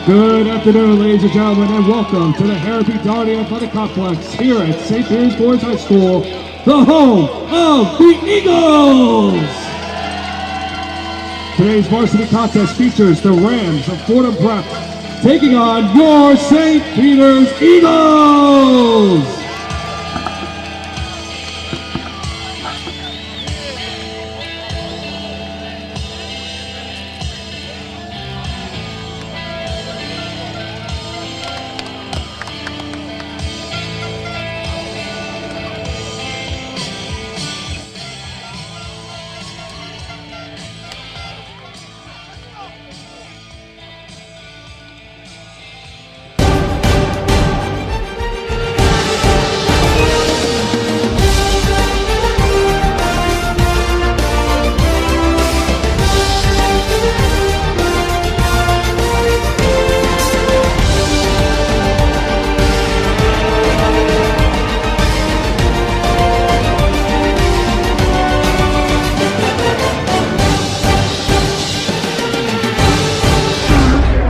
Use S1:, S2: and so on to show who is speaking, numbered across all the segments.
S1: Good afternoon, ladies and gentlemen, and welcome to the Harrison Darty Athletic Complex here at St. Peter's Boys High School, the home of the Eagles! Today's varsity contest features the Rams of Fordham Prep taking on your St. Peter's Eagles!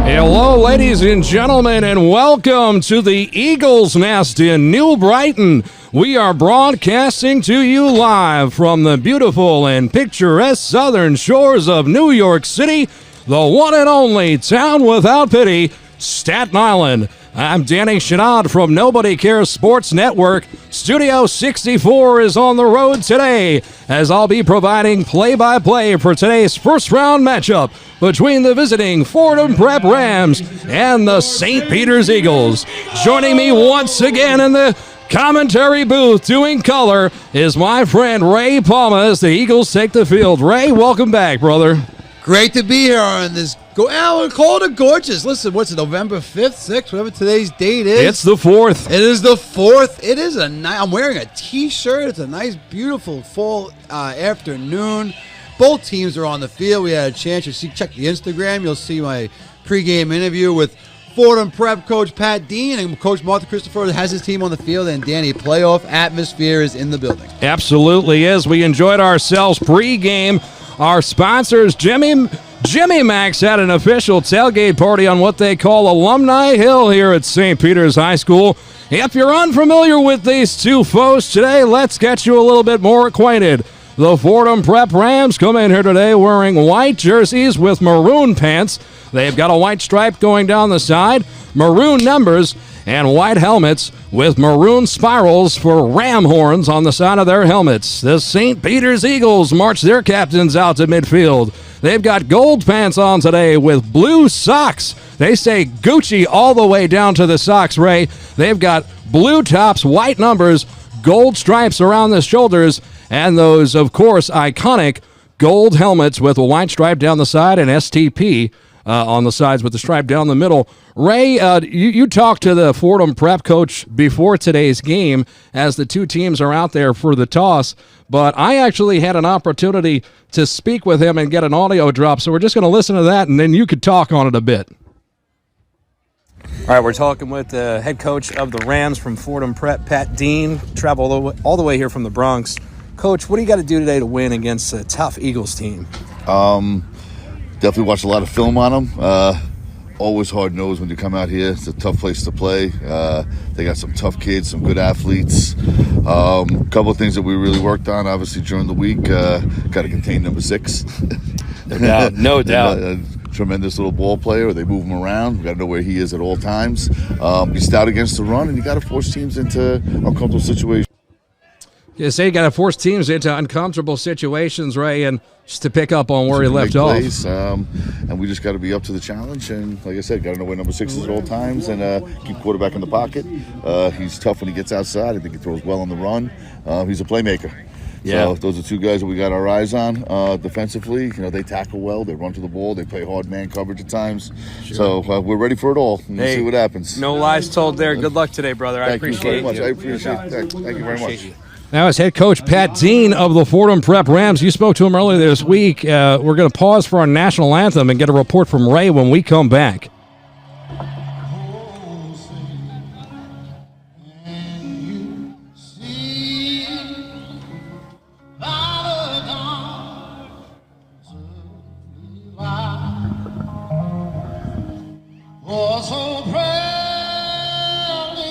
S2: Hello, ladies and gentlemen, and welcome to the Eagles Nest in New Brighton. We are broadcasting to you live from the beautiful and picturesque southern shores of New York City, the one and only town without pity, Staten Island. I'm Danny Chanod from Nobody Cares Sports Network. Studio 64 is on the road today, as I'll be providing play-by-play for today's first-round matchup between the visiting Fordham Prep Rams and the St. Peter's Eagles. Joining me once again in the commentary booth doing color is my friend Ray Palma as the Eagles take the field. Ray, welcome back, brother.
S3: Great to be here on this. Call it gorgeous. Listen, what's it, November 5th, 6th, whatever today's date is?
S2: It's the 4th.
S3: It is the 4th. It is I'm wearing a T-shirt. It's a nice, beautiful fall afternoon. Both teams are on the field. We had a chance to check the Instagram. You'll see my pregame interview with Fordham Prep coach Pat Dean and Coach Martha Christopher has his team on the field, and Danny, playoff atmosphere is in the building.
S2: Absolutely is. We enjoyed ourselves pregame. Our sponsors, Jimmy Mac's had an official tailgate party on what they call Alumni Hill here at St. Peter's High School. If you're unfamiliar with these two foes today, let's get you a little bit more acquainted. The Fordham Prep Rams come in here today wearing white jerseys with maroon pants. They've got a white stripe going down the side, maroon numbers, and white helmets with maroon spirals for ram horns on the side of their helmets. The St. Peter's Eagles march their captains out to midfield. They've got gold pants on today with blue socks. They say Gucci all the way down to the socks, Ray. They've got blue tops, white numbers, gold stripes around the shoulders, and those, of course, iconic gold helmets with a white stripe down the side and STP on the sides with the stripe down the middle. Ray, you talked to the Fordham Prep coach before today's game as the two teams are out there for the toss, but I actually had an opportunity to speak with him and get an audio drop, so we're just going to listen to that, and then you could talk on it a bit.
S4: All right, we're talking with the head coach of the Rams from Fordham Prep, Pat Dean, traveled all the way here from the Bronx. Coach, what do you got to do today to win against a tough Eagles team?
S5: Definitely watched a lot of film on them. Always hard-nosed when you come out here. It's a tough place to play. They got some tough kids, some good athletes. A couple of things that we really worked on, obviously, during the week. Got to contain number 6.
S4: No doubt.
S5: Tremendous little ball player. They move him around. We got to know where he is at all times. Be stout against the run, and you got to force teams into uncomfortable situations.
S2: You say you got to force teams into uncomfortable situations, Ray, and just to pick up on where he left off.
S5: And we just got to be up to the challenge. And like I said, got to know where number 6 is at all times and keep quarterback in the pocket. He's tough when he gets outside. I think he throws well on the run. He's a playmaker.
S4: Yeah.
S5: So those are two guys that we got our eyes on defensively. You know, they tackle well. They run to the ball. They play hard man coverage at times. Sure. So we're ready for it all. We'll see what happens.
S4: No lies told there. Good luck today, brother.
S5: Thank you very much. I appreciate that. Thank you very much.
S2: Now, as head coach Pat Dean of the Fordham Prep Rams, you spoke to him earlier this week. We're going to pause for our national anthem and get a report from Ray when we come back.
S6: Oh, so proudly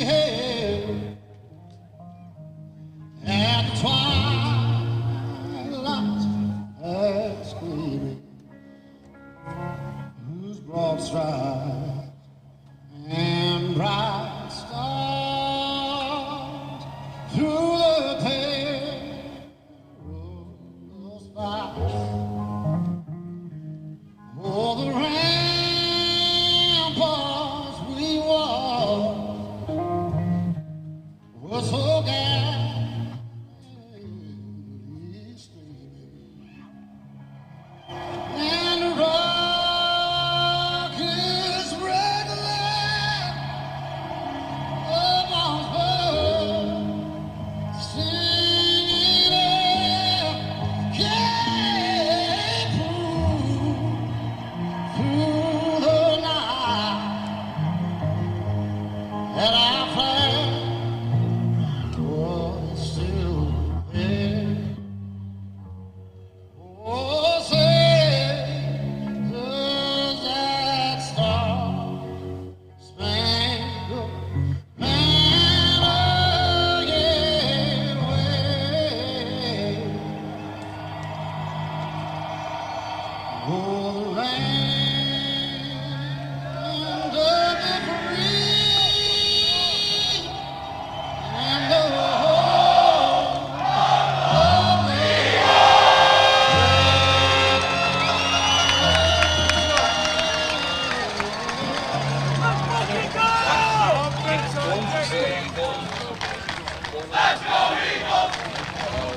S6: hailed at the twilight's gleaming, whose broad stripes and bright stars through the perilous fight. Oh, the ramparts we walked were so gallantly streaming, and the rockets regular above us, singing came through the night that our flag was still there. Oh, say, does that star-spangled banner yet wave? Oh, the land of the free and the home of the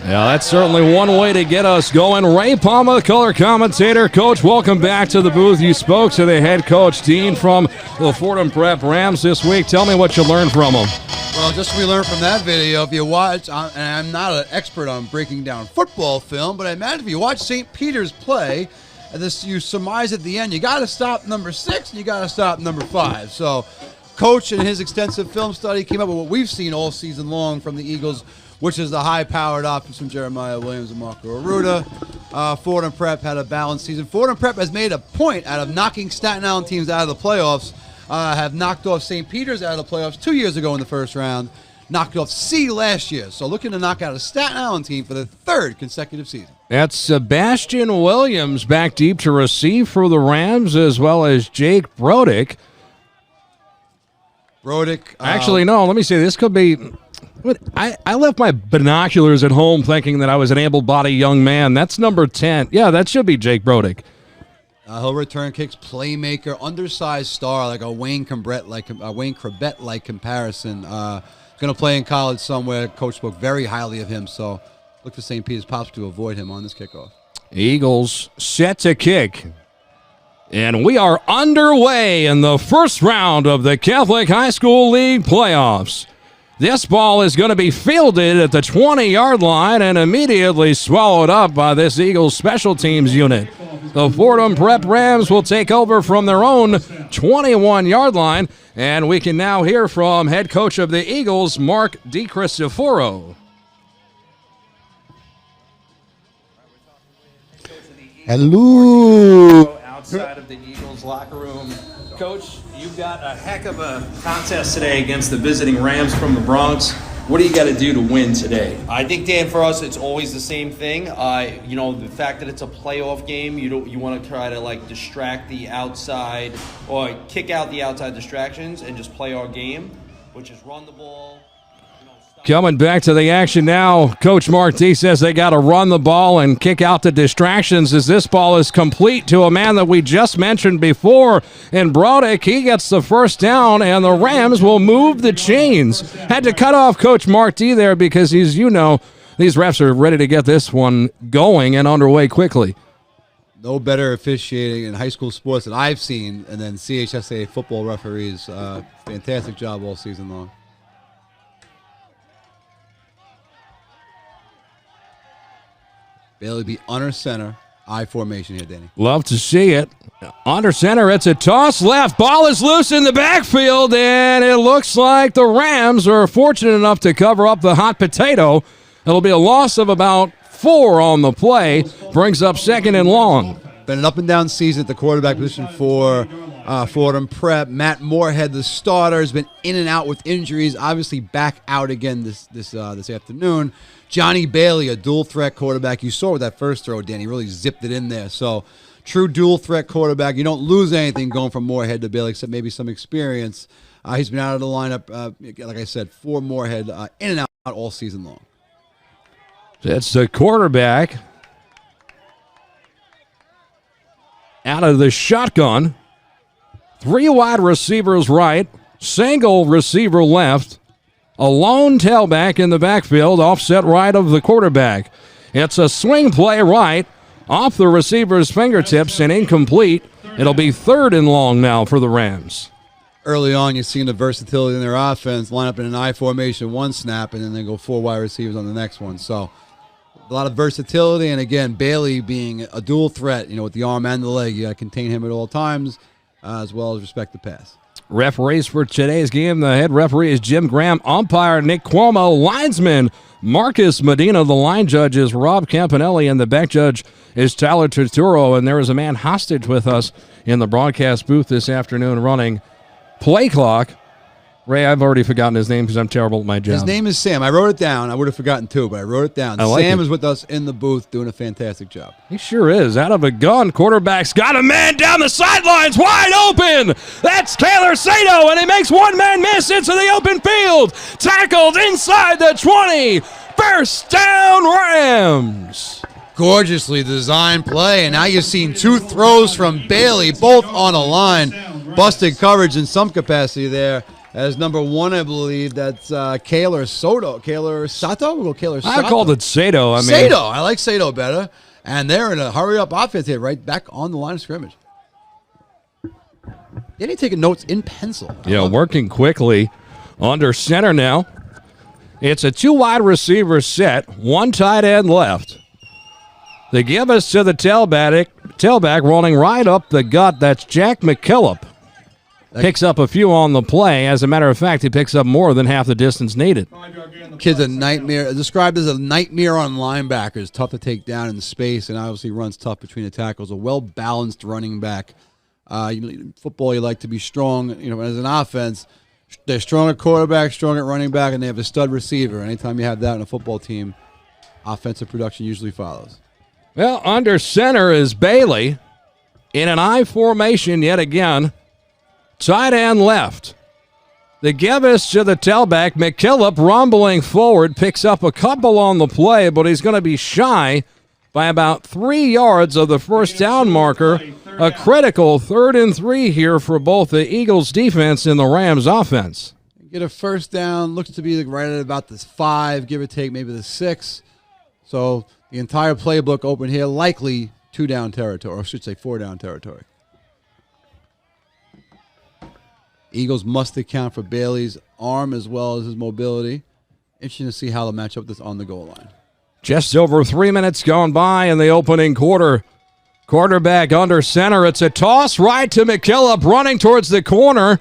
S2: Yeah, that's certainly one way to get us going. Ray Palma, color commentator. Coach, welcome back to the booth. You spoke to the head coach, Dean, from the Fordham Prep Rams this week. Tell me what you learned from him.
S3: Well, just we learned from that video, if you watch, and I'm not an expert on breaking down football film, but I imagine if you watch St. Peter's play, and this you surmise at the end, you got to stop number 6 and you got to stop number 5. So, Coach in his extensive film study came up with what we've seen all season long from the Eagles, which is the high-powered offense from Jeremiah Williams and Marco Arruda. Fordham Prep had a balanced season. Fordham Prep has made a point out of knocking Staten Island teams out of the playoffs, have knocked off St. Peter's out of the playoffs 2 years ago in the first round, knocked off C last year. So looking to knock out a Staten Island team for the 3rd consecutive season.
S2: That's Sebastian Williams back deep to receive for the Rams, as well as Jake Brodick. Actually, no, let me say this could be... I left my binoculars at home thinking that I was an able-bodied young man. That's number 10. Yeah, that should be Jake Brodick.
S3: He'll return kicks, playmaker, undersized star, like a Wayne Krebet-like comparison. Going to play in college somewhere. Coach spoke very highly of him, so look for St. Peter's Pops to avoid him on this kickoff.
S2: Eagles set to kick. And we are underway in the first round of the Catholic High School League playoffs. This ball is going to be fielded at the 20-yard line and immediately swallowed up by this Eagles special teams unit. The Fordham Prep Rams will take over from their own 21-yard line, and we can now hear from head coach of the Eagles, Mark DiCristoforo.
S4: Hello. Outside of the Eagles locker room. Coach, you've got a heck of a contest today against the visiting Rams from the Bronx. What do you got to do to win today?
S7: I think, Dan, for us, it's always the same thing. The fact that it's a playoff game, you want to try to distract the outside or kick out the outside distractions and just play our game, which is run the ball.
S2: Coming back to the action now, Coach Mark D says they got to run the ball and kick out the distractions as this ball is complete to a man that we just mentioned before. And Brodick, he gets the first down, and the Rams will move the chains. Had to cut off Coach Mark D there because these refs are ready to get this one going and underway quickly.
S3: No better officiating in high school sports than I've seen, and then CHSAA football referees. Fantastic job all season long. Bailey be under center, I formation here, Danny.
S2: Love to see it. Under center, it's a toss left. Ball is loose in the backfield, and it looks like the Rams are fortunate enough to cover up the hot potato. It'll be a loss of about 4 on the play. Brings up 2nd and long.
S3: Been an up-and-down season at the quarterback position for Fordham Prep. Matt Moorhead, the starter, has been in and out with injuries. Obviously back out again this afternoon. Johnny Bailey, a dual threat quarterback. You saw with that first throw, Dan. He really zipped it in there. So true dual threat quarterback. You don't lose anything going from Moorhead to Bailey, except maybe some experience. He's been out of the lineup, like I said, for Moorhead, in and out all season long.
S2: That's the quarterback out of the shotgun. 3 wide receivers right, single receiver left, a lone tailback in the backfield, offset right of the quarterback. It's a swing play right, off the receiver's fingertips and incomplete. It'll be 3rd and long now for the Rams.
S3: Early on, you've seen the versatility in their offense, line up in an I formation, one snap, and then they go 4 wide receivers on the next one. So a lot of versatility, and again, Bailey being a dual threat, with the arm and the leg. You got to contain him at all times, as well as respect the pass.
S2: Referees for today's game, the head referee is Jim Graham, umpire Nick Cuomo, linesman Marcus Medina, the line judge is Rob Campanelli, and the back judge is Tyler Turturro, and there is a man hostage with us in the broadcast booth this afternoon running play clock. Ray, I've already forgotten his name because I'm terrible at my job.
S3: His name is Sam. I wrote it down. I would have forgotten too, but I wrote it down. Sam is with us in the booth doing a fantastic job.
S2: He sure is. Out of a gun, quarterback's got a man down the sidelines, wide open. That's Taylor Sato, and he makes one man miss into the open field. Tackled inside the 20. First down, Rams.
S3: Gorgeously designed play, and now you've seen 2 throws from Bailey, both on a line. Busted coverage in some capacity there. As number 1, I believe, that's Kaylor Soto. Kaylor Sato? We'll go Kaylor Sato.
S2: I called it Sato.
S3: Sato. I like Sato better. And they're in a hurry-up offense here, right back on the line of scrimmage. They didn't take notes in pencil.
S2: Yeah, working quickly. Under center now. It's a 2 wide receiver set, 1 tight end left. They give us to the tailback rolling right up the gut. That's Jack McKillop. Picks up a few on the play. As a matter of fact, he picks up more than half the distance needed.
S3: Kid's a nightmare. Described as a nightmare on linebackers. Tough to take down in space, and obviously runs tough between the tackles. A well-balanced running back. Football, you like to be strong. As an offense, they're strong at quarterback, strong at running back, and they have a stud receiver. Anytime you have that in a football team, offensive production usually follows.
S2: Well, under center is Bailey in an I formation yet again. Tight end left. They give us to the tailback. McKillop rumbling forward, picks up a couple on the play, but he's going to be shy by about 3 yards of the first down marker. A critical 3rd and 3 here for both the Eagles defense and the Rams offense.
S3: Get a first down. Looks to be right at about this 5, give or take, maybe the 6. So the entire playbook open here, likely 2 down territory, or I should say 4 down territory. Eagles must account for Bailey's arm as well as his mobility. Interesting to see how they'll match up this on the goal line.
S2: Just over 3 minutes gone by in the opening quarter. Quarterback under center. It's a toss right to McKillop running towards the corner.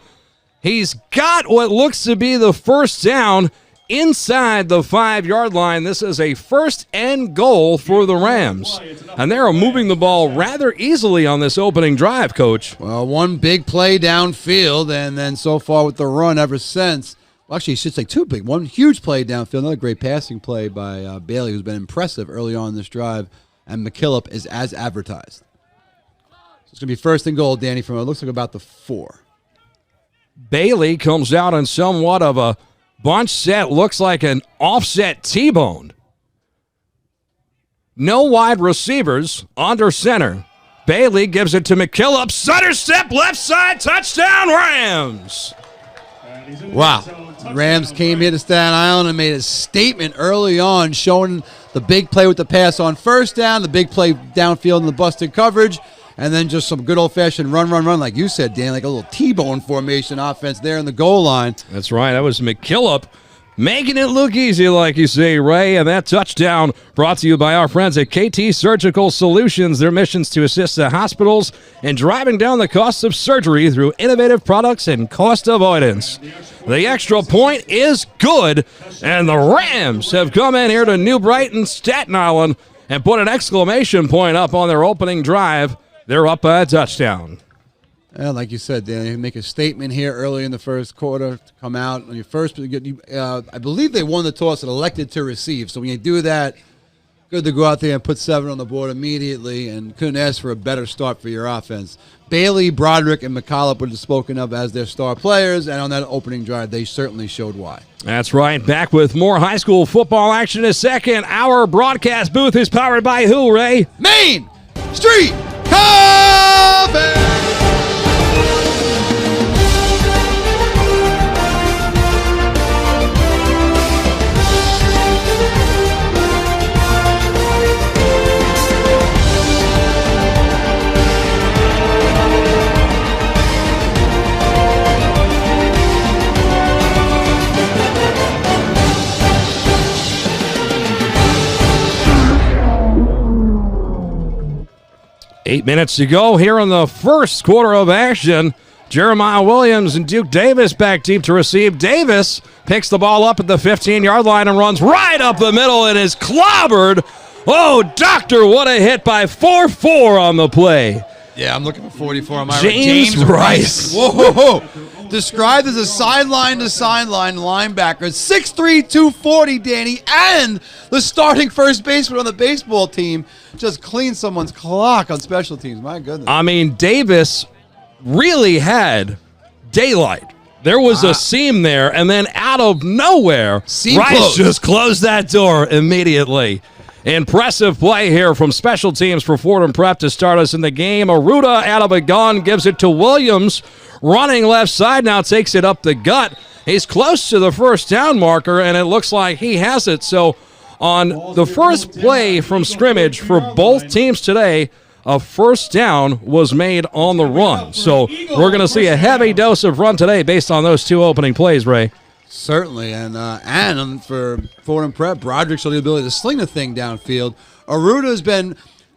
S2: He's got what looks to be the first down inside the 5-yard line. This is a first and goal for the Rams. And they're moving the ball rather easily on this opening drive, Coach.
S3: Well, one big play downfield, and then so far with the run ever since. Well, actually, I should say 2 big. One huge play downfield, another great passing play by Bailey, who's been impressive early on in this drive, and McKillop is as advertised. So it's going to be first and goal, Danny, from it looks like about the 4.
S2: Bailey comes out in somewhat of a bunch set, looks like an offset T-bone. No wide receivers under center. Bailey gives it to McKillop. Center step, left side, touchdown, Rams.
S3: Wow. Rams came here to Staten Island and made a statement early on showing the big play with the pass on first down, the big play downfield in the busted coverage, and then just some good old-fashioned run, like you said, Dan, like a little T-bone formation offense there in the goal line.
S2: That's right. That was McKillop making it look easy, like you say, Ray. And that touchdown brought to you by our friends at KT Surgical Solutions. Their mission's to assist the hospitals in driving down the cost of surgery through innovative products and cost avoidance. The extra point is good, and the Rams have come in here to New Brighton, Staten Island, and put an exclamation point up on their opening drive. They're up by a touchdown.
S3: And like you said, they make a statement here early in the first quarter to come out on your first. I believe they won the toss and elected to receive. So when you do that, good to go out there and put 7 on the board immediately, and couldn't ask for a better start for your offense. Bailey, Broderick, and McCollum were spoken of as their star players, and on that opening drive, they certainly showed why.
S2: That's right. Back with more high school football action in a second. Our broadcast booth is powered by who, Ray?
S3: Main Street Coffee!
S2: 8 minutes to go here in the first quarter of action. Jeremiah Williams and Duke Davis back deep to receive. Davis picks the ball up at the 15-yard line and runs right up the middle and is clobbered. Oh, doctor, what a hit by 4-4 on the play.
S3: Yeah, I'm looking for 44 on my
S2: James Rice.
S3: Whoa. Described as a sideline-to-sideline linebacker. 6'3", 240, Danny, and the starting first baseman on the baseball team just cleaned someone's clock on special teams. My goodness.
S2: I mean, Davis really had daylight. There was a seam there, and then out of nowhere, Rice just closed that door immediately. Impressive play here from special teams for Fordham Prep to start us in the game. Aruda out of a gun gives it to Williams. Running left side now, takes it up the gut. He's close to the first down marker, and it looks like he has it. So on the first play from scrimmage for both teams today, a first down was made on the run. So we're going to see a heavy dose of run today based on those two opening plays, Ray.
S3: Certainly, and for Fordham Prep, Broderick showed the ability to sling the thing downfield. Aruda's been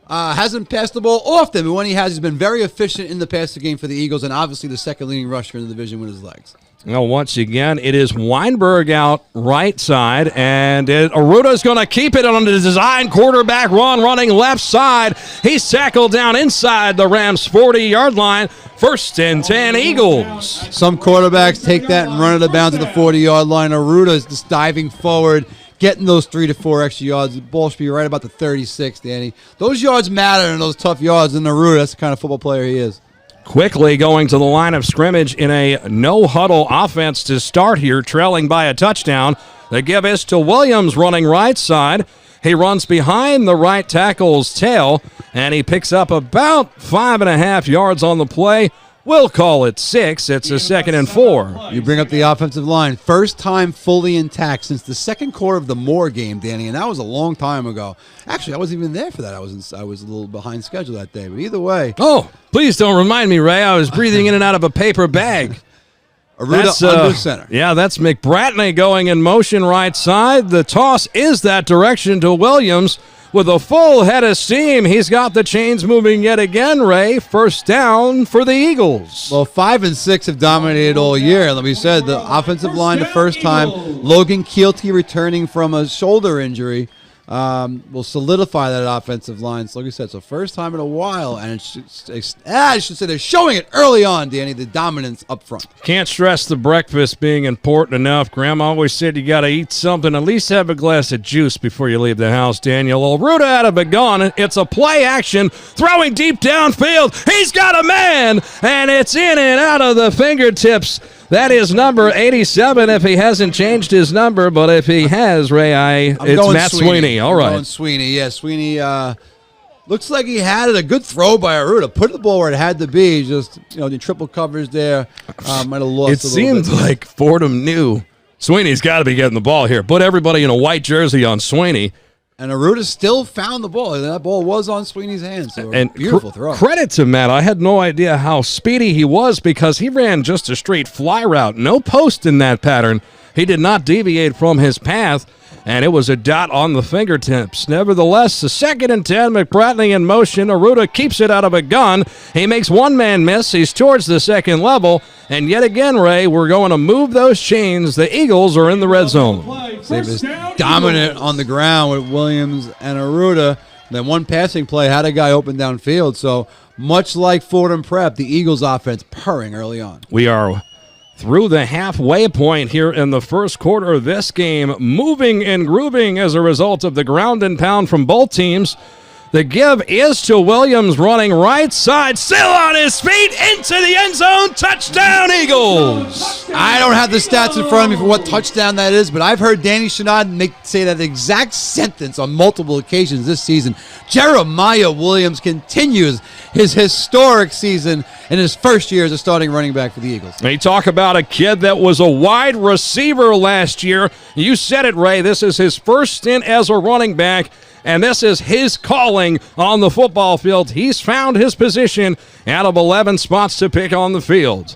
S3: hasn't passed the ball often, but when he has, he's been very efficient in the passing game for the Eagles, and obviously the second leading rusher in the division with his legs.
S2: Well, once again, it is Weinberg out right side, and Aruda's going to keep it on the design quarterback run, running left side. He's tackled down inside the Rams' 40-yard line. First and 10, Eagles.
S3: Some quarterbacks take that and run it down to the 40-yard line. Aruda's just diving forward, getting those 3 to 4 extra yards. The ball should be right about the 36, Danny. Those yards matter in those tough yards, and Aruda, that's the kind of football player he is.
S2: Quickly going to the line of scrimmage in a no-huddle offense to start here, trailing by a touchdown. The give is to Williams running right side. He runs behind the right tackle's tail, and he picks up about 5.5 yards on the play. We'll call it 6. It's a 2nd and 4.
S3: You bring up the offensive line. First time fully intact since the second quarter of the Moore game, Danny, and that was a long time ago. Actually, I wasn't even there for that. I was a little behind schedule that day. But either way.
S2: Oh, please don't remind me, Ray. I was breathing in and out of a paper bag.
S3: Aruda under center.
S2: Yeah, that's McBratney going in motion right side. The toss is that direction to Williams. With a full head of steam, he's got the chains moving yet again, Ray. First down for the Eagles.
S3: Well, 5 and 6 have dominated all year. Like we said, the offensive line the first time. Logan Keelty returning from a shoulder injury will solidify that offensive line. So like we said, it's the first time in a while, and I should say they're showing it early on, Danny, the dominance up front.
S2: Can't stress the breakfast being important enough. Grandma always said you got to eat something, at least have a glass of juice before you leave the house, Daniel. Aruda out of a gun. It's a play action, throwing deep downfield. He's got a man, and it's in and out of the fingertips. That is number 87 if he hasn't changed his number, but if he has, Ray, it's Matt Sweeney. All right.
S3: Going Sweeney. Yeah, Sweeney looks like he had it. A good throw by Aruda. Put the ball where it had to be. Just, the triple coverage there. Might have lost
S2: it
S3: a little bit.
S2: seemed like Fordham knew Sweeney's got to be getting the ball here. Put everybody in a white jersey on Sweeney.
S3: And Aruda still found the ball. That ball was on Sweeney's hands. So
S2: and
S3: beautiful throw.
S2: Credit to Matt. I had no idea how speedy he was because he ran just a straight fly route. No post in that pattern. He did not deviate from his path, and it was a dot on the fingertips. Nevertheless, the 2nd and 10, McBratney in motion. Aruda keeps it out of a gun. He makes one man miss. He's towards the second level. And yet again, Ray, we're going to move those chains. The Eagles are in the red zone.
S3: They was dominant on the ground with Williams and Aruda. Then one passing play had a guy open downfield. So much like Fordham Prep, the Eagles offense purring early on.
S2: We are through the halfway point here in the first quarter of this game, moving and grooving as a result of the ground and pound from both teams. The give is to Williams, running right side, still on his feet, into the end zone. Touchdown, Eagles!
S3: I don't have the stats in front of me for what touchdown that is, but I've heard Danny Chanod say that exact sentence on multiple occasions this season. Jeremiah Williams continues his historic season in his first year as a starting running back for the Eagles.
S2: They talk about a kid that was a wide receiver last year. You said it, Ray. This is his first stint as a running back, and this is his calling on the football field. He's found his position out of 11 spots to pick on the field.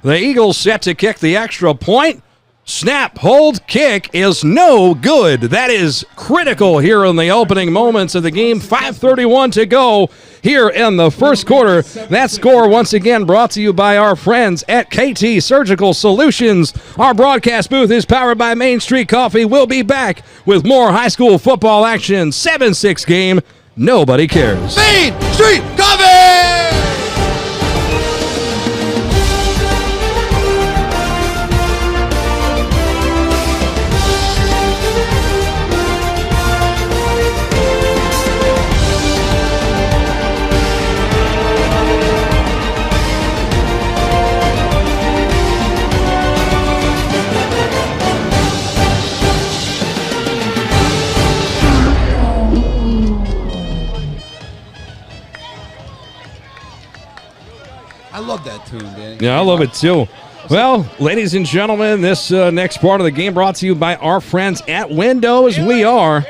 S2: The Eagles set to kick the extra point. Snap, hold, kick is no good. That is critical here in the opening moments of the game. 5:31 to go here in the first quarter. That score once again brought to you by our friends at KT Surgical Solutions. Our broadcast booth is powered by Main Street Coffee. We'll be back with more high school football action. 7-6 game. Nobody cares.
S3: Main Street Coffee! I love that tune, Danny.
S2: Yeah, I love it too. Well, ladies and gentlemen, this next part of the game brought to you by our friends at Windows. We are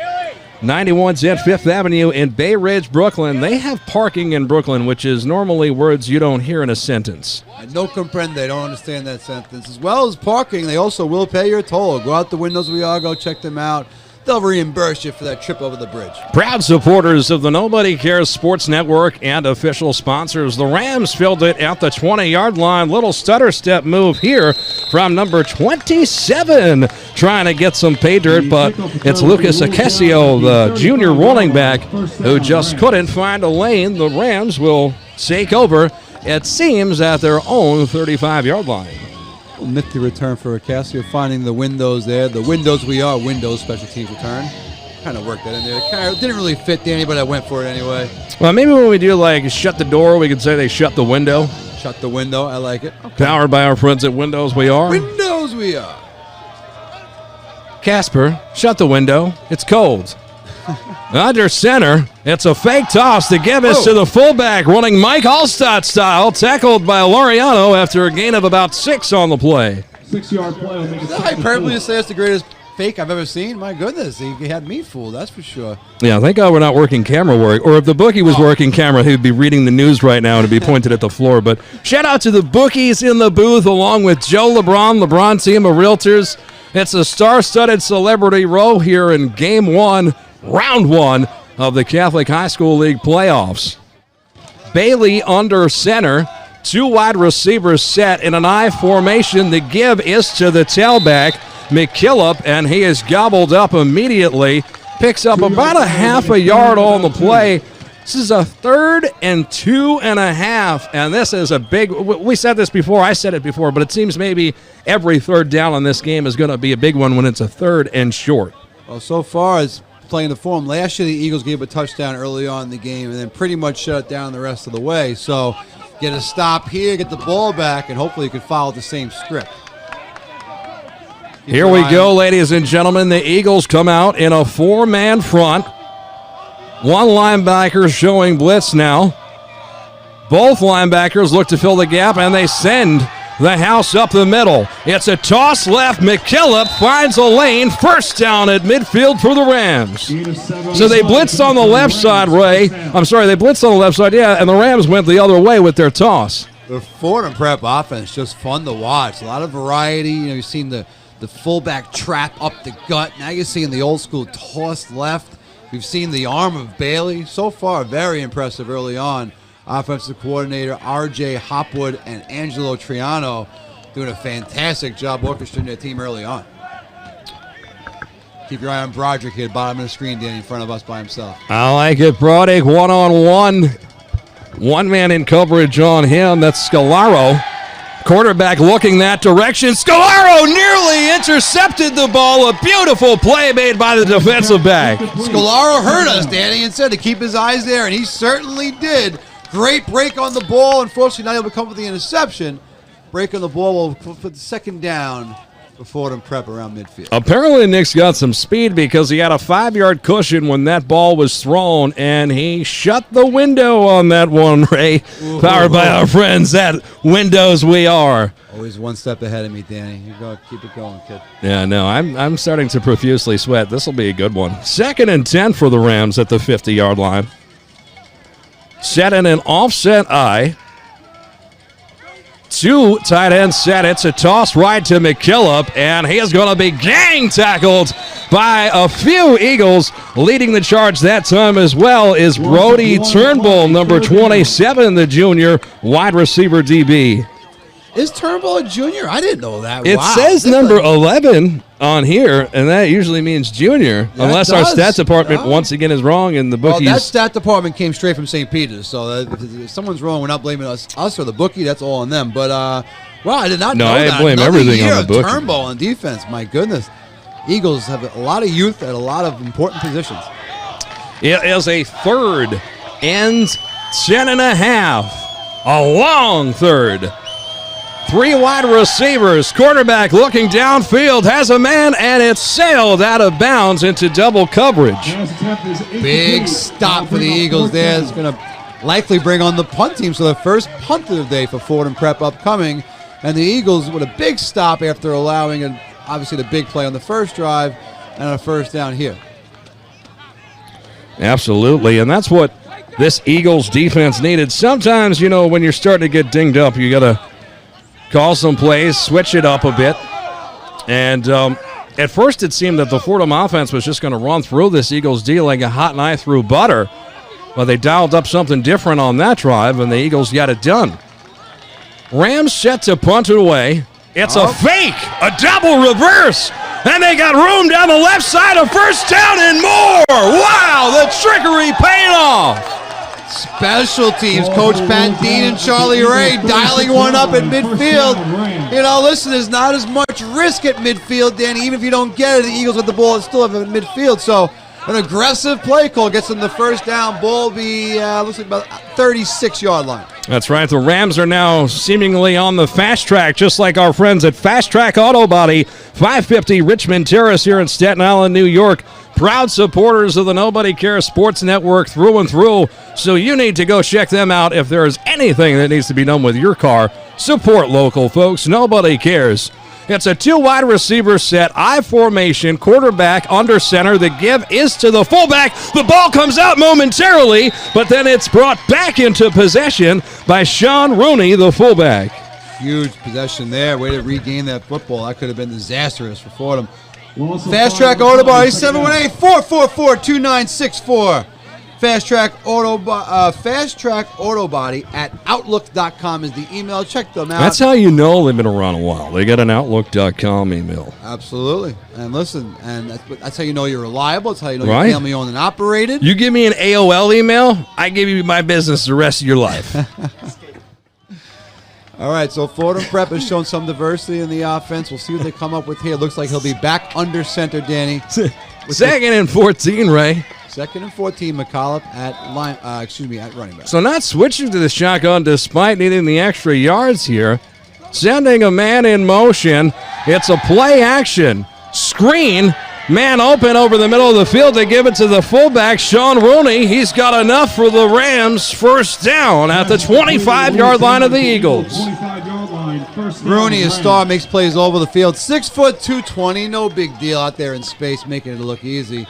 S2: 91's at 5th Avenue in Bay Ridge, Brooklyn. They have parking in Brooklyn, which is normally words you don't hear in a sentence.
S3: No comprende. They don't understand that sentence. As well as parking, they also will pay your toll. Go out the Windows We Are. Go check them out. They'll reimburse you for that trip over the bridge.
S2: Proud supporters of the Nobody Cares Sports Network and official sponsors. The Rams filled it at the 20-yard line. Little stutter step move here from number 27. Trying to get some pay dirt, but it's Lucas Acesio, the junior running back, who just couldn't find a lane. The Rams will take over, it seems, at their own 35-yard line.
S3: Nifty return for Acasio, finding the windows there. The Windows We Are Windows special teams return. Kind of worked that in there. Kind of didn't really fit Danny, but I went for it anyway.
S2: Well, maybe when we do like shut the door, we could say they shut the window.
S3: Shut the window. I like it. Okay.
S2: Powered by our friends at Windows We Are.
S3: Windows We Are.
S2: Casper, shut the window. It's cold. Under center, it's a fake toss. The give is to the fullback, running Mike Allstott style, tackled by Laureano after a gain of about 6 on the play.
S1: 6-yard play will make it
S3: Is that hyperbole to say that's the greatest fake I've ever seen? My goodness, he had me fooled, that's for sure.
S2: Yeah, thank God we're not working camera work. Or if the bookie was working camera, he'd be reading the news right now and it'd be pointed at the floor. But shout out to the bookies in the booth, along with Joe LeBron team of realtors. It's a star-studded celebrity row here in Game 1, Round 1 of the Catholic High School League playoffs. Bailey under center, 2 wide receivers set in an I formation. The give is to the tailback, McKillop, and he is gobbled up immediately. Picks up about a half a yard on the play. This is a 3rd and 2.5, and this is a big, we said this before, I said it before, but it seems maybe every 3rd down in this game is going to be a big one when it's a 3rd and short.
S3: Well, so far as playing the form, last year the Eagles gave a touchdown early on in the game and then pretty much shut it down the rest of the way. So get a stop here, get the ball back, and hopefully you can follow the same script.
S2: Here we go, ladies and gentlemen. The Eagles come out in a 4-man front. 1 linebacker showing blitz now. Both linebackers look to fill the gap, and they send the house up the middle. It's a toss left. McKillop finds a lane. First down at midfield for the Rams. So they blitzed on the left side, Ray. I'm sorry, they blitzed on the left side, yeah, and the Rams went the other way with their toss.
S3: The Fordham Prep offense, just fun to watch. A lot of variety. You know, you've seen the fullback trap up the gut. Now you're seeing the old school toss left. We've seen the arm of Bailey. So far, very impressive early on. Offensive coordinator R.J. Hopwood and Angelo Triano doing a fantastic job orchestrating their team early on. Keep your eye on Broderick here, bottom of the screen, Danny, in front of us by himself.
S2: I like it, Broderick, 1-on-1. One man in coverage on him. That's Scalaro. Quarterback looking that direction. Scalaro nearly intercepted the ball. A beautiful play made by the defensive back.
S3: Scalaro heard us, Danny, and said to keep his eyes there, and he certainly did. Great break on the ball. Unfortunately, not able to come with the interception. Break on the ball will put the second down for Fordham Prep around midfield.
S2: Apparently, Nick's got some speed because he had a 5-yard cushion when that ball was thrown, and he shut the window on that one, Ray. Powered by our friends at Windows We Are.
S3: Always one step ahead of me, Danny. You go, keep it going, kid.
S2: Yeah, no, I'm starting to profusely sweat. This will be a good one. 2nd and 10 for the Rams at the 50-yard line. Set in an offset eye. 2 tight ends set. It's a toss right to McKillop, and he is going to be gang tackled by a few Eagles. Leading the charge that time as well is Brody Turnbull, number 27, the junior wide receiver DB.
S3: Is Turnbull a junior? I didn't know that.
S2: It
S3: Wow.
S2: says number 11 on here, and that usually means junior,
S3: Yeah,
S2: unless
S3: it
S2: our
S3: does.
S2: stats department
S3: Oh.
S2: once again is wrong in the
S3: Well,
S2: bookies.
S3: that stat department came straight from St. Peter's, so if someone's wrong, we're not blaming us or the bookie. That's all on them. But, well, I did not know
S2: I
S3: that.
S2: blame
S3: Another
S2: everything
S3: year
S2: on the
S3: of
S2: bookie.
S3: Turnbull on defense. My goodness. Eagles have a lot of youth at a lot of important positions.
S2: It is a 3rd and 10.5. A long 3rd. 3 wide receivers. Quarterback looking downfield. Has a man, and it's sailed out of bounds into double coverage.
S3: Big stop for the Eagles there. It's going to likely bring on the punt team. So the first punt of the day for Fordham Prep upcoming. And the Eagles with a big stop after allowing, obviously, the big play on the first drive and a first down here.
S2: Absolutely, and that's what this Eagles defense needed. Sometimes, when you're starting to get dinged up, you got to call some plays, switch it up a bit. And at first it seemed that the Fordham offense was just going to run through this Eagles D like a hot knife through butter. But they dialed up something different on that drive, and the Eagles got it done. Rams set to punt it away. It's a fake, a double reverse, and they got room down the left side, a first down and more. Wow, the trickery paid off.
S3: Special teams, Coach Pat Dean and Charlie Ray dialing one up at midfield. Listen, there's not as much risk at midfield, Danny. Even if you don't get it, the Eagles with the ball still have it at midfield. So an aggressive play call gets them the first down. Ball be, looks like about 36-yard line.
S2: That's right. The Rams are now seemingly on the fast track, just like our friends at Fast Track Auto Body, 550 Richmond Terrace here in Staten Island, New York. Proud supporters of the Nobody Cares Sports Network through and through, so you need to go check them out if there is anything that needs to be done with your car. Support local, folks. Nobody cares. It's a 2 wide receiver set, I formation, quarterback under center. The give is to the fullback. The ball comes out momentarily, but then it's brought back into possession by Sean Rooney, the fullback.
S3: Huge possession there. Way to regain that football. That could have been disastrous for Fordham. Fast Track Auto Body, 718-444-2964. Fast Track Auto Body at Outlook.com is the email. Check them out.
S2: That's how you know they've been around a while. They got an Outlook.com email.
S3: Absolutely. And listen, and that's how you know you're reliable. That's how you know
S2: Right.
S3: you're family owned and operated.
S2: You give me an AOL email, I give you my business the rest of your life.
S3: All right, so Fordham Prep has shown some diversity in the offense. We'll see what they come up with here. Looks like he'll be back under center, Danny.
S2: 2nd and 14, Ray.
S3: 2nd and 14, McCollum at at running back.
S2: So not switching to the shotgun despite needing the extra yards here. Sending a man in motion. It's a play action. Screen. Man open over the middle of the field. They give it to the fullback, Sean Rooney. He's got enough for the Rams. First down at the 25-yard line of the Eagles.
S3: Rooney, a star, makes plays all over the field. 6 foot 220, no big deal out there in space, making it look easy.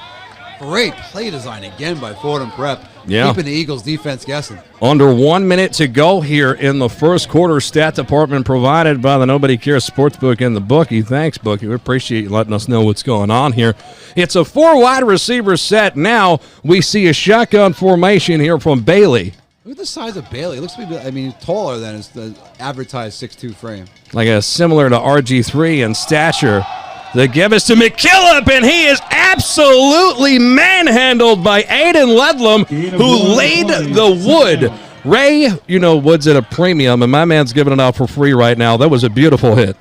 S3: Great play design again by Fordham Prep.
S2: Yeah.
S3: Keeping the Eagles defense guessing.
S2: Under 1 minute to go here in the first quarter. Stat department provided by the Nobody Cares Sportsbook and the Bookie. Thanks, Bookie. We appreciate you letting us know what's going on here. It's a 4 wide receiver set. Now we see a shotgun formation here from Bailey.
S3: Look at the size of Bailey. It looks to be, taller than his the advertised 6'2" frame.
S2: Like a similar to RG3 in stature. The give is to McKillop, and he is absolutely manhandled by Aiden Ledlam, who laid the wood Ray, Woods at a premium, and my man's giving it out for free right now. That was a beautiful hit.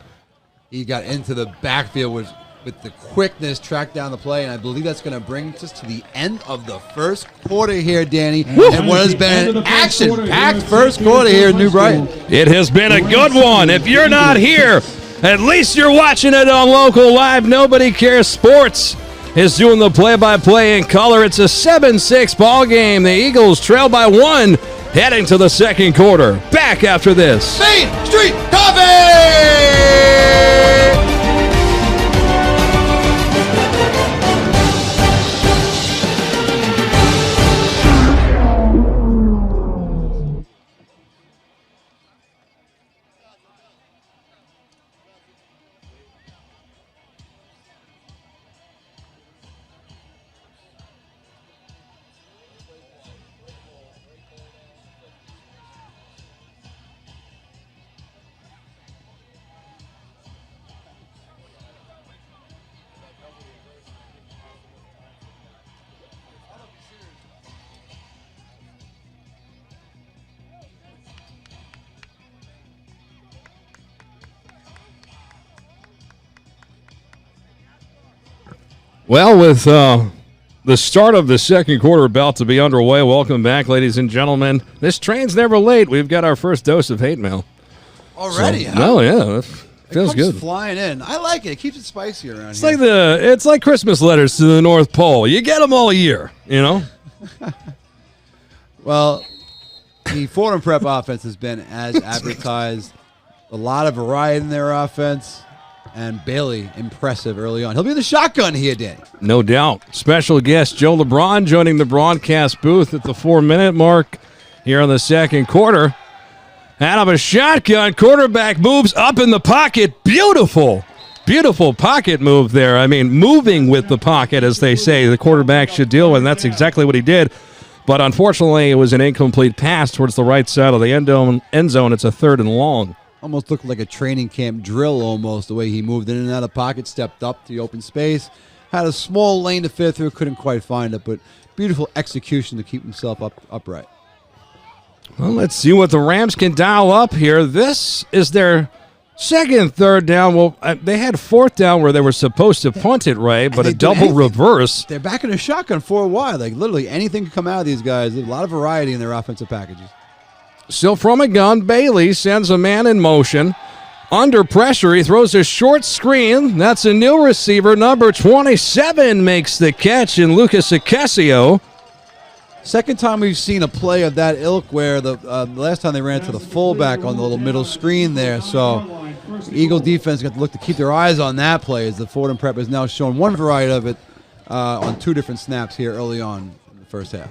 S3: He got into the backfield with the quickness, tracked down the play, and I believe that's going to bring us to the end of the first quarter here, Danny. And what has been an action-packed first quarter here in New Brighton.
S2: It has been a good one. If you're not here, at least you're watching it on Local Live. Nobody Cares Sports is doing the play-by-play in color. It's a 7-6 ball game. The Eagles trail by 1 heading to the second quarter. Back after this.
S3: Main Street Coffee!
S2: Well, with the start of the second quarter about to be underway, welcome back, ladies and gentlemen. This train's never late. We've got our first dose of hate mail.
S3: Already, huh?
S2: No, yeah, it feels
S3: it comes
S2: good.
S3: Flying in. I like it. It keeps it spicy around
S2: It's
S3: here.
S2: it's like Christmas letters to the North Pole. You get them all year,
S3: Well, the Fordham Prep offense has been as advertised. A lot of variety in their offense. And Bailey, impressive early on. He'll be the shotgun here, Danny.
S2: No doubt. Special guest Joe LeBron joining the broadcast booth at the 4-minute mark here in the second quarter. Out of a shotgun, quarterback moves up in the pocket. Beautiful pocket move there. I mean, moving with the pocket, as they say, the quarterback should do, and that's exactly what he did. But unfortunately, it was an incomplete pass towards the right side of the end zone. It's a 3rd and long.
S3: Almost looked like a training camp drill almost, the way he moved in and out of the pocket, stepped up to the open space, had a small lane to fit through, couldn't quite find it, but beautiful execution to keep himself upright.
S2: Well, let's see what the Rams can dial up here. This is their second 3rd down. Well, they had 4th down where they were supposed to punt it, Ray, but a double reverse.
S3: They're back in a shotgun 4 wide. Like, literally anything can come out of these guys. There's a lot of variety in their offensive packages.
S2: Still from a gun, Bailey sends a man in motion. Under pressure, he throws a short screen. That's a new receiver. Number 27 makes the catch in Lucas Acasio.
S3: Second time we've seen a play of that ilk where the last time they ran to the fullback on the little middle screen there. So Eagle defense got to look to keep their eyes on that play as the Fordham Prep has now shown one variety of it on 2 different snaps here early on in the first half.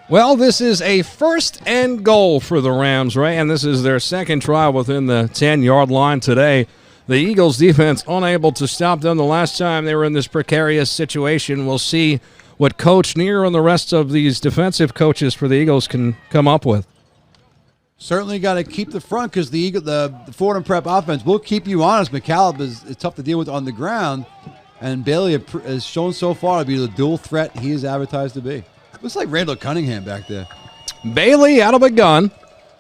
S2: Well, this is a 1st and goal for the Rams, Ray, and this is their second try within the 10-yard line today. The Eagles defense unable to stop them the last time they were in this precarious situation. We'll see what Coach Neer and the rest of these defensive coaches for the Eagles can come up with.
S3: Certainly got to keep the front because the Fordham Prep offense will keep you honest. McCallum is tough to deal with on the ground, and Bailey has shown so far to be the dual threat he is advertised to be. Looks like Randall Cunningham back there.
S2: Bailey out of a gun.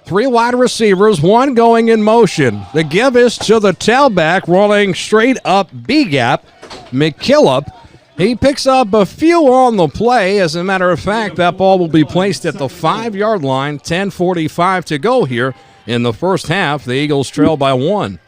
S2: 3 wide receivers, 1 going in motion. The give is to the tailback, rolling straight up B-gap. McKillop. He picks up a few on the play. As a matter of fact, that ball will be placed at the 5-yard line. 10:45 to go here in the first half. The Eagles trail by 1.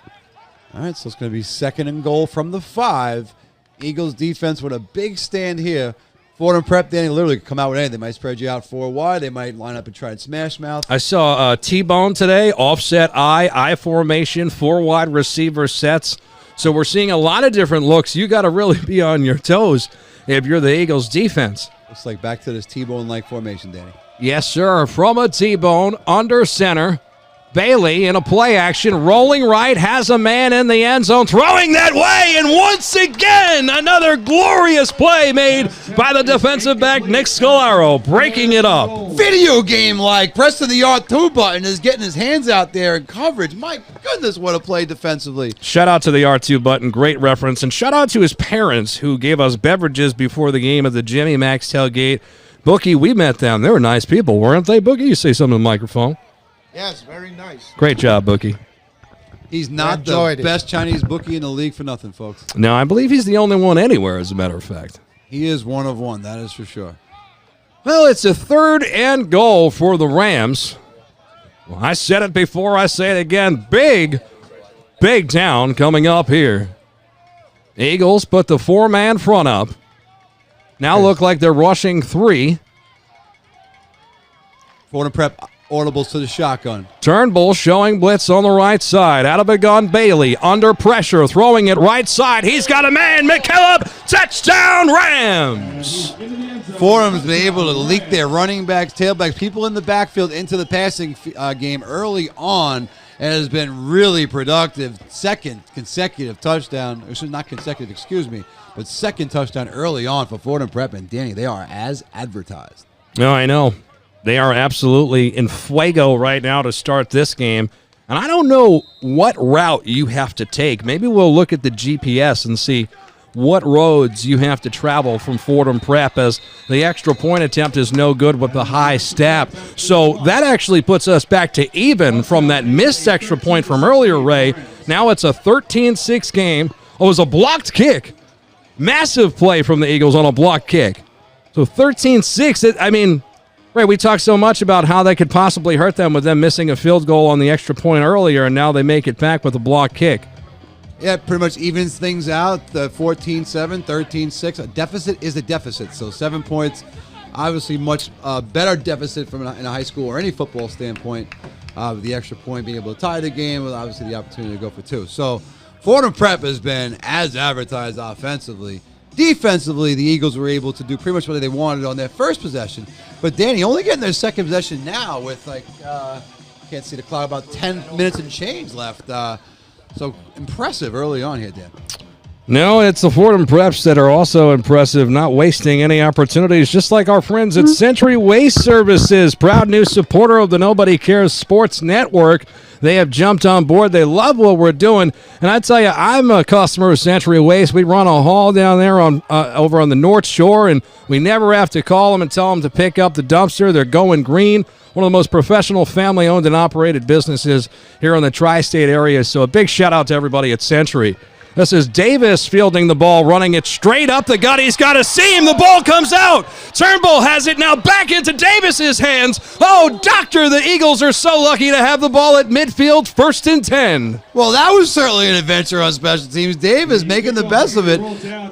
S3: All right, so it's going to be 2nd and goal from the 5. Eagles defense with a big stand here. Fordham Prep, Danny, literally come out with anything. They might spread you out 4 wide. They might line up and try and smash mouth.
S2: I saw T-bone today, offset I formation, 4 wide receiver sets. So we're seeing a lot of different looks. You got to really be on your toes if you're the Eagles defense.
S3: Looks like back to this T-bone-like formation, Danny.
S2: Yes, sir. From a T-bone, under center. Bailey in a play action, rolling right, has a man in the end zone, throwing that way, and once again, another glorious play made by the defensive back, Nick Scalaro, breaking it up.
S3: Video game-like, pressing the R2 button is getting his hands out there in coverage. My goodness, what a play defensively.
S2: Shout out to the R2 button, great reference, and shout out to his parents who gave us beverages before the game at the Jimmy Max tailgate. Bookie, we met them. They were nice people, weren't they, Bookie? You say something in the microphone.
S8: Yes, very nice.
S2: Great job, Bookie.
S3: He's not the
S8: enjoyed it.
S3: best Chinese bookie in the league for nothing, folks.
S2: No, I believe he's the only one anywhere, as a matter of fact.
S3: He is one of one, that is for sure.
S2: Well, it's a 3rd and goal for the Rams. Well, I said it before, I say it again. Big down coming up here. Eagles put the 4-man front up. Now look like they're rushing 3.
S3: Fordham Prep audibles to the shotgun.
S2: Turnbull showing blitz on the right side. Out of it gone Bailey. Under pressure. Throwing it right side. He's got a man. McKillop. Touchdown Rams.
S3: Fordham's been able to leak their running backs, tailbacks, people in the backfield into the passing game early on, and has been really productive. Second consecutive touchdown. Not consecutive, excuse me, but second touchdown early on for Fordham Prep. And Danny, they are as advertised.
S2: No, I know. They are absolutely in fuego right now to start this game. And I don't know what route you have to take. Maybe we'll look at the GPS and see what roads you have to travel from Fordham Prep, as the extra point attempt is no good with the high step. So that actually puts us back to even from that missed extra point from earlier, Ray. Now it's a 13-6 game. Oh, it was a blocked kick. Massive play from the Eagles on a blocked kick. So 13-6, I mean, Ray, we talked so much about how that could possibly hurt them with them missing a field goal on the extra point earlier, and now they make it back with a blocked kick.
S3: Yeah, pretty much evens things out. The 14-7, 13-6. A deficit is a deficit. So 7 points, obviously much better deficit from in a high school or any football standpoint. With the extra point being able to tie the game, with obviously the opportunity to go for 2. So Fordham Prep has been as advertised offensively. Defensively, the Eagles were able to do pretty much what they wanted on their first possession. But Danny, only getting their second possession now with can't see the clock, about 10 minutes and change left. So impressive early on here, Dan.
S2: No, it's the Fordham Preps that are also impressive, not wasting any opportunities, just like our friends at Century Waste Services, proud new supporter of the Nobody Cares Sports Network. They have jumped on board. They love what we're doing. And I tell you, I'm a customer of Century Waste. We run a haul down there on over on the North Shore, and we never have to call them and tell them to pick up the dumpster. They're going green. One of the most professional family-owned and operated businesses here in the tri-state area. So a big shout-out to everybody at Century. This is Davis fielding the ball, running it straight up the gut. He's got a seam. The ball comes out. Turnbull has it now back into Davis's hands. Oh, doctor, the Eagles are so lucky to have the ball at midfield, 1st and 10.
S3: Well, that was certainly an adventure on special teams. Davis making the best of it.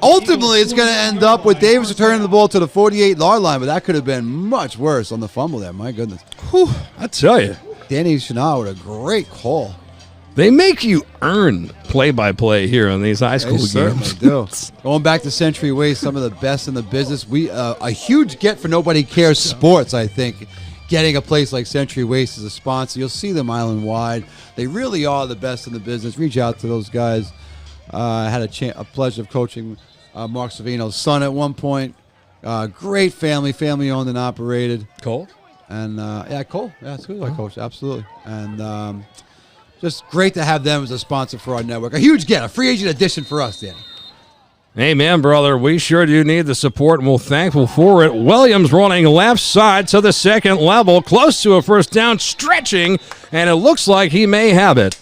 S3: Ultimately, it's going to end up with Davis returning the ball to the 48-yard line, but that could have been much worse on the fumble there. My goodness.
S2: Whew, I tell you.
S3: Danny Chanod with a great call.
S2: They make you earn play-by-play here on these high school
S3: They
S2: games.
S3: certainly do. Going back to Century Waste, some of the best in the business. We a huge get for Nobody Cares Sports, I think. Getting a place like Century Waste as a sponsor. You'll see them island-wide. They really are the best in the business. Reach out to those guys. I had a pleasure of coaching Mark Savino's son at one point. Great family-owned and operated.
S2: Cole?
S3: And, Cole. Yeah, that's who I coached, absolutely. And just great to have them as a sponsor for our network. A huge get, a free agent addition for us, Danny.
S2: Amen, brother. We sure do need the support, and we're thankful for it. Williams running left side to the second level, close to a first down, stretching, and it looks like he may have it.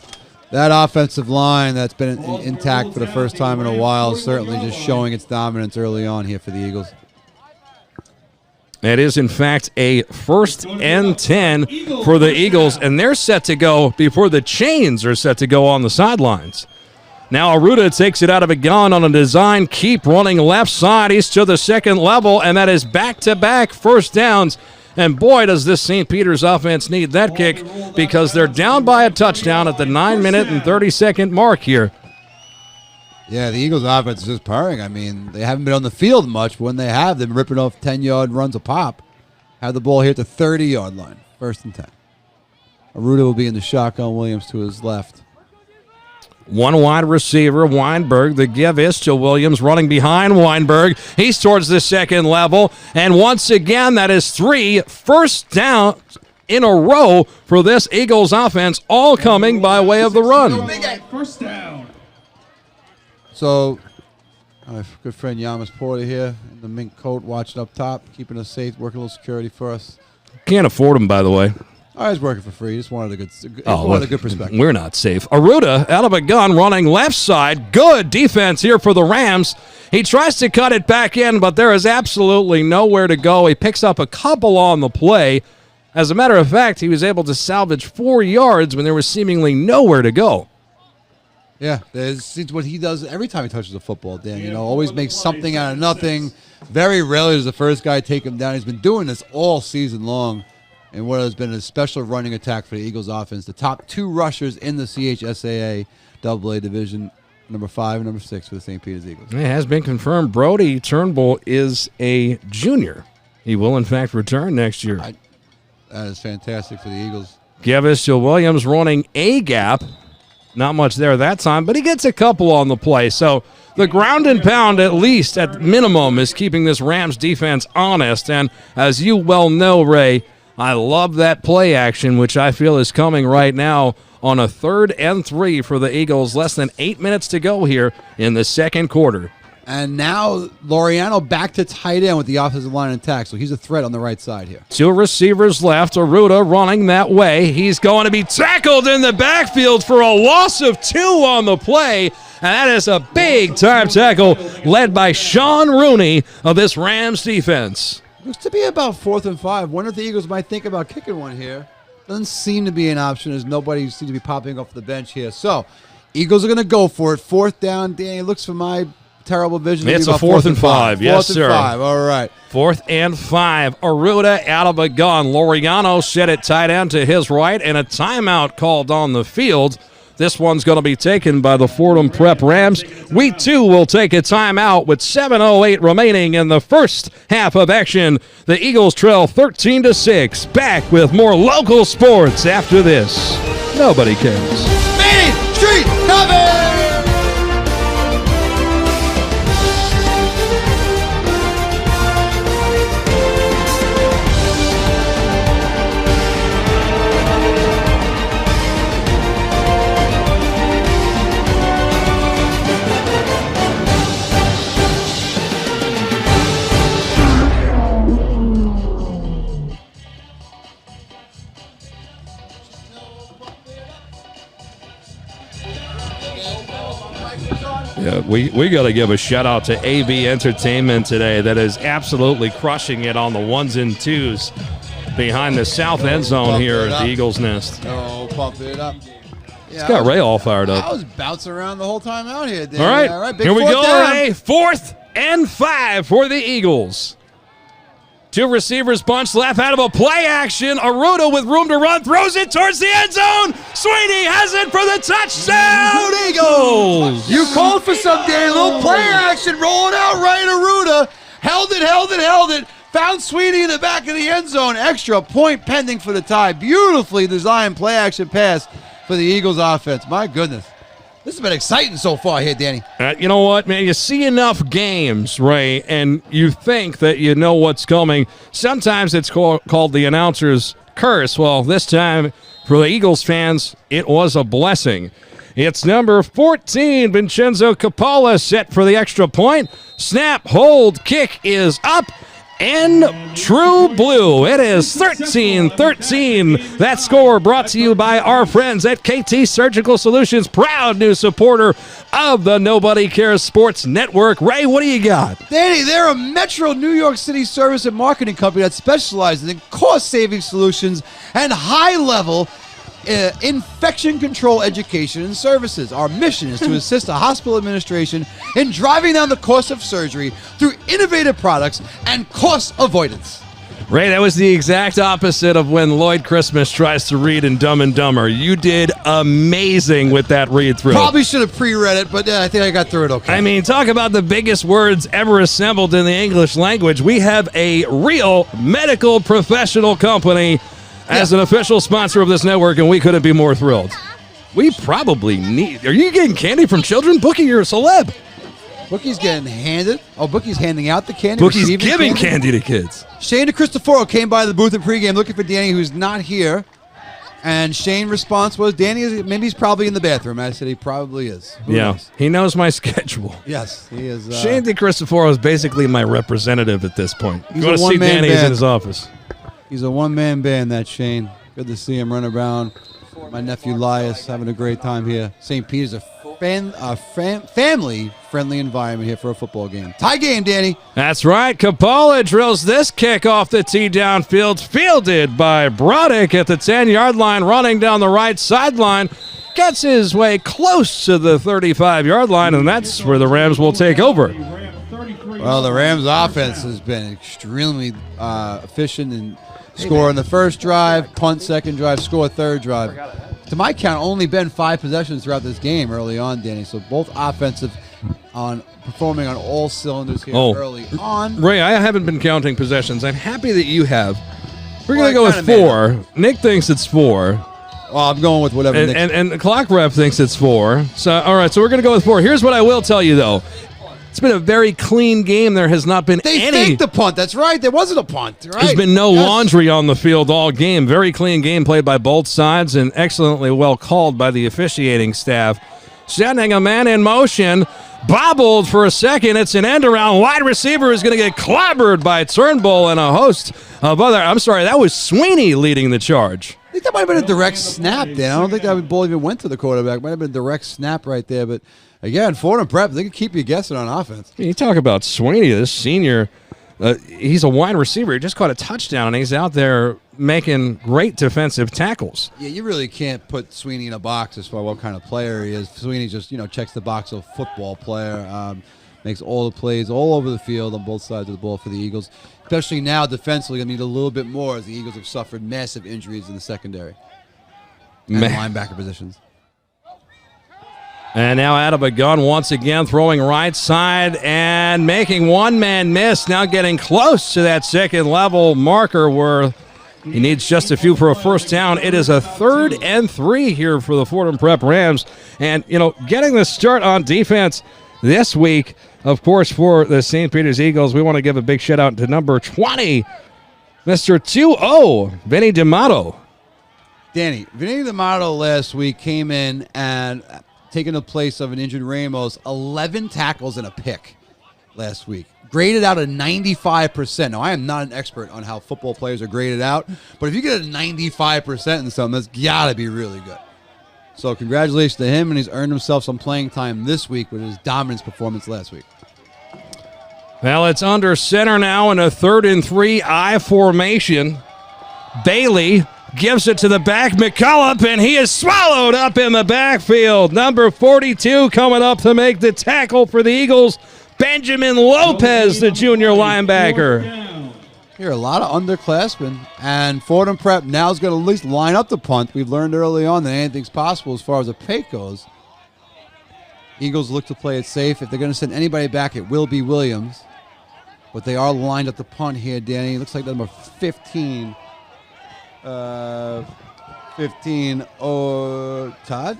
S3: That offensive line that's been intact for the first time in a while, certainly just showing its dominance early on here for the Eagles.
S2: It is, in fact, a 1st and 10 for the Eagles, and they're set to go before the chains are set to go on the sidelines. Now Aruda takes it out of a gun on a design keep, running left side. He's to the second level, and that is back-to-back first downs. And boy, does this St. Peter's offense need that kick, because they're down by a touchdown at the 9-minute and 30-second mark here.
S3: Yeah, the Eagles' offense is just purring. I mean, they haven't been on the field much, but when they have, they've been ripping off 10-yard runs a pop. Have the ball here at the 30-yard line, 1st and 10. Aruda will be in the shotgun, Williams to his left.
S2: One wide receiver, Weinberg. The give is to Williams, running behind Weinberg. He's towards the second level. And once again, that is 3 first down in a row for this Eagles offense, all coming by way of the run.
S1: First down.
S3: So My good friend Yamas Porter here in the mink coat, watching up top, keeping us safe, working a little security for us.
S2: Can't afford them, by the way.
S3: I was working for free. Just wanted a good perspective.
S2: We're not safe. Aruda out of a gun running left side. Good defense here for the Rams. He tries to cut it back in, but there is absolutely nowhere to go. He picks up a couple on the play. As a matter of fact, he was able to salvage 4 yards when there was seemingly nowhere to go.
S3: Yeah, it's what he does every time he touches the football, Dan. You know, always makes something out of nothing. Very rarely does the first guy take him down. He's been doing this all season long. And what has been a special running attack for the Eagles offense. The top 2 rushers in the CHSAA AA division, number 5 and number 6 for the St. Peter's Eagles.
S2: It has been confirmed Brody Turnbull is a junior. He will, in fact, return next year.
S3: That is fantastic for the Eagles.
S2: Gavis Williams running a gap. Not much there that time, but he gets a couple on the play. So the ground and pound, at least at minimum, is keeping this Rams defense honest. And as you well know, Ray, I love that play action, which I feel is coming right now on a 3rd and 3 for the Eagles. Less than 8 minutes to go here in the second quarter.
S3: And now Laureano back to tight end with the offensive line intact, so he's a threat on the right side here.
S2: 2 receivers left. Aruda running that way. He's going to be tackled in the backfield for a loss of 2 on the play. And that is a big-time tackle led by Sean Rooney of this Rams defense.
S3: Looks to be about 4th and 5. Wonder if the Eagles might think about kicking one here. Doesn't seem to be an option as nobody seems to be popping off the bench here. So, Eagles are going to go for it. 4th down. Danny, looks for my terrible vision.
S2: It's a 4th and 5. Yes, sir.
S3: 4th and 5. All right.
S2: 4th and 5. Aruda out of a gun. Laureano set it tight end to his right, and a timeout called on the field. This one's going to be taken by the Fordham Prep Rams. We, too, will take a timeout with 7:08 remaining in the first half of action. The Eagles trail 13-6. Back with more local sports after this. Nobody cares.
S3: Main Street cover!
S2: Yeah, we got to give a shout out to AB Entertainment today that is absolutely crushing it on the 1s and 2s behind the south end zone here at the Eagles Nest.
S3: Oh, pump it up.
S2: It's got Ray all fired up.
S3: I was bouncing around the whole time out here, Danny.
S2: All right,
S3: big
S2: here we go,
S3: down.
S2: Ray. 4th and 5 for the Eagles. 2 receivers bunch left out of a play action. Aruda with room to run, throws it towards the end zone. Sweeney has it for the touchdown, Eagles.
S3: You called for some, Danny. Little play action rolling out right. Aruda held it. Found Sweeney in the back of the end zone. Extra point pending for the tie. Beautifully designed play action pass for the Eagles offense. My goodness. This has been exciting so far here, Danny.
S2: You know what, man? You see enough games, Ray, and you think that you know what's coming. Sometimes it's called the announcer's curse. Well, this time, for the Eagles fans, it was a blessing. It's number 14, Vincenzo Coppola, set for the extra point. Snap, hold, kick is up. And true blue. It is 13-13. That score brought to you by our friends at KT Surgical Solutions, proud new supporter of the Nobody Cares Sports Network. Ray, what do you got?
S3: Danny, they're a Metro New York City service and marketing company that specializes in cost-saving solutions and high-level infection control education and services. Our mission is to assist the hospital administration in driving down the cost of surgery through innovative products and cost avoidance.
S2: Ray, that was the exact opposite of when Lloyd Christmas tries to read in Dumb and Dumber. You did amazing with that read-through.
S3: Probably should have pre-read it, but I think I got through it okay.
S2: I mean, talk about the biggest words ever assembled in the English language. We have a real medical professional company as an official sponsor of this network, and we couldn't be more thrilled. We probably need... Are you getting candy from children? Bookie, you're a celeb.
S3: Bookie's getting handed. Oh, Bookie's handing out the candy.
S2: Bookie's giving candy to kids.
S3: Shane DeCristoforo came by the booth in pregame looking for Danny, who's not here. And Shane's response was, maybe he's probably in the bathroom. I said he probably is. Who knows?
S2: He knows my schedule.
S3: Yes, he is.
S2: Shane DeCristoforo is basically my representative at this point.
S3: He's
S2: you want
S3: a
S2: to see
S3: one-man
S2: Danny, he's in
S3: band.
S2: his office.
S3: He's a one-man band, that Shane. Good to see him run around. My nephew Lias having a great time here. St. Peter's a family-friendly environment here for a football game. Tie game, Danny.
S2: That's right. Capola drills this kick off the tee downfield, fielded by Broddick at the 10-yard line, running down the right sideline. Gets his way close to the 35-yard line, and that's where the Rams will take over.
S3: Well, the Rams' offense has been extremely efficient and score on the first drive, punt second drive, score third drive. To my count, only been 5 possessions throughout this game early on, Danny. So both offensive performing on all cylinders here early on.
S2: Ray, I haven't been counting possessions. I'm happy that you have. We're going to
S3: Well,
S2: go
S3: I
S2: with
S3: kinda
S2: 4. Nick thinks it's 4.
S3: Well, I'm going with whatever.
S2: And the clock rep thinks it's 4. So, all right, so we're going to go with 4. Here's what I will tell you, though. It's been a very clean game. There has not been
S3: They faked the punt. That's right. There wasn't a punt. Right.
S2: There's been no laundry on the field all game. Very clean game played by both sides and excellently well called by the officiating staff. Sending a man in motion. Bobbled for a second. It's an end around. Wide receiver is going to get clobbered by Turnbull and a host of other. I'm sorry, that was Sweeney leading the charge.
S3: I think that might have been a direct snap, Dan. I don't think that ball even went to the quarterback. Might have been a direct snap right there. But again, Fordham Prep, they can keep you guessing on offense.
S2: You talk about Sweeney, this senior. He's a wide receiver. He just caught a touchdown, and he's out there making great defensive tackles.
S3: Yeah, you really can't put Sweeney in a box as far as what kind of player he is. Sweeney just, checks the box of football player, makes all the plays all over the field on both sides of the ball for the Eagles. Especially now, defensively, going to need a little bit more as the Eagles have suffered massive injuries in the secondary and linebacker positions.
S2: And now out of a gun once again, throwing right side and making one man miss. Now getting close to that second level marker where he needs just a few for a first down. It is a 3rd and 3 here for the Fordham Prep Rams. And, getting the start on defense this week, of course, for the St. Peter's Eagles, we want to give a big shout out to number 20, Mr. 2-0, Vinny D'Amato.
S3: Danny, Vinny D'Amato last week came in and taking the place of an injured Ramos, 11 tackles and a pick last week. Graded out a 95%. Now, I am not an expert on how football players are graded out, but if you get a 95% in something, that's got to be really good. So congratulations to him, and he's earned himself some playing time this week with his dominance performance last week.
S2: Well, it's under center now in a 3rd and 3 I formation. Bailey gives it to the back, McCullough, and he is swallowed up in the backfield. Number 42 coming up to make the tackle for the Eagles, Benjamin Lopez, the junior linebacker.
S3: Here, a lot of underclassmen, and Fordham Prep now is going to at least line up the punt. We've learned early on that anything's possible as far as a pick goes. Eagles look to play it safe. If they're going to send anybody back, it will be Williams. But they are lined up the punt here, Danny. It looks like number 15. 15, Todd?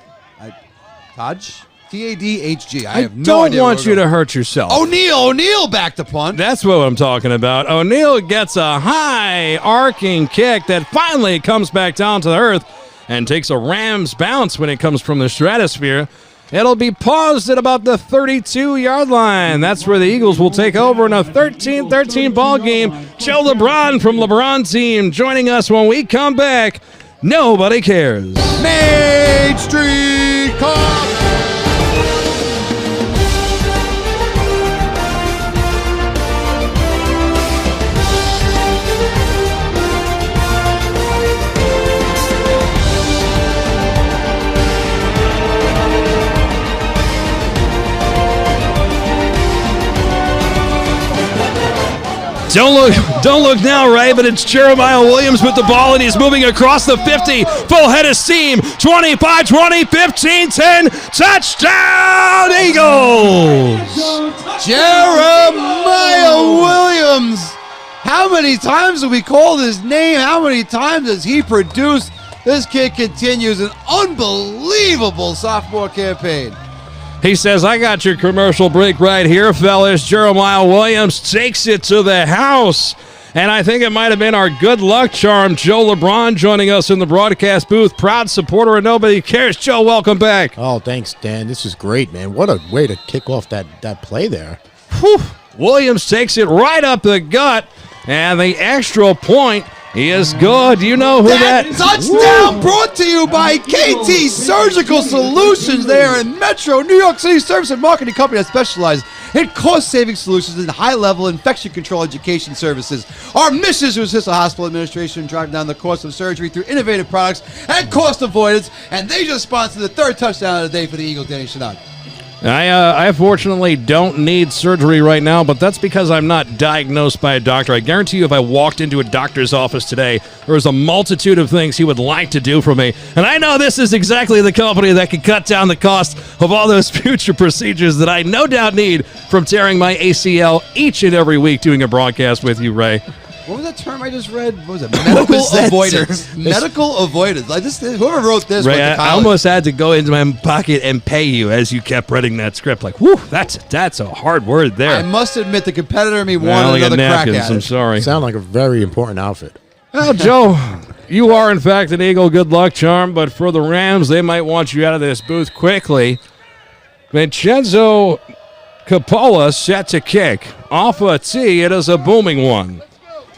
S3: Taj? T-A-D-H-G. I have no idea.
S2: Don't want you to hurt yourself.
S3: O'Neal back to punt.
S2: That's what I'm talking about. O'Neal gets a high arcing kick that finally comes back down to the earth and takes a Rams bounce when it comes from the stratosphere. It'll be paused at about the 32-yard line. That's where the Eagles will take over in a 13-13 ball game. Joe LeBron from LeBron Team joining us when we come back. Nobody cares.
S3: Main Street Cop.
S2: Don't look now, Ray, but it's Jeremiah Williams with the ball, and he's moving across the 50. Full head of steam. 25, 20, 15, 10. Touchdown, Eagles!
S3: Jeremiah Williams. How many times have we called his name? How many times has he produced? This kid continues an unbelievable sophomore campaign.
S2: He says, I got your commercial break right here, fellas. Jeremiah Williams takes it to the house And I think it might have been our good luck charm, Joe LeBron, joining us in the broadcast booth. Proud supporter of Nobody Cares. Joe, welcome back.
S9: Oh, thanks, Dan. This is great, man. What a way to kick off that play there.
S2: Whew. Williams takes it right up the gut, and the extra point is good. You know who that
S3: touchdown brought to you by KT Surgical Solutions. They are in Metro New York City service and marketing company that specializes in cost-saving solutions and high-level infection control education services. Our mission is to assist the hospital administration in driving down the cost of surgery through innovative products and cost avoidance. And they just sponsored the third touchdown of the day for the Eagles, Danny Chanod.
S2: I fortunately don't need surgery right now, but that's because I'm not diagnosed by a doctor. I guarantee you if I walked into a doctor's office today, there was a multitude of things he would like to do for me. And I know this is exactly the company that could cut down the cost of all those future procedures that I no doubt need from tearing my ACL each and every week doing a broadcast with you, Ray.
S3: What was that term I just read? What was it? Medical avoidance. Medical avoidance. Like this, whoever wrote this
S2: Ray,
S3: went to college.
S2: I almost had to go into my pocket and pay you as you kept reading that script. Like, whew, that's a hard word there.
S3: I must admit, the competitor in me
S2: I
S3: wanted
S2: only got
S3: another crack
S2: napkins,
S3: at
S2: I'm
S3: it.
S2: sorry.
S9: Sound like a very important outfit.
S2: Well, Joe, you are in fact an Eagle good luck charm, but for the Rams, they might want you out of this booth quickly. Vincenzo Coppola set to kick. Off a tee, it is a booming one.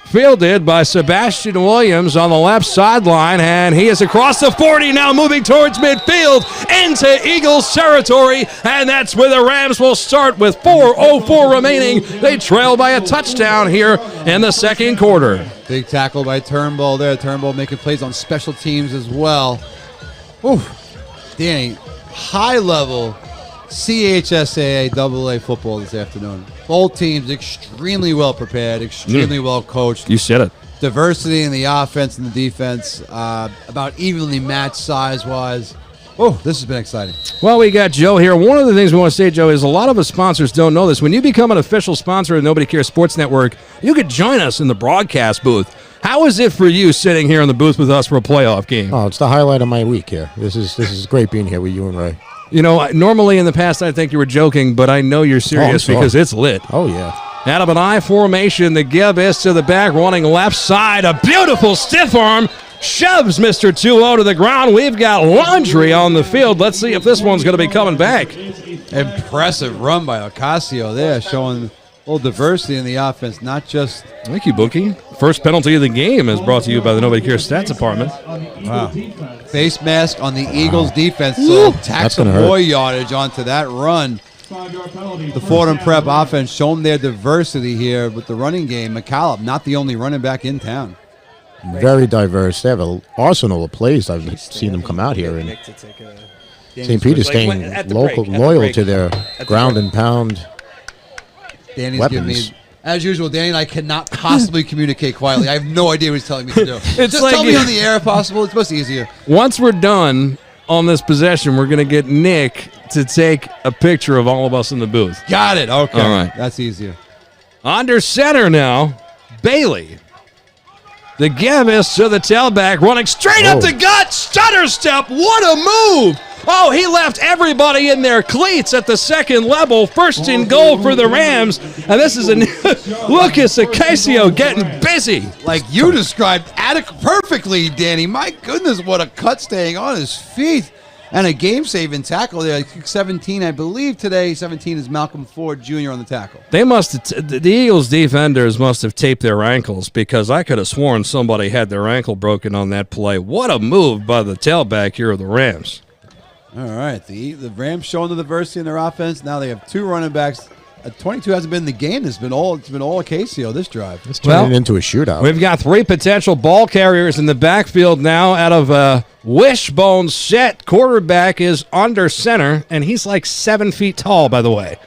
S2: Fielded by Sebastian Williams on the left sideline, and he is across the 40 now, moving towards midfield into Eagles territory, and that's where the Rams will start with 4:04 remaining. They trail by a touchdown here in the second quarter.
S3: Big tackle by Turnbull there. Turnbull making plays on special teams as well. Ooh, Danny, high-level CHSAA AA football this afternoon. Both teams extremely well prepared, extremely well coached.
S2: You said it.
S3: Diversity in the offense and the defense, about evenly matched size-wise. Oh, this has been exciting.
S2: Well, we got Joe here. One of the things we want to say, Joe, is a lot of us sponsors don't know this. When you become an official sponsor of Nobody Cares Sports Network, you could join us in the broadcast booth. How is it for you sitting here in the booth with us for a playoff game?
S9: Oh, it's the highlight of my week here. This is great being here with you and Ray.
S2: You know, normally in the past I think you were joking, but I know you're serious because it's lit.
S9: Oh, yeah.
S2: Out of an I formation, the give is to the back, running left side. A beautiful stiff arm shoves Mr. 2-0 to the ground. We've got laundry on the field. Let's see if this one's going to be coming back.
S3: Impressive run by Ocasio there, showing a little diversity in the offense, not just...
S2: Thank you, Bookie. First penalty of the game is brought to you by the Nobody Cares Stats Department.
S3: Wow. Face mask on the Eagles defense, so tack some boy yardage onto that run. The Fordham Prep offense showing their diversity here with the running game. McCallum, not the only running back in town.
S9: Very diverse. They have an arsenal of plays. I've seen them come out here. And St. Peter's staying loyal to their ground and pound
S3: Danny's
S9: weapons.
S3: giving me... As usual, Danny and I cannot possibly communicate quietly. I have no idea what he's telling me to do. Just
S2: like
S3: tell me on the air if possible. It's much easier.
S2: Once we're done on this possession, we're going to get Nick to take a picture of all of us in the booth.
S3: Got it. Okay.
S2: All right.
S3: That's easier.
S2: Under center now, Bailey. The give is to the tailback, running straight up the gut. Stutter step. What a move. Oh, he left everybody in their cleats at the second level. First and goal for the Rams. And this is Lucas Ocasio getting busy.
S3: Like you described perfectly, Danny. My goodness, what a cut staying on his feet. And a game-saving tackle there. 17, I believe today. 17 is Malcolm Ford Jr. on the tackle.
S2: They must have the Eagles defenders must have taped their ankles, because I could have sworn somebody had their ankle broken on that play. What a move by the tailback here of the Rams.
S3: All right, the Rams showing the diversity in their offense. Now they have two running backs. 22 hasn't been in the game. It's been all Ocasio this drive.
S9: It's turning into a shootout.
S2: We've got three potential ball carriers in the backfield now. Out of a wishbone set, quarterback is under center, and he's like 7 feet tall, by the way.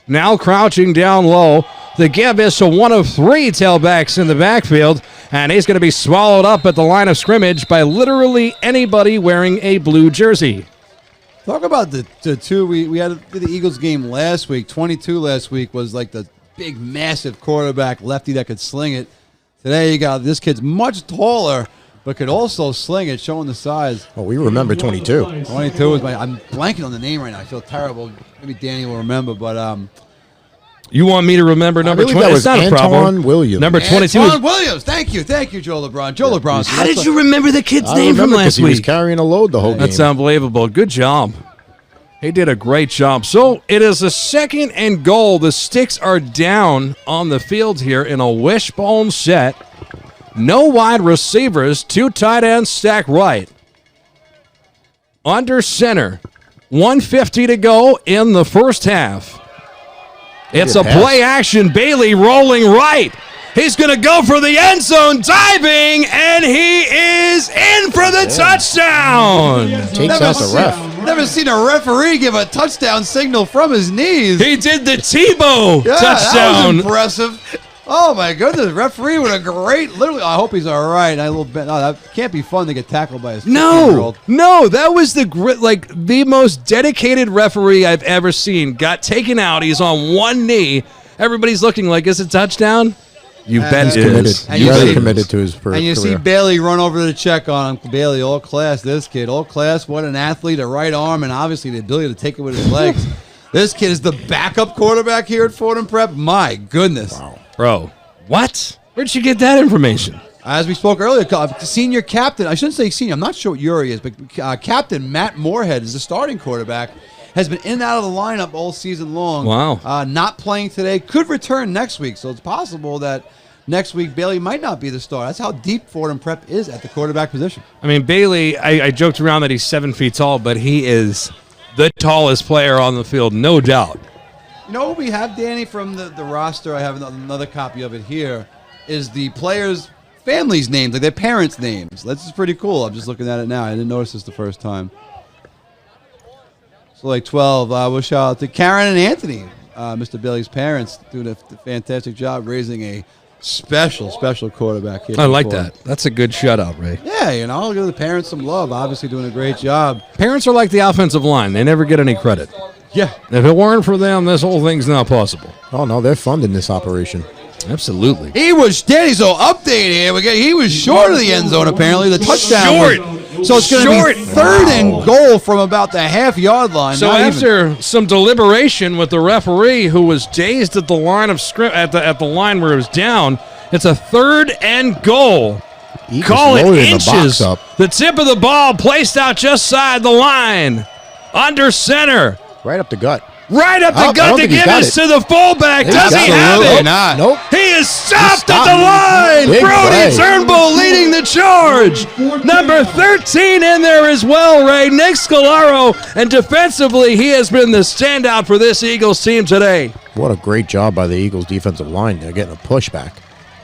S2: Now crouching down low. The give is to one of three tailbacks in the backfield, and he's going to be swallowed up at the line of scrimmage by literally anybody wearing a blue jersey.
S3: Talk about the two. We had the Eagles game last week. 22 last week was like the big, massive quarterback lefty that could sling it. Today you got this kid's much taller, but could also sling it, showing the size.
S9: Oh, we remember 22.
S3: 22 is I'm blanking on the name right now. I feel terrible. Maybe Danny will remember, but
S2: You want me to remember number 20?
S9: That
S2: It's
S9: was
S2: not a
S9: Antoine
S2: problem.
S9: Williams.
S2: Number 22
S3: Antoine
S2: is...
S3: Williams. Thank you, Joe LeBron. Joe LeBron.
S2: How did you remember the kid's
S9: I
S2: name from
S9: remember 'cause
S2: last
S9: he was
S2: week?
S9: carrying a load the whole game.
S2: That's unbelievable. Good job. He did a great job. So it is a 2nd and goal. The sticks are down on the field here in a wishbone set. No wide receivers. 2 tight ends stacked right. Under center. 1:50 to go in the first half. It's a play action. Bailey rolling right. He's going to go for the end zone, diving, and he is in for the touchdown.
S9: Takes out the ref.
S3: Never seen a referee give a touchdown signal from his knees.
S2: He did the Tebow
S3: That
S2: touchdown.
S3: was impressive. Oh my goodness, referee with a great. Literally, I hope he's all right. I will bet. No, that can't be fun to get tackled by a 15-year-old.
S2: No, that was the most dedicated referee I've ever seen. Got taken out. He's on one knee. Everybody's looking like, is it a touchdown? You bet it is.
S3: And you
S9: Very
S3: see-
S9: committed to his career.
S3: And you see Bailey run over to check on him. Bailey, all class. This kid, all class. What an athlete! A right arm, and obviously the ability to take it with his legs. This kid is the backup quarterback here at Fordham Prep. My goodness.
S9: Wow.
S2: Bro, what? Where'd you get that information?
S3: As we spoke earlier, senior captain, I shouldn't say senior, I'm not sure what year he is, but Captain Matt Moorhead is the starting quarterback, has been in and out of the lineup all season long.
S2: Wow.
S3: Not playing today, could return next week, so it's possible that next week Bailey might not be the starter. That's how deep Fordham Prep is at the quarterback position.
S2: I mean, Bailey, I joked around that he's 7 feet tall, but he is the tallest player on the field, no doubt.
S3: You know what we have, Danny, from the roster? I have another copy of it here, is the players' families' names, like their parents' names. This is pretty cool. I'm just looking at it now. I didn't notice this the first time. So, like 12, we'll shout out to Karen and Anthony, Mr. Bailey's parents, doing a fantastic job raising a special quarterback here.
S2: I like that. That's a good shutout, Ray.
S3: Yeah, you know, give the parents some love. Obviously doing a great job.
S2: Parents are like the offensive line. They never get any credit.
S3: Yeah.
S2: If it weren't for them, this whole thing's not possible.
S9: Oh, no, they're funding this operation.
S2: Absolutely.
S3: He was steady, so update here. He was short of the end zone, apparently. The touchdown was, so it's going to be 3rd and goal from about the half-yard line.
S2: So after some deliberation with the referee, who was dazed at the line of at the line where it was down, it's a 3rd and goal. Call it inches. The tip of the ball placed out just side the line. Under center.
S9: Right up the gut.
S2: Right up the gut to give it to the fullback. Does he have it?
S3: Not.
S9: Nope.
S2: He is stopped at the line.
S9: Big
S2: Brody
S9: play.
S2: Turnbull leading the charge. Number 13 in there as well, Ray. Nick Scalaro. And defensively, he has been the standout for this Eagles team today.
S9: What a great job by the Eagles defensive line. They're getting a pushback.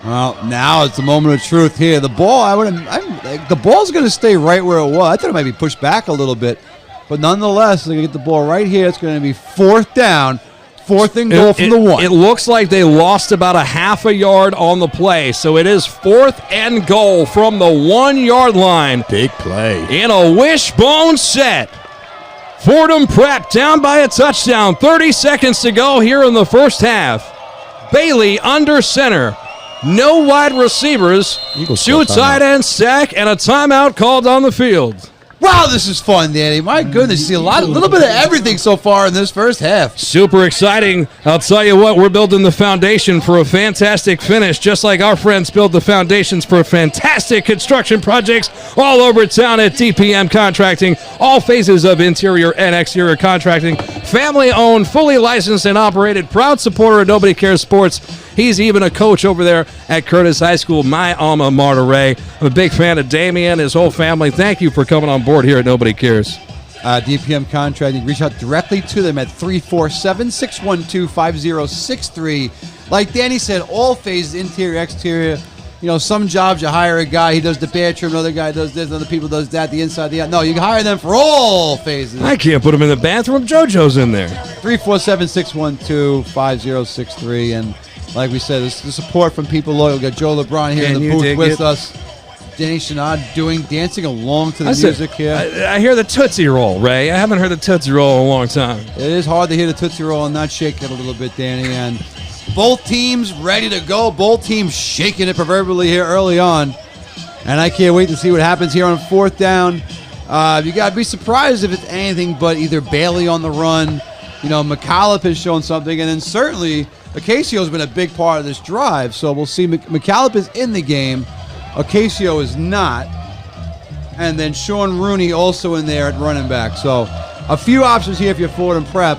S3: Well, now it's the moment of truth here. The ball, the ball's going to stay right where it was. I thought it might be pushed back a little bit. But nonetheless, they're going to get the ball right here. It's going to be 4th down, 4th and goal from the 1.
S2: It looks like they lost about a half a yard on the play. So it is 4th and goal from the 1-yard line.
S9: Big play.
S2: In a wishbone set. Fordham Prep down by a touchdown. 30 seconds to go here in the first half. Bailey under center. No wide receivers.
S9: Eagles
S2: 2 tight end stack and a timeout called on the field.
S3: Wow, this is fun, Danny. My goodness, you see a little bit of everything so far in this first half.
S2: Super exciting. I'll tell you what, we're building the foundation for a fantastic finish, just like our friends build the foundations for fantastic construction projects all over town at DPM Contracting. All phases of interior and exterior contracting. Family-owned, fully licensed and operated, proud supporter of Nobody Cares Sports. He's even a coach over there at Curtis High School, my alma mater, Ray. I'm a big fan of Damien, his whole family. Thank you for coming on board here at Nobody Cares.
S3: DPM Contracting, reach out directly to them at 347-612-5063. Like Danny said, all phases, interior, exterior. You know, some jobs you hire a guy, he does the bathroom, another guy does this, other people does that, the inside, the out. No, you can hire them for all phases.
S2: I can't put him in the bathroom. JoJo's in there.
S3: 347-612-5063. And like we said, the support from people loyal. We got Joe LeBron here in the booth with us. Danny Chanod dancing along to the music here.
S2: I hear the Tootsie Roll, Ray. I haven't heard the Tootsie Roll in a long time.
S3: It is hard to hear the Tootsie Roll and not shake it a little bit, Danny. And both teams ready to go. Both teams shaking it proverbially here early on. And I can't wait to see what happens here on 4th down. You got to be surprised if it's anything but either Bailey on the run. You know, McCollum has shown something. And then certainly Acasio's been a big part of this drive, so we'll see. McCallum is in the game. Ocasio is not. And then Sean Rooney also in there at running back. So a few options here if you're Fordham Prep.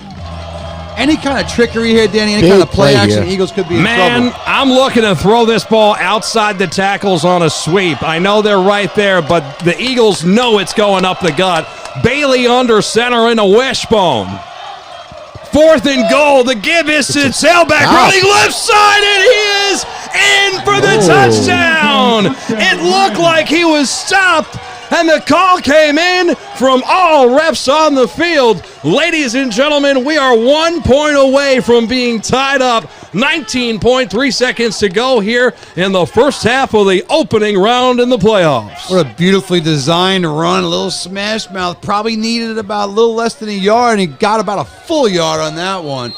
S3: Any kind of trickery here, Danny? Any kind of play action? Eagles could be in trouble.
S2: Man, I'm looking to throw this ball outside the tackles on a sweep. I know they're right there, but the Eagles know it's going up the gut. Bailey under center in a wishbone. 4th and goal. The give is to tailback running left side, and he is in for the touchdown. It looked like he was stopped, and the call came in from all refs on the field. Ladies and gentlemen, we are 1 point away from being tied up. 19.3 seconds to go here in the first half of the opening round in the playoffs.
S3: What a beautifully designed run. A little smash mouth. Probably needed about a little less than a yard, and he got about a full yard on that one.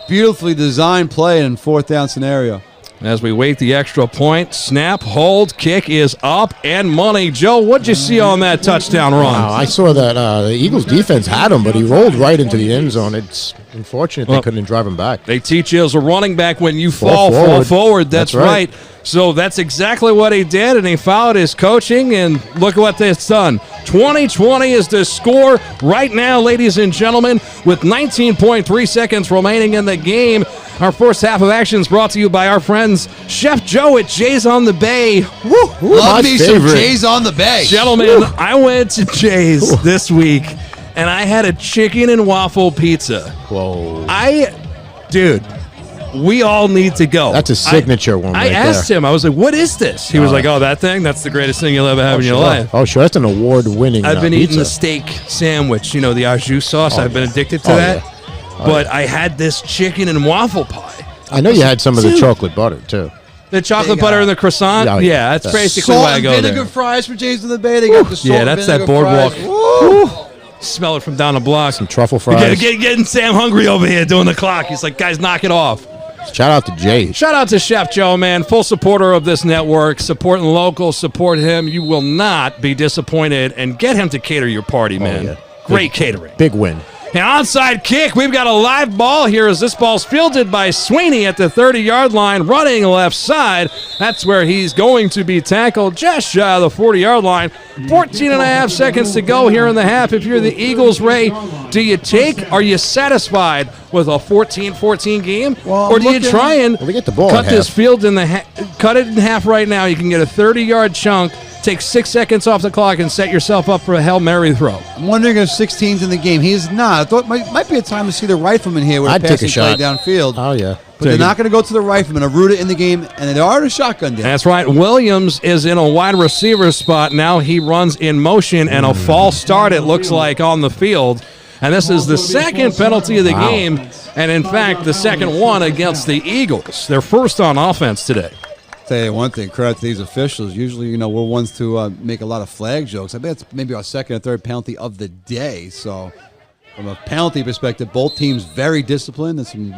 S3: Beautifully designed play in 4th down scenario.
S2: As we wait the extra point, snap, hold, kick is up and money. Joe, what'd you see on that touchdown run?
S9: Wow, I saw that the Eagles defense had him, but he rolled right into the end zone. It's unfortunate they couldn't drive him back.
S2: They teach you as a running back when you fall forward. That's right. So that's exactly what he did, and he followed his coaching, and look what it's done. 20-20 is the score right now, ladies and gentlemen, with 19.3 seconds remaining in the game. Our first half of action is brought to you by our friends Chef Joe at Jay's on the Bay.
S3: Woo, love me some Jay's on the Bay.
S2: Gentlemen, I went to Jay's this week, and I had a chicken and waffle pizza.
S9: Whoa.
S2: Dude, we all need to go.
S9: That's a signature one right
S2: I asked him, I was like, what is this? He was like, oh, that thing? That's the greatest thing you'll ever have in your life.
S9: Oh, sure. That's an award-winning
S2: I've been
S9: pizza.
S2: eating the steak sandwich, the au jus sauce. I've been addicted to that. But I had this chicken and waffle pie.
S9: I know you had some of the chocolate butter, too.
S2: The chocolate butter and the croissant? Yeah, that's basically
S3: salt
S2: why I go
S3: and vinegar fries for Jay's on the Bay. They got the salt
S2: that's
S3: and
S2: that
S3: vinegar
S2: boardwalk.
S3: fries.
S2: Smell it from down the block.
S9: Some truffle fries.
S2: Getting Sam hungry over here doing the clock. He's like, guys, knock it off.
S9: Shout out to Jay.
S2: Shout out to Chef Joe, man. Full supporter of this network. Supporting local. Support him. You will not be disappointed. And get him to cater your party, man.
S9: Yeah.
S2: Great catering.
S9: Big win.
S2: An onside kick. We've got a live ball here as this ball's fielded by Sweeney at the 30-yard line, running left side. That's where he's going to be tackled just shy of the 40-yard line. 14 and a half seconds to go here in the half. If you're the Eagles, Ray, are you satisfied with a 14-14 game? Or do you try and
S9: get the ball
S2: cut this field cut it in half right now? You can get a 30-yard chunk. Take 6 seconds off the clock and set yourself up for a Hail Mary throw.
S3: I'm wondering if 16's in the game. He is not. I thought might be a time to see the rifleman here with
S9: I'd
S3: a
S9: take a
S3: passing play
S9: shot
S3: downfield.
S9: Oh, yeah.
S3: But they're not going to go to the rifleman. Aruda in the game, and they are in a shotgun down.
S2: That's right. Williams is in a wide receiver spot. Now he runs in motion, and a false start, it looks like, on the field. And this is the second penalty of the game, and in fact, the second one against the Eagles. They're first on offense today.
S3: Tell you one thing, credit to these officials. Usually, we're ones to make a lot of flag jokes. I bet it's maybe our second or third penalty of the day. So, from a penalty perspective, both teams very disciplined. It's been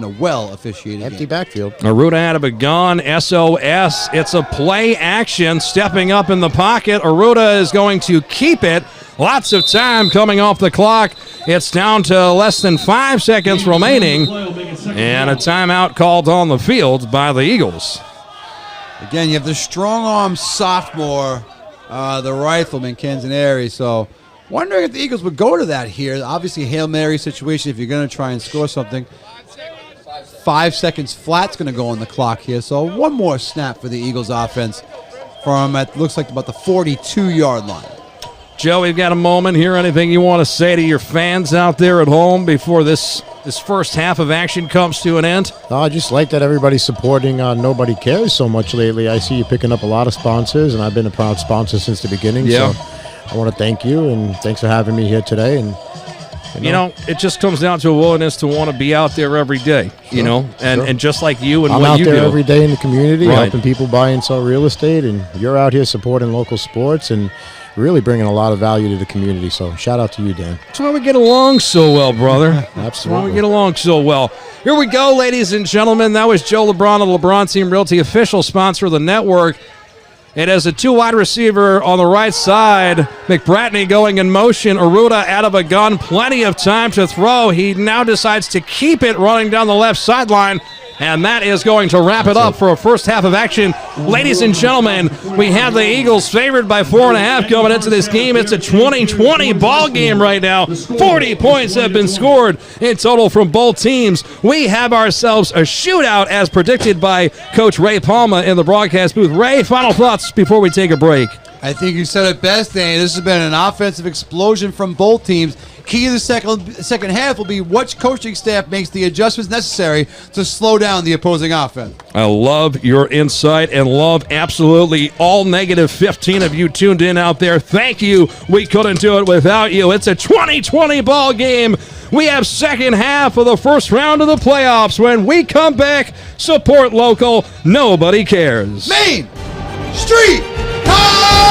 S3: a well officiated
S9: Empty
S3: game.
S9: backfield.
S2: Aruda had a gun, SOS. It's a play action, stepping up in the pocket. Aruda is going to keep it. Lots of time coming off the clock. It's down to less than 5 seconds remaining. And a timeout called on the field by the Eagles.
S3: Again, you have the strong-arm sophomore, the rifleman, Canzaneri. So, wondering if the Eagles would go to that here. Obviously, Hail Mary situation if you're going to try and score something. 5 seconds flat's going to go on the clock here. So, one more snap for the Eagles offense from, it looks like, about the 42-yard line.
S2: Joe, we've got a moment here. Anything you want to say to your fans out there at home before this first half of action comes to an end?
S9: No, I just like that everybody's supporting Nobody Cares so much lately. I see you picking up a lot of sponsors, and I've been a proud sponsor since the beginning.
S2: Yeah.
S9: So I want to thank you, and thanks for having me here today. And
S2: it just comes down to a willingness to want to be out there every day, and just like you and
S9: I'm
S2: what
S9: out
S2: you
S9: there
S2: do.
S9: every day in the community,
S2: Right.
S9: helping people buy and sell real estate, and you're out here supporting local sports and really bringing a lot of value to the community. So shout out to you, Dan.
S2: That's why we get along so well, brother. That's why we
S9: Absolutely.
S2: get along so well. Here we go, ladies and gentlemen. That was Joe LeBron of the LeBron Team Realty, official sponsor of the network. It is a 2 wide receiver on the right side. McBratney going in motion. Aruda out of a gun. Plenty of time to throw. He now decides to keep it running down the left sideline. And that is going to wrap it up for a first half of action. Ladies and gentlemen, we have the Eagles favored by 4.5 going into this game. It's a 20-20 ball game right now. 40 points have been scored in total from both teams. We have ourselves a shootout as predicted by Coach Ray Palma in the broadcast booth. Ray, final thoughts before we take a break.
S3: I think you said it best, Danny. This has been an offensive explosion from both teams. Key to the second half will be which coaching staff makes the adjustments necessary to slow down the opposing offense.
S2: I love your insight and love absolutely all negative 15 of you tuned in out there. Thank you. We couldn't do it without you. It's a 20-20 ball game. We have second half of the first round of the playoffs. When we come back, support local. Nobody cares.
S3: Main Street Coffee!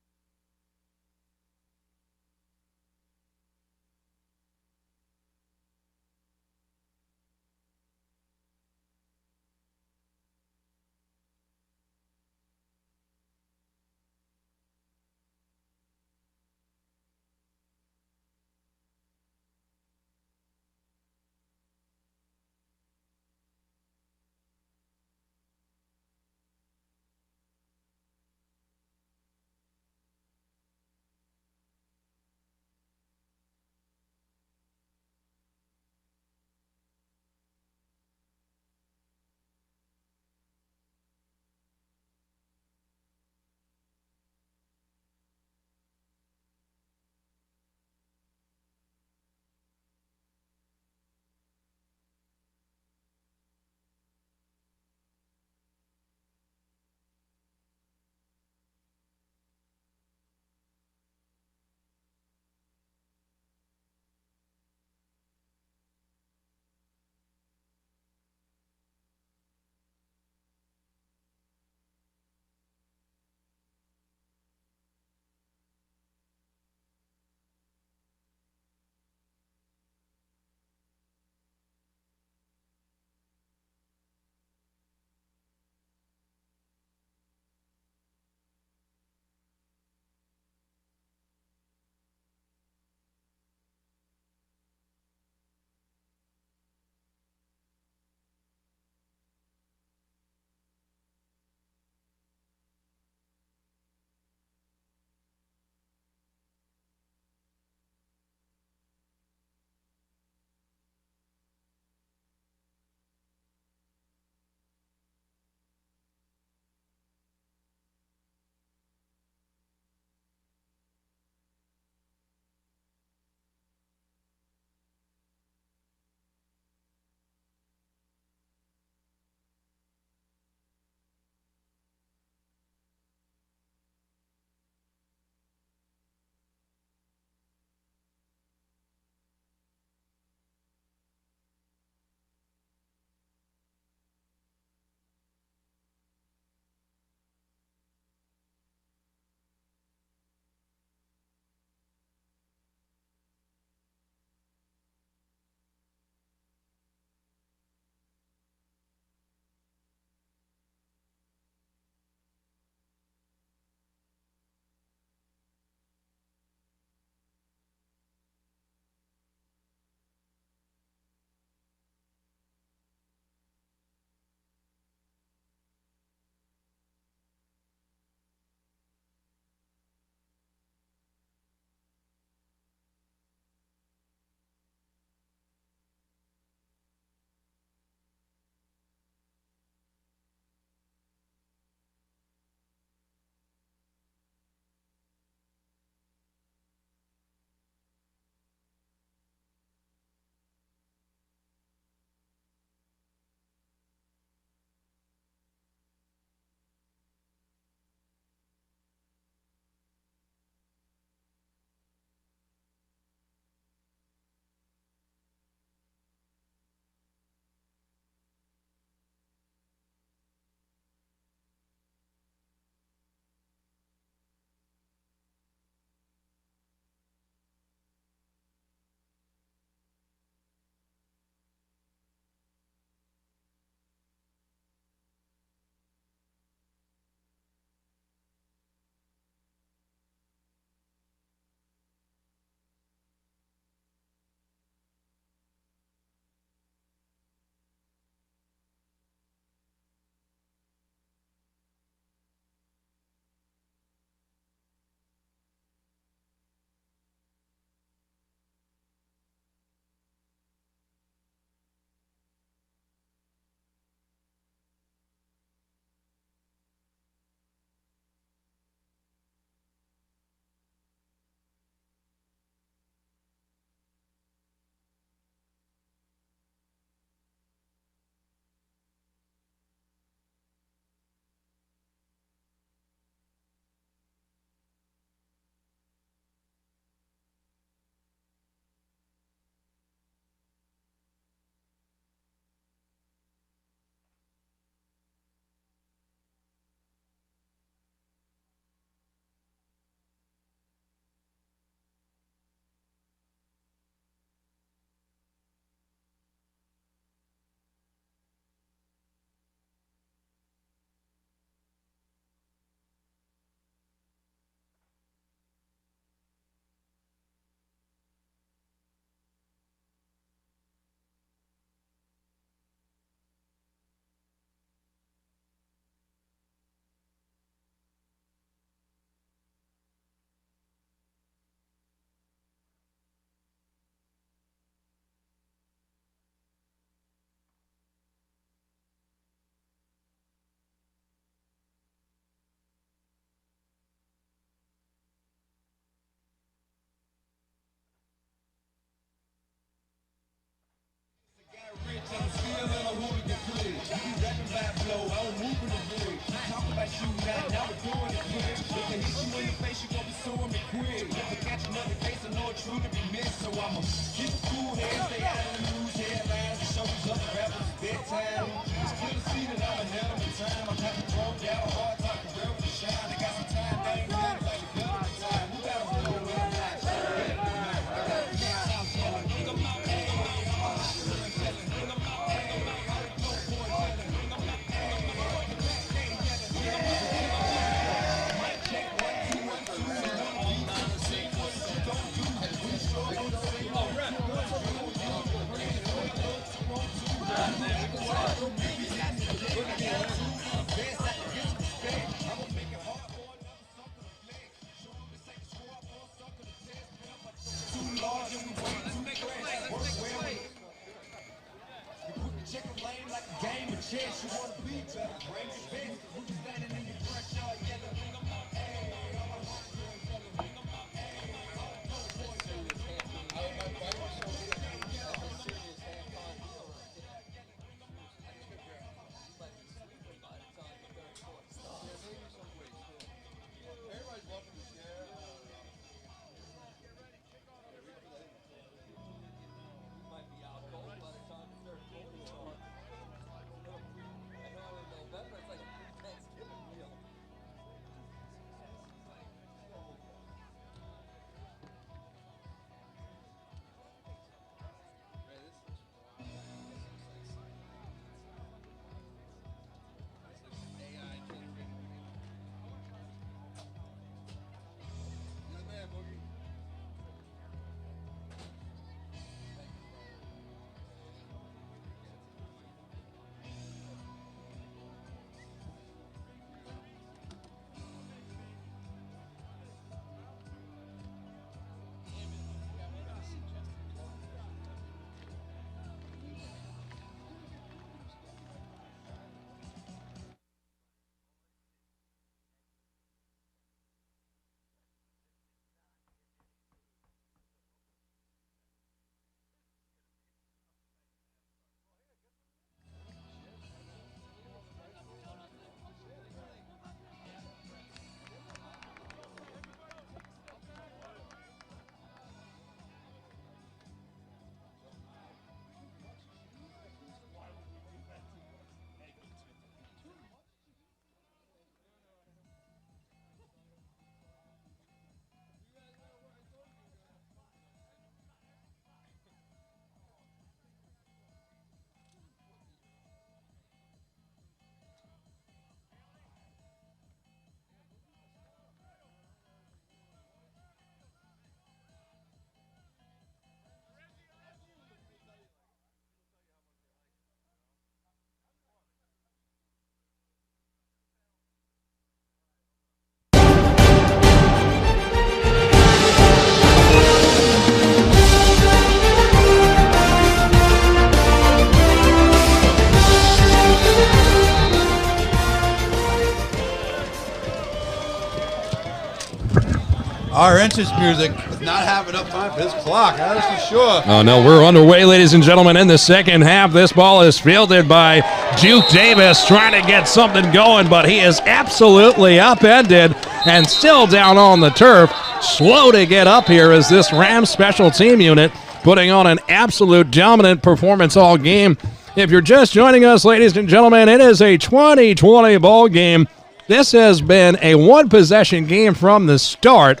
S3: Our entrance music does not have enough time for this clock, that's for sure.
S2: Oh, no, we're underway, ladies and gentlemen, in the second half. This ball is fielded by Duke Davis, trying to get something going, but he is absolutely upended and still down on the turf. Slow to get up here as this Rams special team unit putting on an absolute dominant performance all game. If you're just joining us, ladies and gentlemen, it is a 2020 ball game. This has been a one-possession game from the start.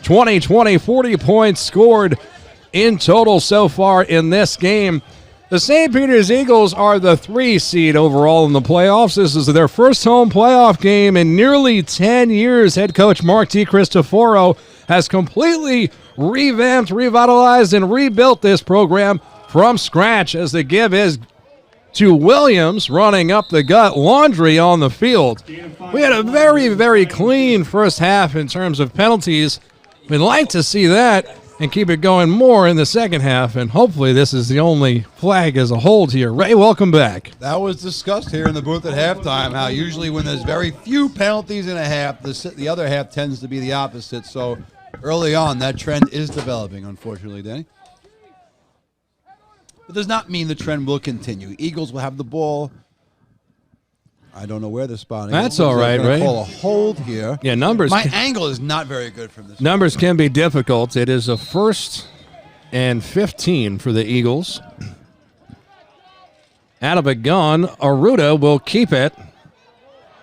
S2: 2020, 40 points scored in total so far in this game. The St. Peter's Eagles are the 3 seed overall in the playoffs. This is their first home playoff game in nearly 10 years. Head coach Mark DiCristoforo has completely revamped, revitalized, and rebuilt this program from scratch, as the give is to Williams running up the gut. Laundry on the field. We had a very, very clean first half in terms of penalties. We'd like to see that and keep it going more in the second half, and hopefully this is the only flag as a hold here. Ray, welcome back.
S3: That was discussed here in the booth at halftime, how usually when there's very few penalties in a half, the other half tends to be the opposite. So early on, that trend is developing, unfortunately, Danny. But does not mean the trend will continue. Eagles will have the ball I don't know where they're spotting.
S2: That's all right,
S3: Ray.
S2: Ray.
S3: Call a hold here.
S2: Yeah, numbers.
S3: My angle is not very good from this.
S2: Numbers can be difficult. It is a 1st and 15 for the Eagles. Out of a gun, Aruda will keep it.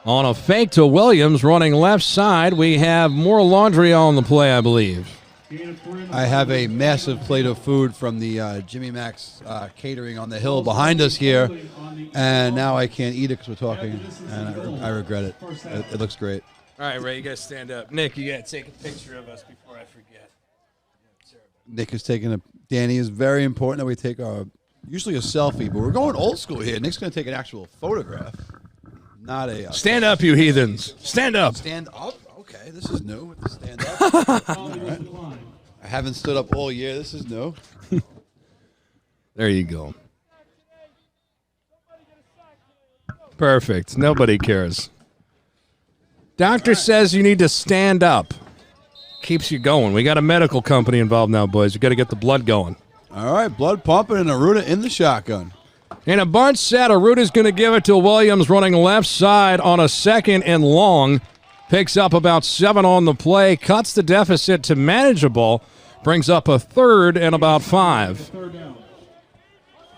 S2: On a fake to Williams, running left side. We have more laundry on the play, I believe.
S3: I have a massive plate of food from the Jimmy Mac's catering on the hill behind us here, and now I can't eat it because we're talking, and I regret it. It looks great.
S2: All right, Ray, you guys stand up. Nick, you got to take a picture of us before I forget.
S3: Nick is taking a. Danny is very important that we take usually a selfie, but we're going old school here. Nick's going to take an actual photograph, not a.
S2: Stand up, you heathens! Stand up.
S3: Stand up. Okay, this is new with the stand up. All right. I haven't stood up all year. This is new.
S2: There you go. Perfect. Nobody cares. Doctor says you need to stand up. Keeps you going. We got a medical company involved now, boys. We got to get the blood going.
S3: All right, blood pumping and Aruda in the shotgun.
S2: In a bunch set, Aruda's going to give it to Williams, running left side on a 2nd and long. Picks up about 7 on the play, cuts the deficit to manageable, brings up a 3rd and about 5.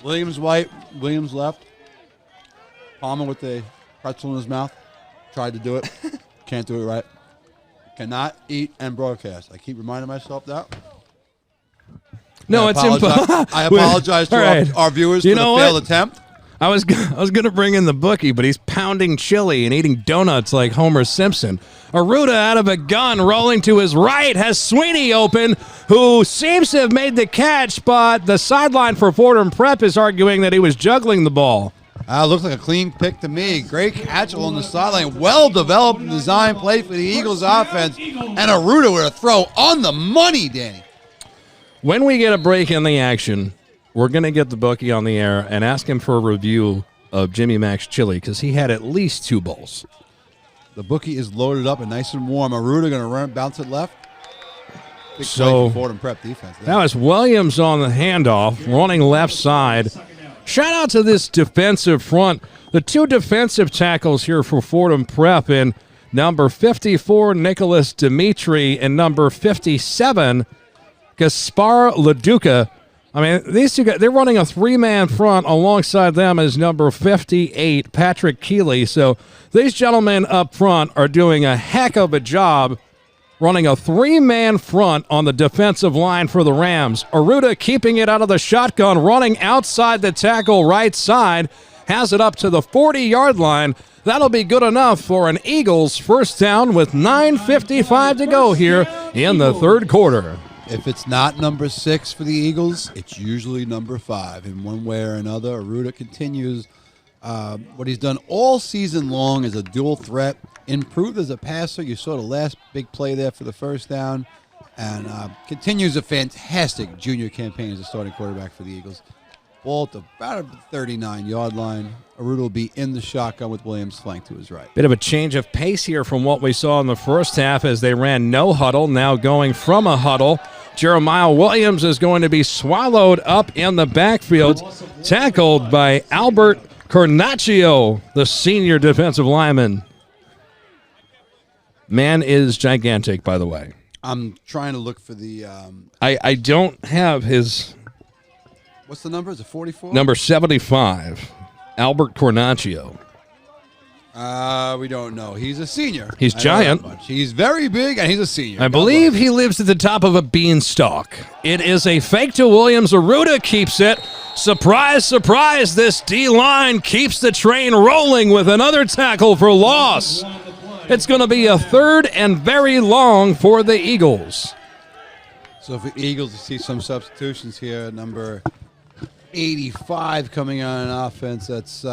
S3: Williams white, Williams left. Palma with the pretzel in his mouth. Tried to do it. Can't do it right. Cannot eat and broadcast. I keep reminding myself that.
S2: No, it's impossible.
S3: I apologize to our viewers for the failed attempt.
S2: I was going to bring in the bookie, but he's pounding chili and eating donuts like Homer Simpson. Aruda out of a gun, rolling to his right, has Sweeney open, who seems to have made the catch, but the sideline for Fordham Prep is arguing that he was juggling the ball.
S3: Looks like a clean pick to me. Great catch on the sideline. Well-developed and designed play for the Eagles offense. And Aruda with a throw on the money, Danny.
S2: When we get a break in the action, we're going to get the bookie on the air and ask him for a review of Jimmy Mac's chili because he had at least 2 bowls.
S3: The bookie is loaded up and nice and warm. Aruda going to bounce it left. Big
S2: so
S3: play for Fordham Prep defense.
S2: That was Williams on the handoff, running left side. Shout out to this defensive front. The 2 defensive tackles here for Fordham Prep in number 54, Nicholas Dimitri, and number 57, Gaspar Laduca. I mean, these 2 guys, they're running a 3-man front. Alongside them is number 58, Patrick Keeley. So these gentlemen up front are doing a heck of a job running a 3-man front on the defensive line for the Rams. Aruda keeping it out of the shotgun, running outside the tackle right side, has it up to the 40-yard line. That'll be good enough for an Eagles first down with 9:55 to go here in the 3rd quarter.
S3: If it's not number 6 for the Eagles, it's usually number 5. In one way or another, Aruda continues what he's done all season long as a dual threat. Improved as a passer. You saw the last big play there for the first down. And continues a fantastic junior campaign as a starting quarterback for the Eagles. Ball at about the 39-yard line. Aruda will be in the shotgun with Williams flanked to his right.
S2: Bit of a change of pace here from what we saw in the first half as they ran no huddle, now going from a huddle. Jeremiah Williams is going to be swallowed up in the backfield, tackled by Albert Cornacchio, the senior defensive lineman. Man is gigantic, by the way.
S3: I'm trying to look for the...
S2: I don't have his...
S3: What's the number? Is it 44?
S2: Number 75, Albert Cornacchio.
S3: We don't know. He's a senior.
S2: He's giant.
S3: He's very big, and he's a senior.
S2: I believe he lives at the top of a beanstalk. It is a fake to Williams. Aruda keeps it. Surprise, surprise, this D-line keeps the train rolling with another tackle for loss. It's going to be a 3rd and very long for the Eagles.
S3: So for Eagles, you see some substitutions here. Number 85 coming on offense. That's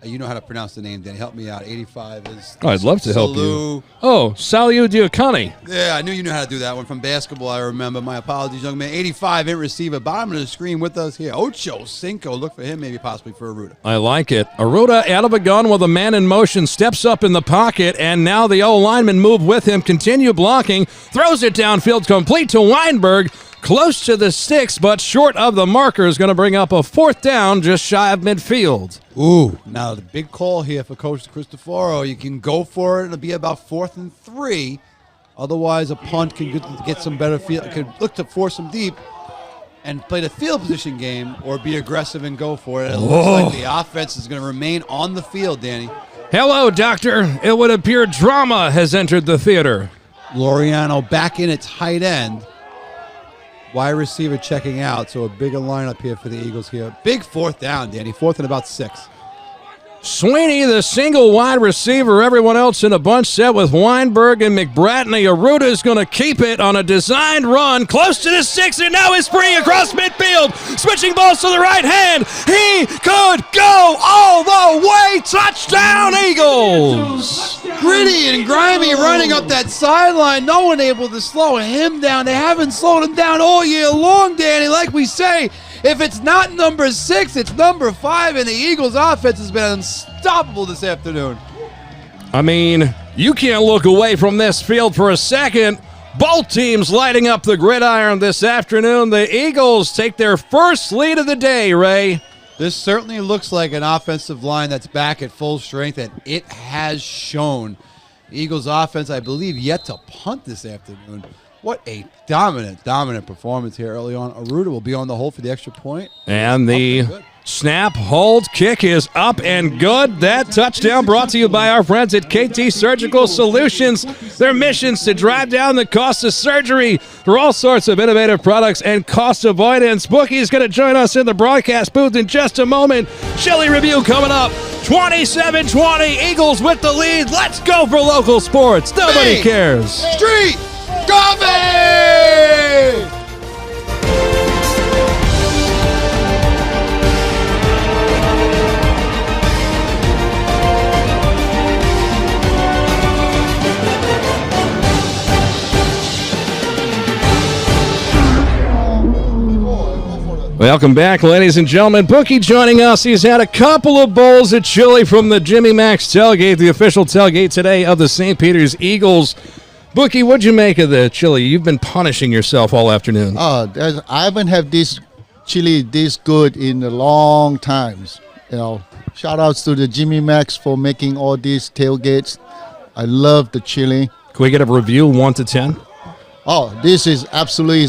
S3: you know how to pronounce the name, Danny. Help me out. 85 is...
S2: Oh, I'd love to help you. Oh, Saliu Diakani.
S3: Yeah, I knew you knew how to do that one. From basketball, I remember. My apologies, young man. 85 in receiver. Bottom of the screen with us here. Ocho Cinco. Look for him maybe possibly for Aruda.
S2: I like it. Aruda out of a gun with a man in motion. Steps up in the pocket, and now the O-linemen move with him. Continue blocking. Throws it downfield complete to Weinberg. close to the sticks, but short of the marker, is going to bring up a 4th down just shy of midfield.
S3: Ooh, now the big call here for Coach Cristoforo. You can go for it. It'll be about 4th and 3. Otherwise, a punt can get some better field. Could look to force them deep and play the field position game, or be aggressive and go for it. It looks like the offense is going to remain on the field, Danny.
S2: Hello, Doctor. It would appear drama has entered the theater.
S3: Laureano back in at tight end. Wide receiver checking out, so a bigger lineup here for the Eagles here. Big 4th down, Danny. 4th and about 6.
S2: Sweeney, the single wide receiver. Everyone else in a bunch set with Weinberg and McBratney. Aruda is going to keep it on a designed run close to the 6, and now is free across midfield. Switching balls to the right hand. He could go all the way. Touchdown, Eagles.
S3: Gritty and grimy running up that sideline. No one able to slow him down. They haven't slowed him down all year long, Danny. Like we say, if it's not number 6, it's number 5, and the Eagles' offense has been unstoppable this afternoon.
S2: I mean, you can't look away from this field for a second. Both teams lighting up the gridiron this afternoon. The Eagles take their first lead of the day, Ray.
S3: This certainly looks like an offensive line that's back at full strength, and it has shown. The Eagles' offense, I believe, yet to punt this afternoon. What a dominant performance here early on. Aruda will be on the hold for the extra point.
S2: And the snap, hold, kick is up and good. That touchdown brought to you by our friends at KT Surgical Solutions. Their mission's to drive down the cost of surgery through all sorts of innovative products and cost avoidance. Bookie's going to join us in the broadcast booth in just a moment. Chili review coming up. 27-20, Eagles with the lead. Let's go for local sports. Nobody cares.
S3: Street Coffee!
S2: Welcome back, ladies and gentlemen. Bookie joining us. He's had a couple of bowls of chili from the Jimmy Mac's tailgate, the official tailgate today of the St. Peter's Eagles. Bookie, what'd you make of the chili? You've been punishing yourself all afternoon.
S8: I haven't had this chili this good in a long times. You know, shout outs to the Jimmy Mac's for making all these tailgates. I love the chili.
S2: Can we get a review 1 to 10?
S8: Oh, this is absolutely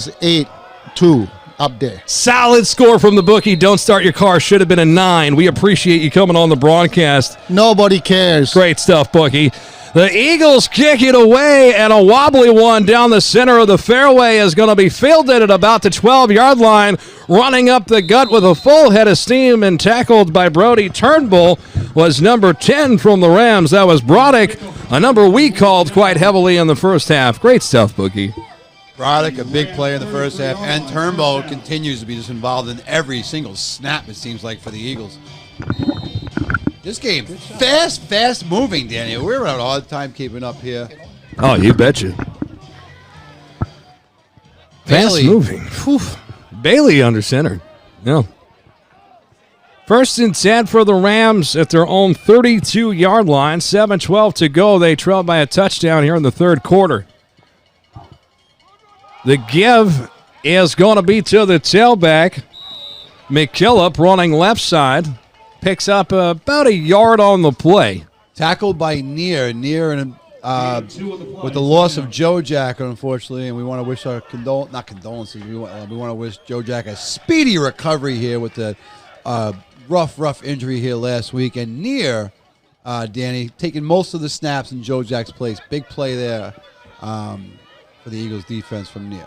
S8: 8-2 up there.
S2: Solid score from the Bookie. Don't start your car. Should have been a 9. We appreciate you coming on the broadcast.
S8: Nobody cares.
S2: Great stuff, Bookie. The Eagles kick it away, and a wobbly one down the center of the fairway is going to be fielded at about the 12-yard line. Running up the gut with a full head of steam and tackled by Brody Turnbull was number 10 from the Rams. That was Broderick, a number we called quite heavily in the first half. Great stuff, Bookie.
S3: Broderick, a big play in the first half, and Turnbull continues to be just involved in every single snap, it seems like, for the Eagles. This game, fast moving, Daniel. We're having a hard time keeping up here.
S2: Oh, you betcha. Fast moving. Whew. Bailey under center. Yeah. 1st and 10 for the Rams at their own 32-yard line. 7:12 to go. They trail by a touchdown here in the third quarter. The give is going to be to the tailback. McKillop running left side. Picks up about a yard on the play.
S3: Tackled by Near and with the loss of Joe Jack, unfortunately, and we want to wish our condolences. We want to wish Joe Jack a speedy recovery here with the rough injury here last week. And Near, Danny, taking most of the snaps in Joe Jack's place. Big play there for the Eagles defense from Near.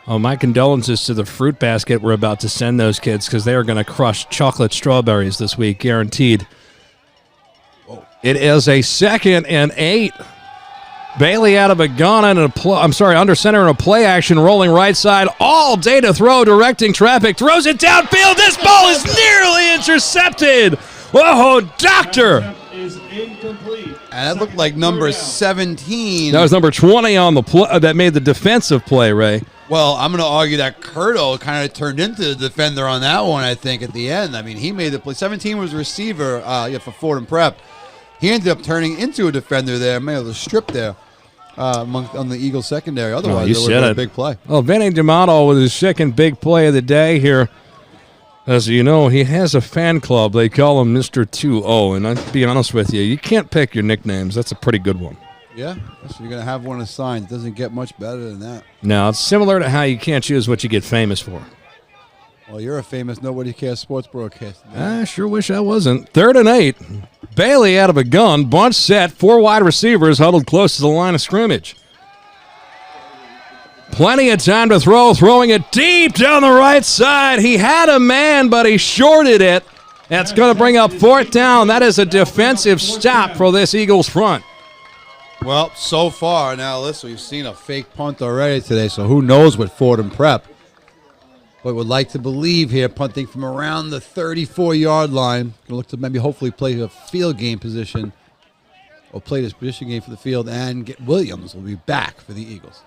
S2: Oh, my condolences to the fruit basket we're about to send those kids because they are going to crush chocolate strawberries this week, guaranteed. Whoa. It is a 2nd and 8. Bailey out of a gun and under center and a play action, rolling right side all day to throw, directing traffic, throws it downfield. This ball is nearly intercepted. Whoa, Doctor.
S1: Is incomplete.
S3: And that looked like number 17.
S2: That was number 20 on the play that made the defensive play, Ray.
S3: Well, I'm going to argue that Curto kind of turned into the defender on that one, I think, at the end. I mean, he made the play. 17 was a receiver for Fordham Prep. He ended up turning into a defender there, made a strip there. on the Eagles secondary. Otherwise,
S2: you
S3: it would have been
S2: said
S3: a big play.
S2: Well, Vinny D'Amato with his second big play of the day here. As you know, he has a fan club. They call him Mr. 2-0. And I'll be honest with you, you can't pick your nicknames. That's a pretty good one.
S3: Yeah, so you're going to have one assigned. It doesn't get much better than that.
S2: Now, it's similar to how you can't choose what you get famous for.
S3: Well, you're a famous Nobody Cares sports broadcaster.
S2: I sure wish I wasn't. 3rd and 8. Bailey out of a gun. Bunch set. 4 wide receivers huddled close to the line of scrimmage. Plenty of time to throw. Throwing it deep down the right side. He had a man, but he shorted it. That's going to bring up 4th down. That is a defensive stop for this Eagles front.
S3: Well, so far, now listen, we've seen a fake punt already today, so who knows what Fordham prep. But would like to believe here, punting from around the 34-yard line. Going to look to maybe hopefully play a field game position or play this position game for the field, and get Williams will be back for the Eagles.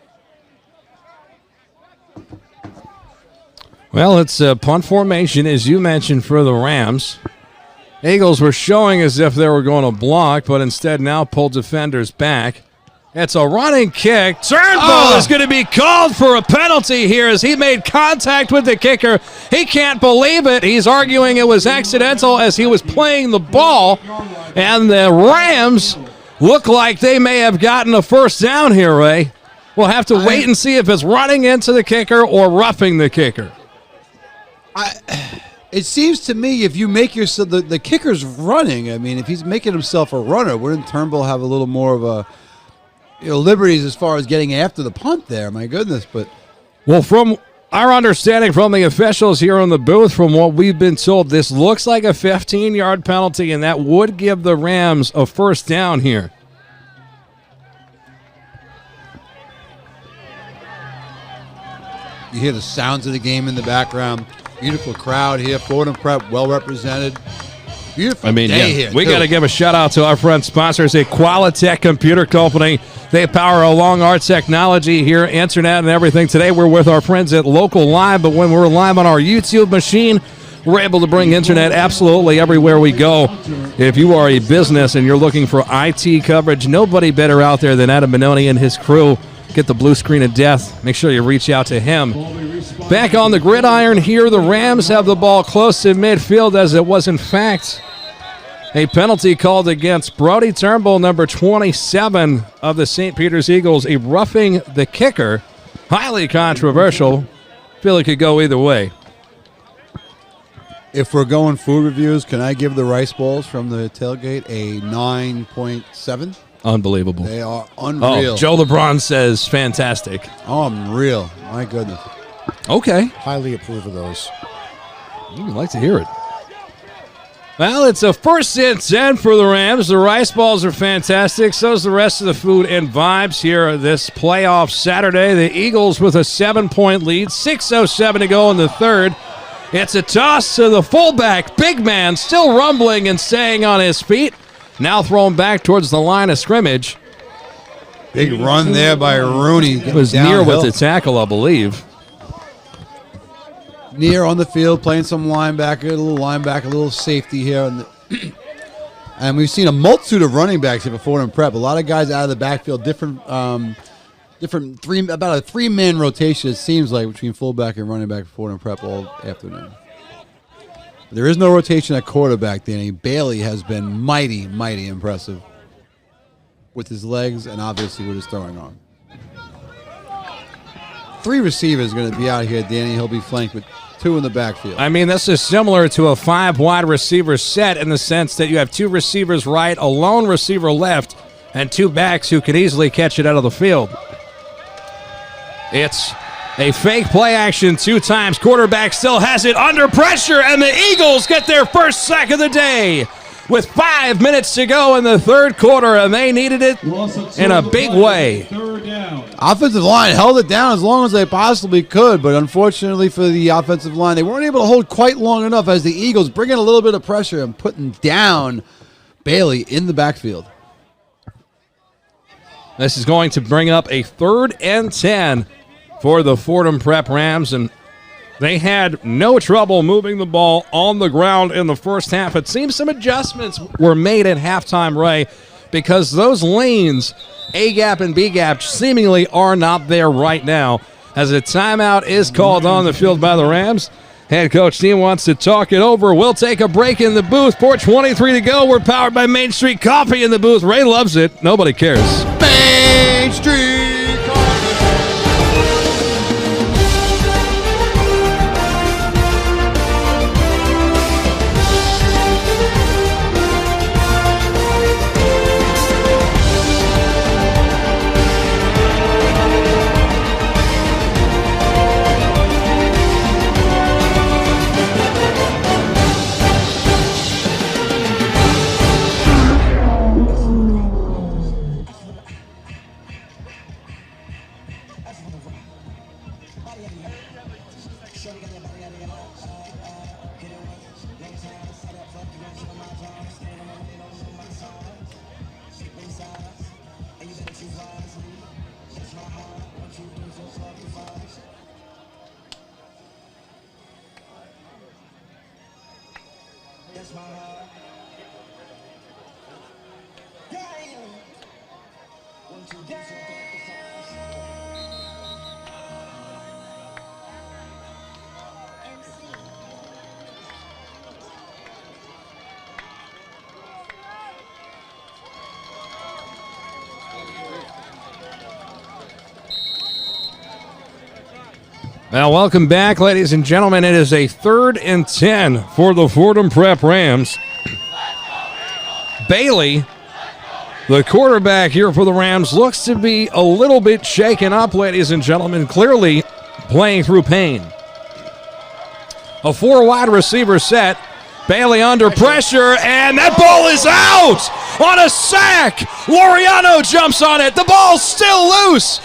S2: Well, it's a punt formation, as you mentioned, for the Rams. Eagles were showing as if they were going to block, but instead now pull defenders back. It's a running kick. Turnbull is going to be called for a penalty here as he made contact with the kicker. He can't believe it. He's arguing it was accidental as he was playing the ball. And the Rams look like they may have gotten a first down here, Ray. We'll have to wait and see if it's running into the kicker or roughing the kicker.
S3: It seems to me if you make yourself the kicker's running, I mean, if he's making himself a runner, wouldn't Turnbull have a little more of a liberties as far as getting after the punt there? My goodness, but
S2: well, from our understanding from the officials here in the booth, from what we've been told, this looks like a 15-yard penalty, and that would give the Rams a first down here.
S3: You hear the sounds of the game in the background. Beautiful crowd here. Fordham Prep, well represented. Beautiful day here.
S2: We got to give a shout out to our friend sponsors, Equalitech Computer Company. They power along our technology here, internet and everything. Today we're with our friends at Local Live, but when we're live on our YouTube machine, we're able to bring internet absolutely everywhere we go. If you are a business and you're looking for IT coverage, nobody better out there than Adam Benoni and his crew. Get the blue screen of death. Make sure you reach out to him. Back on the gridiron here, the Rams have the ball close to midfield as it was, in fact, a penalty called against Brody Turnbull, number 27 of the St. Peter's Eagles, a roughing the kicker. Highly controversial. Feel it could go either way.
S3: If we're going food reviews, can I give the rice balls from the tailgate a 9.7?
S2: Unbelievable.
S3: They are unreal.
S2: Oh, Joe LeBron says fantastic.
S3: Unreal. My goodness.
S2: Okay.
S9: Highly approve of those.
S2: We'd like to hear it. Well, it's a 1st and 10 for the Rams. The rice balls are fantastic. So is the rest of the food and vibes here this playoff Saturday. The Eagles with a 7-point lead. 6:07 to go in the third. It's a toss to the fullback. Big man still rumbling and staying on his feet. Now thrown back towards the line of scrimmage.
S3: Big run there by Rooney.
S2: It was near with the tackle, I believe.
S3: Near on the field, playing some linebacker, a little safety here. And we've seen a multitude of running backs here before in prep. A lot of guys out of the backfield, about a 3-man rotation, it seems like, between fullback and running back before in prep all afternoon. There is no rotation at quarterback, Danny. Bailey has been mighty, mighty impressive with his legs and obviously with his throwing arm. 3 receivers are going to be out here, Danny. He'll be flanked with 2 in the backfield.
S2: I mean, this is similar to a 5 wide receiver set in the sense that you have 2 receivers right, a lone receiver left, and 2 backs who could easily catch it out of the field. It's a fake play action 2 times. Quarterback still has it under pressure, and the Eagles get their first sack of the day with 5 minutes to go in the third quarter, and they needed it in a big way.
S3: Offensive line held it down as long as they possibly could, but unfortunately for the offensive line, they weren't able to hold quite long enough as the Eagles bring in a little bit of pressure and putting down Bailey in the backfield.
S2: This is going to bring up a 3rd and 10 for the Fordham Prep Rams, and they had no trouble moving the ball on the ground in the first half. It seems some adjustments were made at halftime, Ray, because those lanes, A gap and B gap, seemingly are not there right now. As a timeout is called on the field by the Rams. Head coach team wants to talk it over. We'll take a break in the booth. 4:23 to go. We're powered by Main Street Coffee in the booth. Ray loves it. Nobody cares.
S3: Main Street.
S2: Now, welcome back, ladies and gentlemen. It is a 3rd and 10 for the Fordham Prep Rams. Bailey, the quarterback here for the Rams, looks to be a little bit shaken up, ladies and gentlemen, clearly playing through pain. A 4-wide receiver set. Bailey under pressure, and that ball is out on a sack. Laureano jumps on it. The ball's still loose.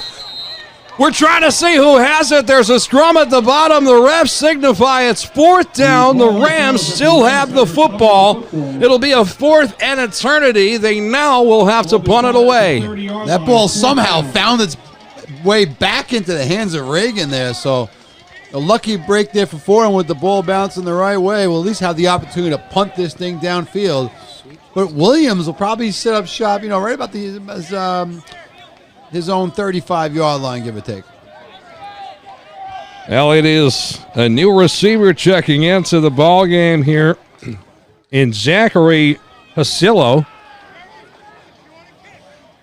S2: We're trying to see who has it. There's a scrum at the bottom. The refs signify it's 4th down. The Rams still have the football. It'll be a 4th and eternity. They now will have to punt it away.
S3: That ball somehow found its way back into the hands of Reagan there. So a lucky break there for Fordham with the ball bouncing the right way. We'll at least have the opportunity to punt this thing downfield. But Williams will probably set up shop, right about his own 35-yard line, give or take.
S2: Well, it is a new receiver checking into the ball game here in Zachary Hasillo.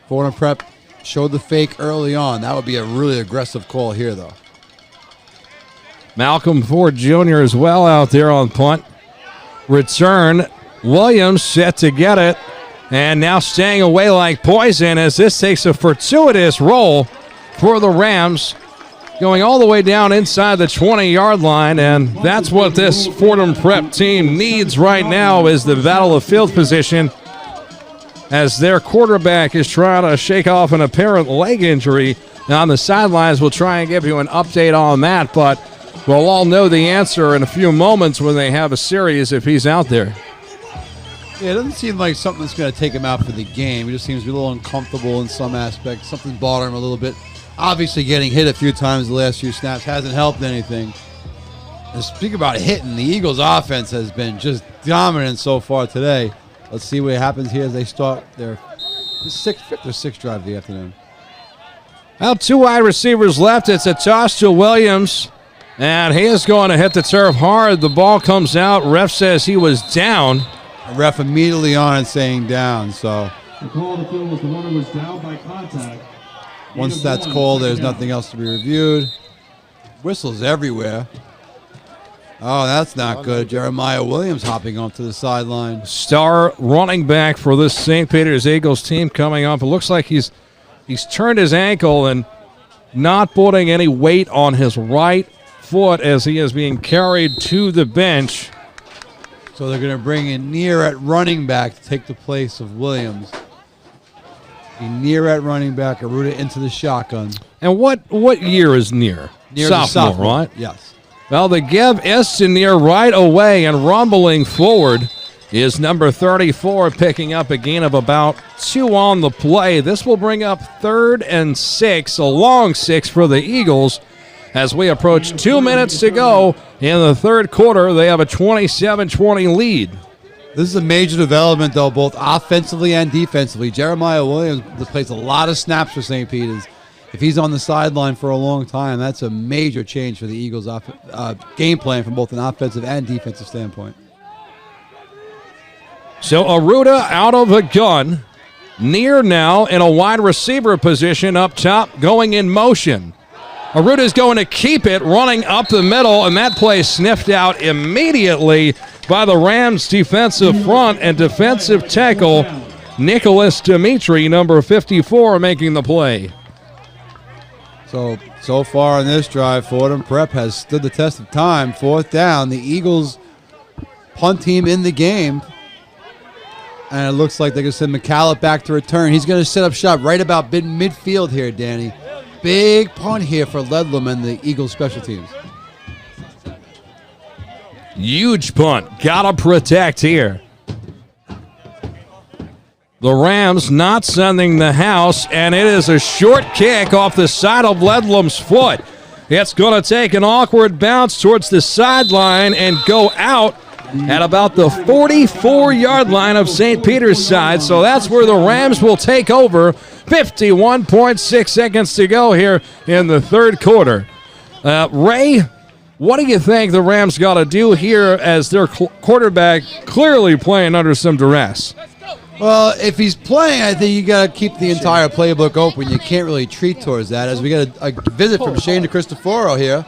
S3: Fordham Prep showed the fake early on. That would be a really aggressive call here, though.
S2: Malcolm Ford Jr. as well out there on punt. Return. Williams set to get it. And now staying away like poison as this takes a fortuitous roll for the Rams, going all the way down inside the 20-yard line. And that's what this Fordham Prep team needs right now, is the battle of field position, as their quarterback is trying to shake off an apparent leg injury. Now on the sidelines, we'll try and give you an update on that, but we'll all know the answer in a few moments when they have a series if he's out there.
S3: Yeah, it doesn't seem like something that's going to take him out for the game. He just seems to be a little uncomfortable in some aspects. Something's bothering him a little bit. Obviously, getting hit a few times the last few snaps hasn't helped anything. And speak about hitting, the Eagles' offense has been just dominant so far today. Let's see what happens here as they start their 5th or 6th drive of the afternoon.
S2: Well, 2 wide receivers left. It's a toss to Williams, and he is going to hit the turf hard. The ball comes out. Ref says he was down.
S3: A ref immediately on and saying down, so.
S1: The call on the field was the runner was down by contact.
S3: Once that's called, there's nothing else to be reviewed. Whistles everywhere. Oh, that's not good. Jeremiah Williams hopping onto the sideline.
S2: Star running back for this St. Peter's Eagles team coming up. It looks like he's turned his ankle and not putting any weight on his right foot as he is being carried to the bench.
S3: So they're going to bring in Near at running back to take the place of Williams. Near at running back, Aruda into the shotgun.
S2: And what year is Near? Sophomore, right?
S3: Yes.
S2: Well, the give is to Near right away, and rumbling forward is number 34, picking up a gain of about 2 on the play. This will bring up 3rd and 6, a long 6 for the Eagles. As we approach 2 minutes to go in the 3rd quarter, they have a 27-20 lead.
S3: This is a major development, though, both offensively and defensively. Jeremiah Williams plays a lot of snaps for St. Peter's. If he's on the sideline for a long time, that's a major change for the Eagles' game plan from both an offensive and defensive standpoint.
S2: So Aruda out of the gun. Near now in a wide receiver position up top, going in motion. Aruda's going to keep it, running up the middle, and that play sniffed out immediately by the Rams' defensive front and defensive tackle, Nicholas Dimitri, number 54, making the play.
S3: So far in this drive, Fordham Prep has stood the test of time. 4th down, the Eagles punt team in the game. And it looks like they're going to send McCallum back to return. He's going to set up shop right about midfield here, Danny. Big punt here for Ledlam and the Eagles special teams.
S2: Huge punt. Gotta protect here. The Rams not sending the house, and it is a short kick off the side of Ledlam's foot. It's going to take an awkward bounce towards the sideline and go out at about the 44-yard line of St. Peter's side. So that's where the Rams will take over. 51.6 seconds to go here in the third quarter. Ray, what do you think the Rams got to do here as their quarterback clearly playing under some duress?
S3: Well, if he's playing, I think you got to keep the entire playbook open. You can't really treat towards that. As we get a visit from Shane DeCristoforo here.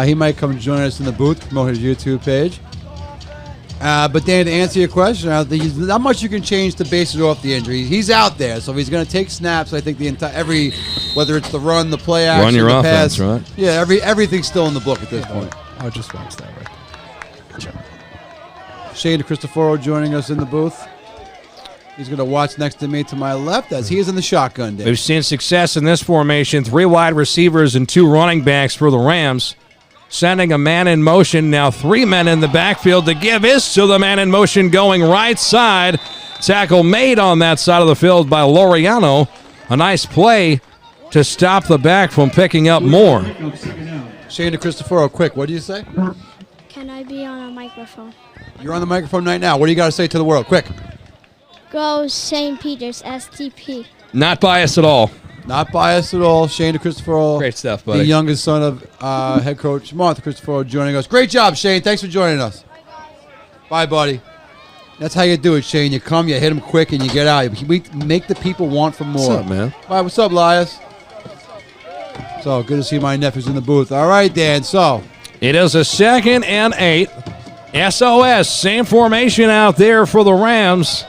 S3: He might come join us in the booth, promote his YouTube page. But Dan, to answer your question, I think there's not much you can change to base it off the injury. He's out there, so if he's going to take snaps, I think the entire whether it's the run, the play action,
S2: run your
S3: the
S2: offense,
S3: pass,
S2: right?
S3: Yeah, everything's still in the book at this point.
S10: I'll just watch that right.
S3: Shane DeCristoforo joining us in the booth. He's going to watch next to me to my left as he is in the shotgun. Dan.
S2: We've seen success in this formation. 3 wide receivers and 2 running backs for the Rams. Sending a man in motion. Now 3 men in the backfield. The give is to the man in motion going right side. Tackle made on that side of the field by Laureano. A nice play to stop the back from picking up more.
S3: Shane DeCristoforo, quick, what do you say?
S11: Can I be on a microphone?
S3: You're on the microphone right now. What do you got to say to the world? Quick.
S11: Go St. Peter's, STP.
S2: Not biased at all.
S3: Not biased at all. Shane DeCristoforo.
S2: Great stuff, buddy.
S3: The youngest son of head coach Martha Cristoforo joining us. Great job, Shane. Thanks for joining us. Bye, buddy. That's how you do it, Shane. You come, you hit them quick, and you get out. We make the people want for more.
S2: What's up, man?
S3: Bye, what's up, Lias? So, good to see my nephews in the booth. All right, Dan, so.
S2: It is a 2nd and 8. SOS, same formation out there for the Rams.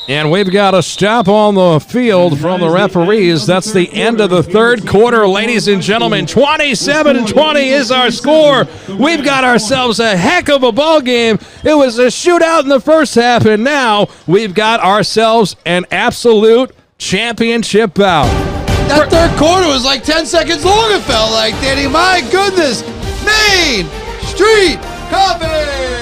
S2: And we've got a stop on the field from the referees. That's the end of the third quarter, ladies and gentlemen. 27-20 is our score. We've got ourselves a heck of a ball game. It was a shootout in the first half, and now we've got ourselves an absolute championship bout.
S3: That third quarter was like 10 seconds long, it felt like, Danny. My goodness. Main Street Coffee!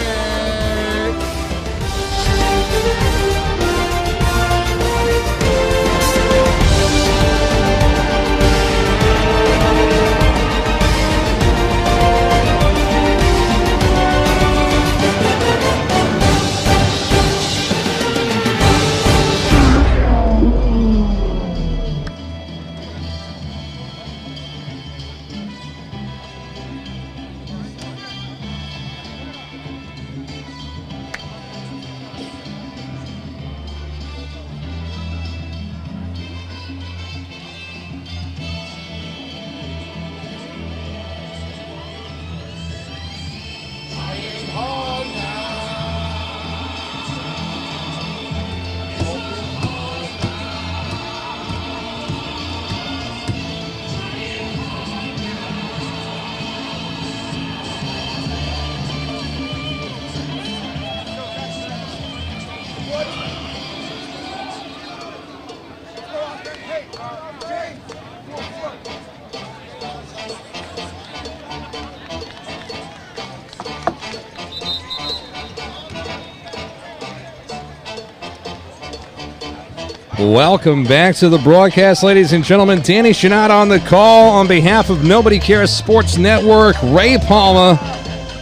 S2: Welcome back to the broadcast, ladies and gentlemen. Danny Chanod on the call on behalf of Nobody Cares Sports Network. Ray Palma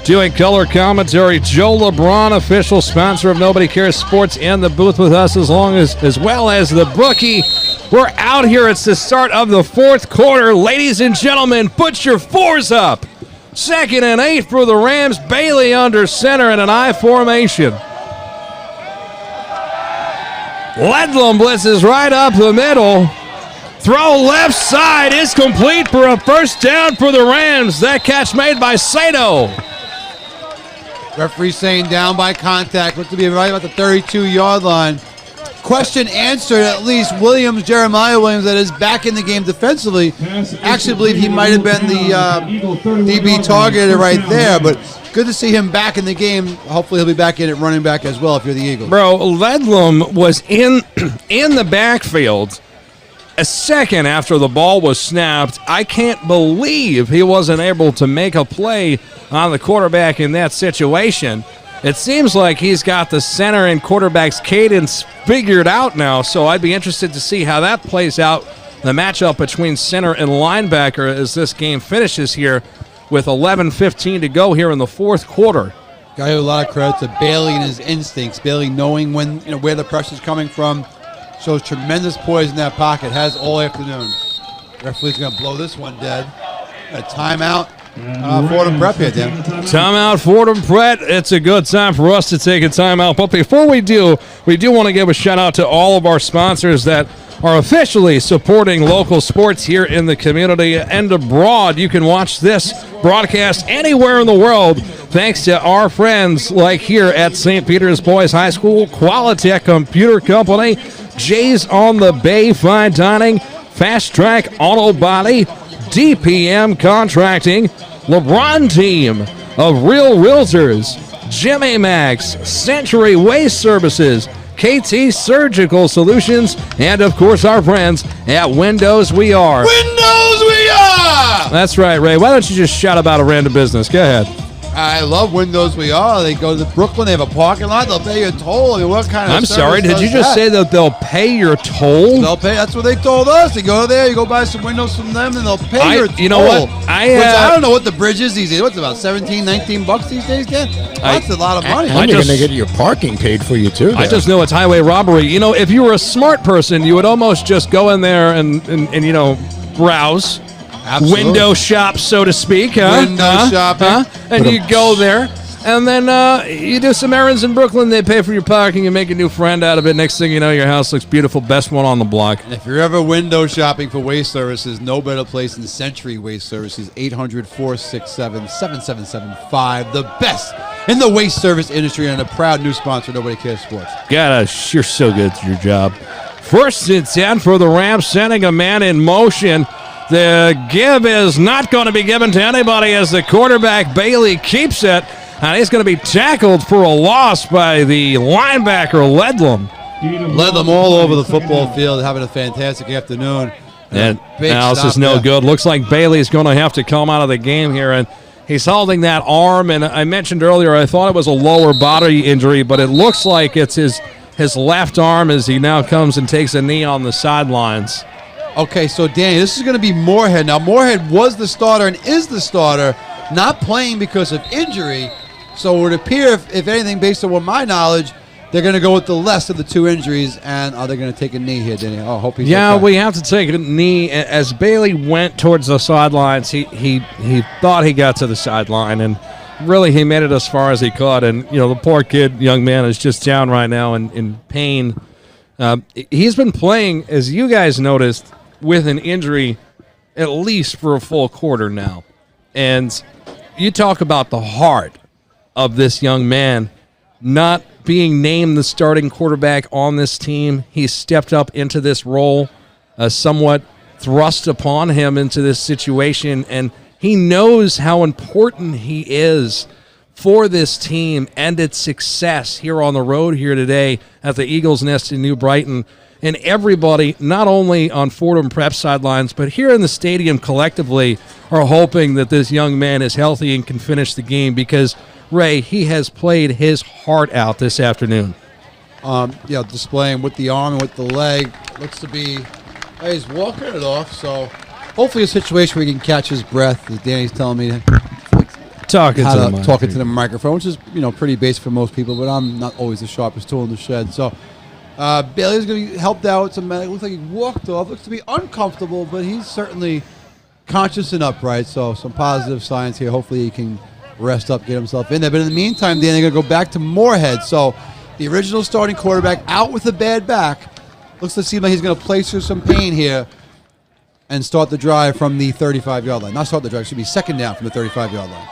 S2: Doing color commentary, Joe LeBron, official sponsor of Nobody Cares Sports, in the booth with us as well as the bookie. We're out here. It's the start of the fourth quarter. Ladies and gentlemen, put your fours up. 2nd and 8 for the Rams. Bailey under center in an I formation. Ledlum blitzes right up the middle. Throw left side is complete for a first down for the Rams. That catch made by Sato.
S3: Referee saying down by contact. Looked to be right about the 32-yard line. Question answered, at least. Jeremiah Williams, that is back in the game defensively. Actually believe he might have been the DB targeted right there, but good to see him back in the game. Hopefully he'll be back in at running back as well if you're the Eagles.
S2: Bro, Ledlum was in the backfield a second after the ball was snapped. I can't believe he wasn't able to make a play on the quarterback in that situation. It seems like he's got the center and quarterback's cadence figured out now, so I'd be interested to see how that plays out, the matchup between center and linebacker as this game finishes here with 11:15 to go here in the fourth quarter.
S3: Got a lot of credit to Bailey and his instincts. Bailey knowing when, where the pressure's coming from. Shows tremendous poise in that pocket. Has all afternoon. Referee's going to blow this one dead. A timeout. Fordham Prep here, Dan.
S2: Timeout, Fordham Prep. It's a good time for us to take a timeout. But before we do want to give a shout out to all of our sponsors that are officially supporting local sports here in the community and abroad. You can watch this broadcast anywhere in the world thanks to our friends like here at St. Peter's Boys High School, Qualitech Computer Company, Jay's on the Bay Fine Dining, Fast Track Auto Body, DPM Contracting, LeBron Team of Real Realtors, Jimmy Max, Century Waste Services, KT Surgical Solutions, and of course our friends at Windows We Are.
S3: Windows We Are!
S2: That's right, Ray. Why don't you just shout about a random business? Go ahead.
S3: I love Windows We Are. They go to Brooklyn. They have a parking lot. They'll pay you a toll. I mean, what kind of
S2: I'm sorry. Did you just
S3: that?
S2: say that they'll pay your toll?
S3: They'll pay. That's what they told us. You go there, you go buy some windows from them, and they'll pay your toll.
S2: You know what?
S3: Which I don't know what the bridge is these days. What's it, about 17, 19 bucks these days, Ken? That's a lot of money.
S9: And you're going to get your parking paid for you, too.
S2: I just know it's highway robbery. You know, if you were a smart person, you would almost just go in there and browse.
S3: Absolutely.
S2: Window shop, so to speak. Huh?
S3: Window shopping.
S2: And you go there, and then you do some errands in Brooklyn. They pay for your parking. You make a new friend out of it. Next thing you know, your house looks beautiful. Best one on the block.
S3: And if you're ever window shopping for waste services, no better place than Century Waste Services, 800-467-7775. The best in the waste service industry and a proud new sponsor, Nobody Cares Sports.
S2: You're so good at your job. First and 10 for the Rams, sending a man in motion. The give is not going to be given to anybody as the quarterback, Bailey, keeps it. And he's going to be tackled for a loss by the linebacker, Ledlum.
S3: Ledlum all over the football field, having a fantastic afternoon.
S2: And now this is no good. Looks like Bailey's going to have to come out of the game here. And he's holding that arm. And I mentioned earlier, I thought it was a lower body injury, but it looks like it's his left arm as he now comes and takes a knee on the sidelines.
S3: Okay, so Danny, this is going to be Moorhead. Now, Moorhead was the starter and is the starter, not playing because of injury. So it would appear, if anything, based on my knowledge, they're going to go with the less of the two injuries, and they're going to take a knee here, Danny. I hope he's okay.
S2: We have to take a knee. As Bailey went towards the sidelines, he thought he got to the sideline, and really he made it as far as he could. And, the poor young man is just down right now in pain. He's been playing, as you guys noticed, with an injury at least for a full quarter now. And you talk about the heart of this young man not being named the starting quarterback on this team. He stepped up into this role, somewhat thrust upon him into this situation, and he knows how important he is for this team and its success here on the road here today at the Eagles Nest in New Brighton. And everybody, not only on Fordham Prep sidelines, but here in the stadium collectively, are hoping that this young man is healthy and can finish the game because, Ray, he has played his heart out this afternoon.
S3: Displaying with the arm and with the leg. Looks to be, he's walking it off, so hopefully a situation where he can catch his breath, as Danny's telling me.
S2: Talking
S3: to the microphone, which is pretty basic for most people, but I'm not always the sharpest tool in the shed. So Bailey's going to be helped out with some medical. Looks like he walked off. Looks to be uncomfortable, but he's certainly conscious and upright. So some positive signs here. Hopefully he can rest up, get himself in there. But in the meantime, Dan, they're going to go back to Moorhead. So the original starting quarterback out with a bad back. Looks to seem like he's going to play through some pain here and start the drive from the 35-yard line. Not start the drive, it should be second down from the 35-yard line.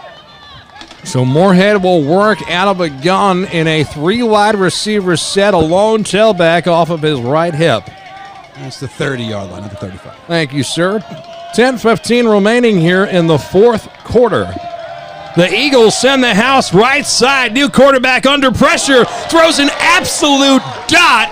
S2: So Moorhead will work out of a gun in a 3-wide receiver set, a lone tailback off of his right hip.
S3: That's the 30-yard line, not the 35.
S2: Thank you, sir. 10:15 remaining here in the fourth quarter. The Eagles send the house right side. New quarterback under pressure. Throws an absolute dot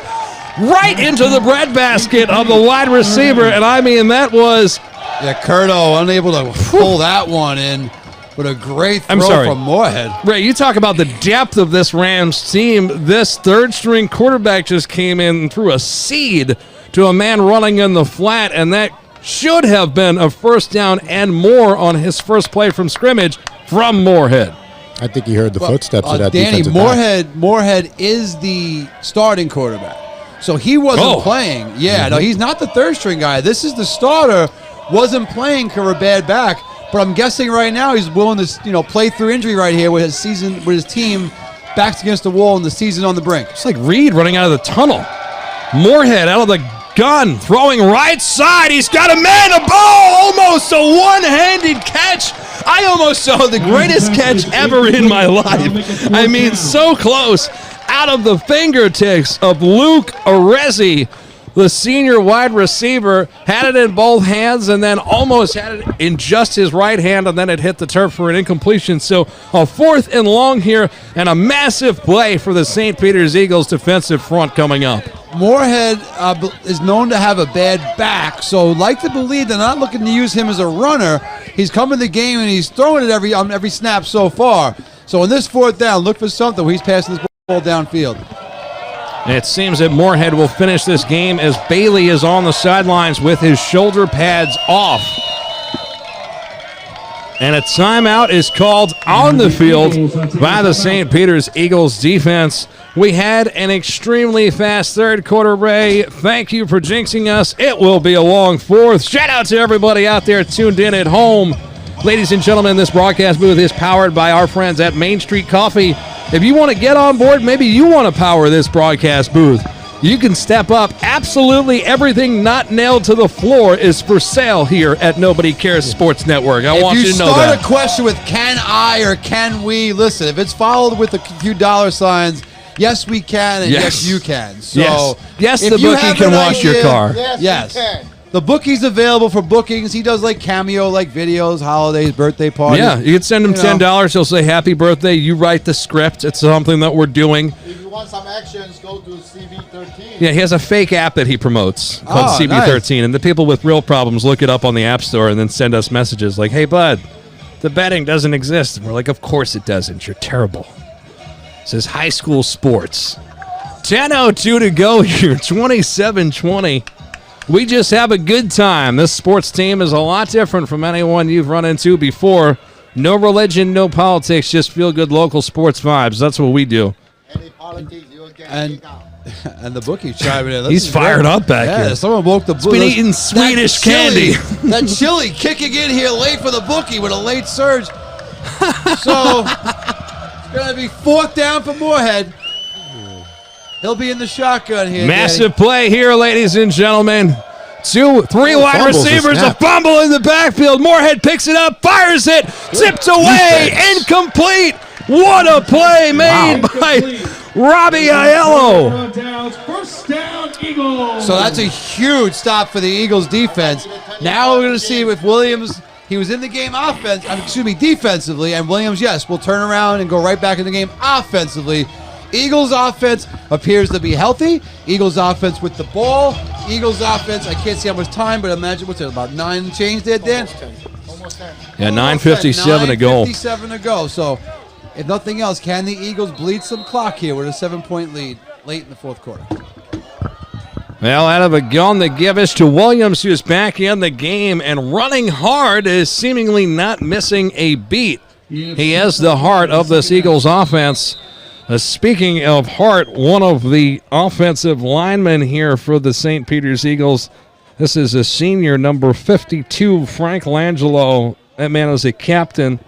S2: right into the breadbasket of the wide receiver. And I mean, that was...
S3: Yeah, Curto unable to pull that one in. But a great throw from Moorhead.
S2: Ray, you talk about the depth of this Rams team. This third-string quarterback just came in and threw a seed to a man running in the flat, and that should have been a first down and more on his first play from scrimmage from Moorhead.
S9: I think you heard the footsteps of that
S3: Danny,
S9: defensive back.
S3: Moorhead is the starting quarterback. So he wasn't playing. Yeah, no, he's not the third-string guy. This is the starter. Wasn't playing for a bad back. But I'm guessing right now he's willing to, play through injury right here with his team backs against the wall and the season on the brink.
S2: It's like Reed running out of the tunnel. Moorhead out of the gun, throwing right side. He's got a man, a ball, almost a one-handed catch. I almost saw the greatest catch ever in my life. I mean, so close. Out of the fingertips of Luke Arezzi. The senior wide receiver had it in both hands and then almost had it in just his right hand, and then it hit the turf for an incompletion. So a 4th and long here and a massive play for the St. Peter's Eagles defensive front coming up.
S3: Moorhead is known to have a bad back, so like to believe they're not looking to use him as a runner. He's come in the game and he's throwing it on every snap so far. So on this 4th down, look for something. He's passing this ball downfield.
S2: It seems that Moorhead will finish this game as Bailey is on the sidelines with his shoulder pads off. And a timeout is called on the field by the St. Peter's Eagles defense. We had an extremely fast third quarter, Ray. Thank you for jinxing us. It will be a long 4th. Shout out to everybody out there tuned in at home. Ladies and gentlemen, this broadcast booth is powered by our friends at Main Street Coffee. If you want to get on board, maybe you want to power this broadcast booth, you can step up. Absolutely everything not nailed to the floor is for sale here at Nobody Cares Sports Network. I want you to know that.
S3: If you start a question with can I or can we, listen, if it's followed with a few dollar signs, yes, we can, and yes you can. So
S2: yes, the bookie can wash your car.
S3: Yes. You can. The bookie's available for bookings. He does Cameo, videos, holidays, birthday parties.
S2: Yeah, you can send him $10. He'll say happy birthday. You write the script. It's something that we're doing.
S8: If you want some actions, go to CB13.
S2: Yeah, he has a fake app that he promotes called CB13. Nice. And the people with real problems look it up on the App Store and then send us messages like, hey, bud, the betting doesn't exist. And we're like, of course it doesn't. You're terrible. It says high school sports. 10:02 to go here, 27-20. We just have a good time. This sports team is a lot different from anyone you've run into before. No religion, no politics, just feel good local sports vibes. That's what we do.
S8: Any politics, you'll get
S3: and the bookie's chiming in.
S2: He's fired up back here.
S3: Yeah, someone woke the bookie.
S2: He's been eating Swedish candy.
S3: That chili kicking in here late for the bookie with a late surge. So it's going to be 4th down for Moorhead. He'll be in the shotgun here.
S2: Massive play here, ladies and gentlemen. 2-3 wide receivers, a fumble in the backfield. Moorhead picks it up, fires it, zipped away, incomplete. What a play made by Robbie Aiello.
S1: First down, Eagles.
S3: So that's a huge stop for the Eagles defense. Now we're going to see if Williams, he was in the game defensively, and Williams, yes, will turn around and go right back in the game offensively. Eagles offense appears to be healthy. Eagles offense with the ball. Eagles offense, I can't see how much time, but imagine, what's it, about 9 change there, Dan?
S8: Almost 10.
S2: Yeah, 9:57 to go.
S3: 9:57 to go. So, if nothing else, can the Eagles bleed some clock here with a 7-point lead late in the 4th quarter?
S2: Well, out of a gun, the give is to Williams, who's back in the game and running hard, is seemingly not missing a beat. He is the heart of this Eagles offense. Speaking of heart, one of the offensive linemen here for the St. Peter's Eagles, this is a senior, number 52, Frank Langelo. That man is a captain,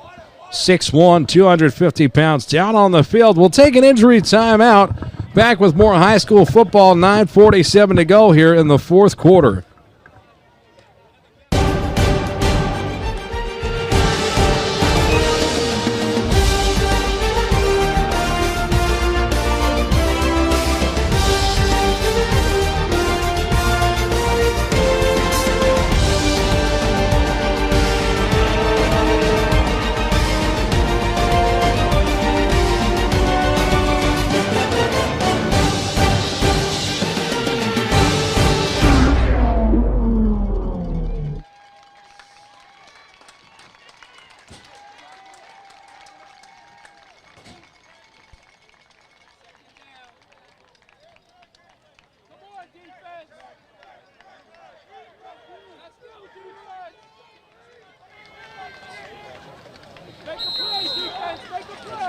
S2: 6'1", 250 pounds, down on the field. We'll take an injury timeout. Back with more high school football, 9:47 to go here in the fourth quarter.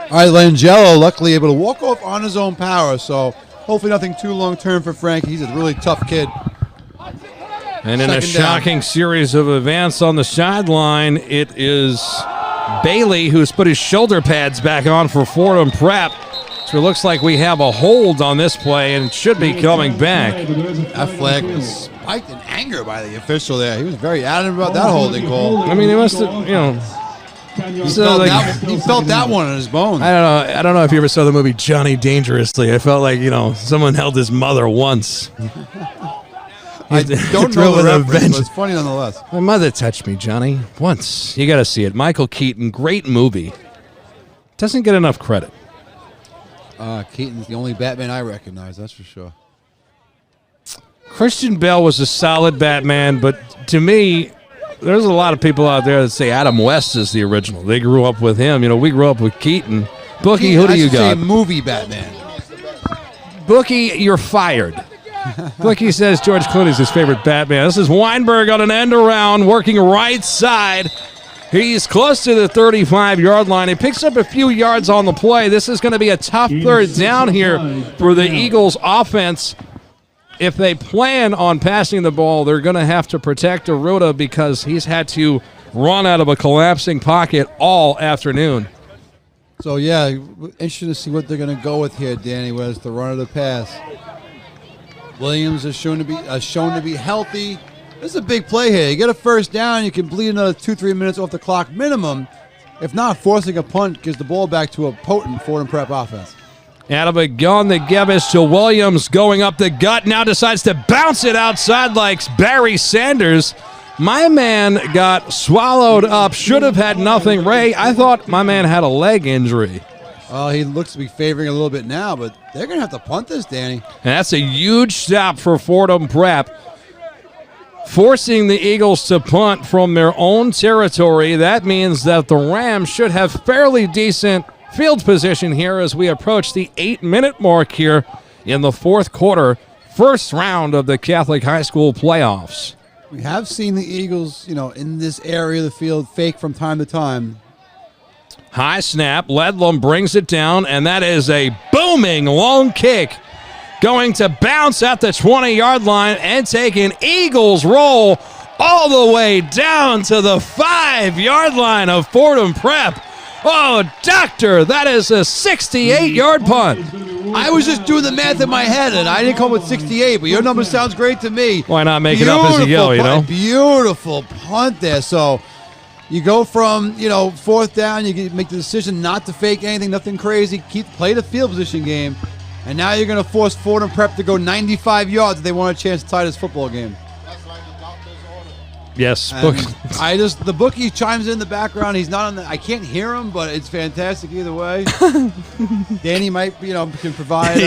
S3: All right, Langelo luckily able to walk off on his own power, so hopefully nothing too long-term for Frank. He's a really tough kid.
S2: And in a shocking series of events on the sideline, it is Bailey who's put his shoulder pads back on for Fordham Prep. So it looks like we have a hold on this play and it should be coming back.
S3: That flag was spiked in anger by the official there. He was very adamant about that holding call.
S2: I mean, he must have, you know.
S3: He felt that one in his bones.
S2: I don't know if you ever saw the movie Johnny Dangerously. I felt like, someone held his mother once.
S3: I don't know the reference, but it's funny nonetheless.
S2: My mother touched me, Johnny, once. You got to see it. Michael Keaton, great movie. Doesn't get enough credit.
S3: Keaton's the only Batman I recognize, that's for sure.
S2: Christian Bale was a solid Batman, but to me, there's a lot of people out there that say Adam West is the original. They grew up with him. We grew up with Keaton. Bookie, who do you got?
S3: Say movie Batman.
S2: Bookie, you're fired. Bookie says George Clooney's his favorite Batman. This is Weinberg on an end around, working right side. He's close to the 35-yard line. He picks up a few yards on the play. This is going to be a tough third down here for the Eagles offense. If they plan on passing the ball, they're going to have to protect Arruda because he's had to run out of a collapsing pocket all afternoon.
S3: So, yeah, interesting to see what they're going to go with here, Danny, whether it's the run or the pass. Williams is shown to be healthy. This is a big play here. You get a first down, you can bleed another 2-3 minutes off the clock minimum. If not, forcing a punt gives the ball back to a potent Fordham Prep offense.
S2: Out of a gun, the Gebbish to Williams going up the gut. Now decides to bounce it outside like Barry Sanders. My man got swallowed up. Should have had nothing. Ray, I thought my man had a leg injury.
S3: He looks to be favoring a little bit now, but they're going to have to punt this, Danny.
S2: And that's a huge stop for Fordham Prep. Forcing the Eagles to punt from their own territory. That means that the Rams should have fairly decent field position here as we approach the 8-minute mark here in the fourth quarter, first round of the Catholic High School playoffs.
S3: We have seen the Eagles, in this area of the field fake from time to time.
S2: High snap, Ledlam brings it down, and that is a booming long kick going to bounce at the 20-yard line and take an Eagles roll all the way down to the 5-yard line of Fordham Prep. Oh, doctor, that is a 68-yard punt.
S3: I was just doing the math in my head, and I didn't come with 68, but your number sounds great to me.
S2: Why not make it up as you go,
S3: Beautiful punt there. So you go from, fourth down, you make the decision not to fake anything, nothing crazy, play the field position game, and now you're going to force Fordham Prep to go 95 yards if they want a chance to tie this football game.
S2: Yes,
S3: the bookie chimes in the background. He's not on I can't hear him, but it's fantastic either way. Danny might, can provide.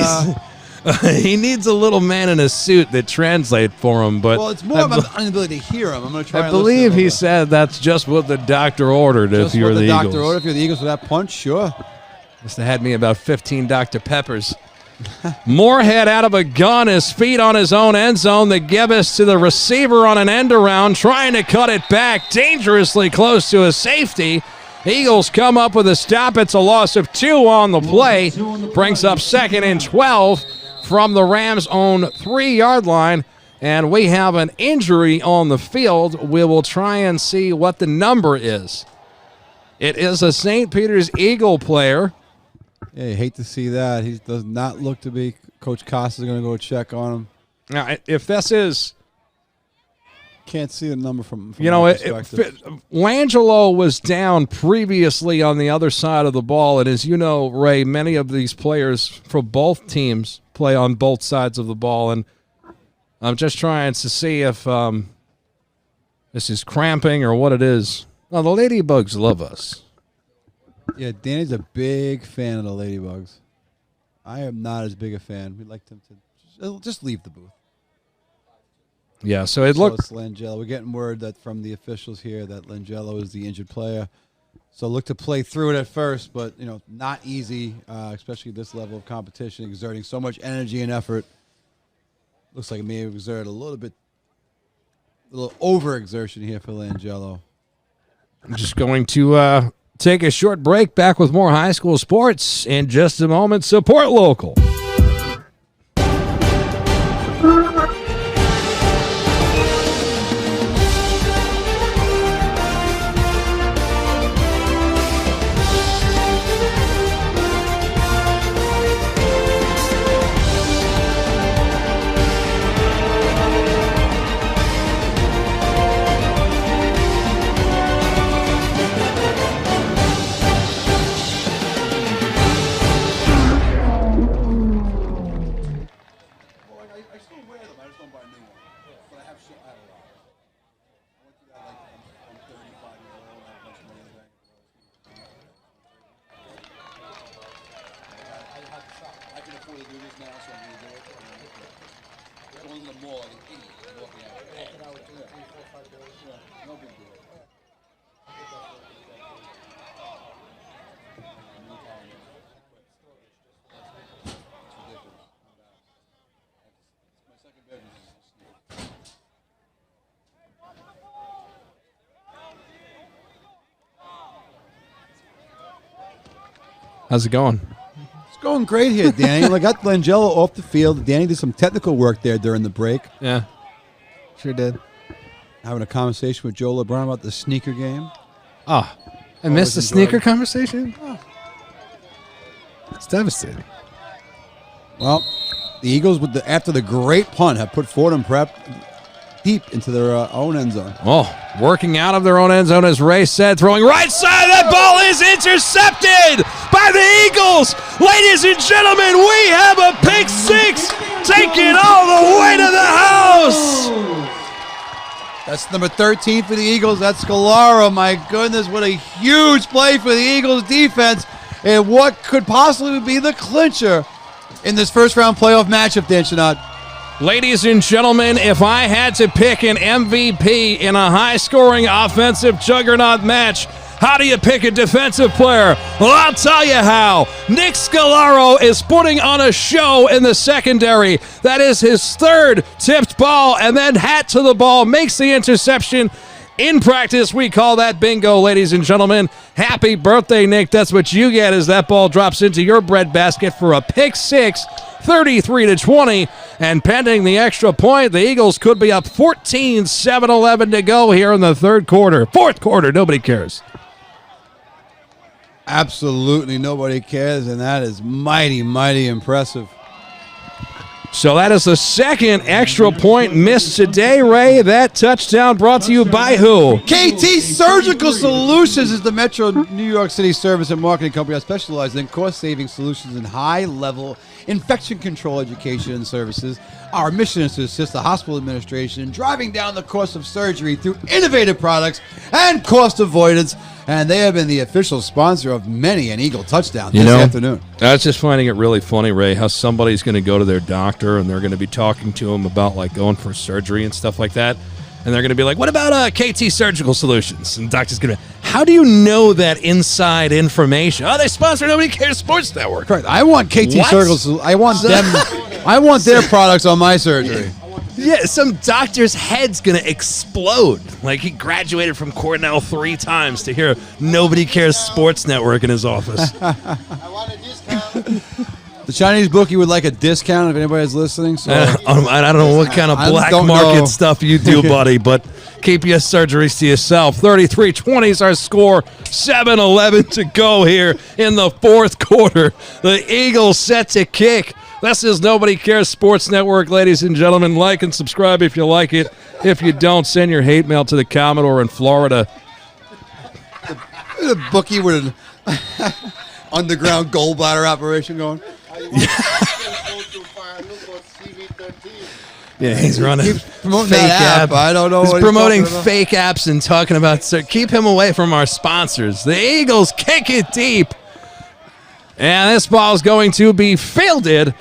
S2: He needs a little man in a suit that translate for him, but
S3: it's more of an inability to hear him. I'm going to try.
S2: I believe he said that's just what the doctor ordered. If you're the Eagles,
S3: doctor ordered. If you're the Eagles with that punch, sure.
S2: Must have had me about 15 Dr. Peppers. Moorhead out of a gun, his feet on his own end zone. The Gibbous to the receiver on an end around, trying to cut it back, dangerously close to a safety. Eagles come up with a stop. It's a loss of 2 on the play. Brings up 2nd and 12 from the Rams' own 3-yard line. And we have an injury on the field. We will try and see what the number is. It is a St. Peter's Eagle player.
S3: Yeah, you hate to see that. He does not look to be. Coach Costa's going to go check on him.
S2: Now, if this is...
S3: Can't see the number from
S2: my perspective. Langelo was down previously on the other side of the ball, and as you know, Ray, many of these players for both teams play on both sides of the ball, and I'm just trying to see if this is cramping or what it is. Well, the Ladybugs love us.
S3: Yeah, Danny's a big fan of the Ladybugs. I am not as big a fan. We'd like them to just leave the booth.
S2: Yeah, so it looked...
S3: Langelo. We're getting word that from the officials here that Langelo is the injured player. So look to play through it at first, but, not easy, especially this level of competition, exerting so much energy and effort. Looks like it may have exerted a little overexertion here for Langelo.
S2: I'm just going to take a short break. Back with more high school sports in just a moment. Support local. How's it going?
S3: It's going great here, Danny. I got Langelo off the field. Danny did some technical work there during the break.
S2: Yeah, sure did.
S3: Having a conversation with Joe LeBron about the sneaker game.
S10: Oh, I missed the sneaker conversation? Oh. It's devastating.
S3: Well, the Eagles, after the great punt, have put Fordham Prep deep into their own end zone.
S2: Oh, working out of their own end zone, as Ray said, throwing right side. That ball is intercepted by the Eagles. Ladies and gentlemen, we have a pick six. Take it all the way to the house.
S3: That's number 13 for the Eagles. That's Scalaro. My goodness, what a huge play for the Eagles defense. And what could possibly be the clincher in this first-round playoff matchup, Dan Chanod.
S2: Ladies and gentlemen, if I had to pick an MVP in a high-scoring offensive juggernaut match, how do you pick a defensive player? Well, I'll tell you how. Nick Scalaro is putting on a show in the secondary. That is his third tipped ball, and then hat to the ball, makes the interception. In practice, we call that bingo, ladies and gentlemen. Happy birthday, Nick. That's what you get as that ball drops into your breadbasket for a pick six, 33-20. And pending the extra point, the Eagles could be up 14, 7-11 to go here in the third quarter. Fourth quarter, nobody cares.
S3: Absolutely nobody cares, and that is mighty, mighty impressive.
S2: So that is the second extra point missed today, Ray. That touchdown brought to you by who?
S3: KT Surgical Solutions is the Metro New York City service and marketing company that specializes in cost-saving solutions and high-level infection control education and services. Our mission is to assist the hospital administration in driving down the cost of surgery through innovative products and cost avoidance. And they have been the official sponsor of many an Eagle touchdown this afternoon.
S2: I was just finding it really funny, Ray, how somebody's going to go to their doctor and they're going to be talking to them about like going for surgery and stuff like that. And they're going to be like, what about KT Surgical Solutions? And the doctor's going to, how do you know that inside information? Oh, they sponsor Nobody Cares Sports Network.
S3: Correct. I want KT Surgical. I want them. I want their products on my surgery.
S2: Yeah, some doctor's head's going to explode. Like he graduated from Cornell 3 times to hear Nobody Cares Sports Network in his office.
S8: I want a discount.
S3: The Chinese bookie would like a discount if anybody's listening. So
S2: I don't know what kind of black market stuff you do, buddy, but keep your surgeries to yourself. 33-20 is our score. 7-11 to go here in the fourth quarter. The Eagles set to kick. This is Nobody Cares Sports Network, ladies and gentlemen. Like and subscribe if you like it. If you don't, send your hate mail to the Commodore in Florida.
S3: The bookie with an underground gold bladder operation going.
S2: Yeah, he's running
S3: promoting
S2: fake
S3: that app. I don't know.
S2: He's
S3: what
S2: promoting
S3: talking about.
S2: fake apps and talking about. So keep him away from our sponsors. The Eagles kick it deep, and this ball is going to be fielded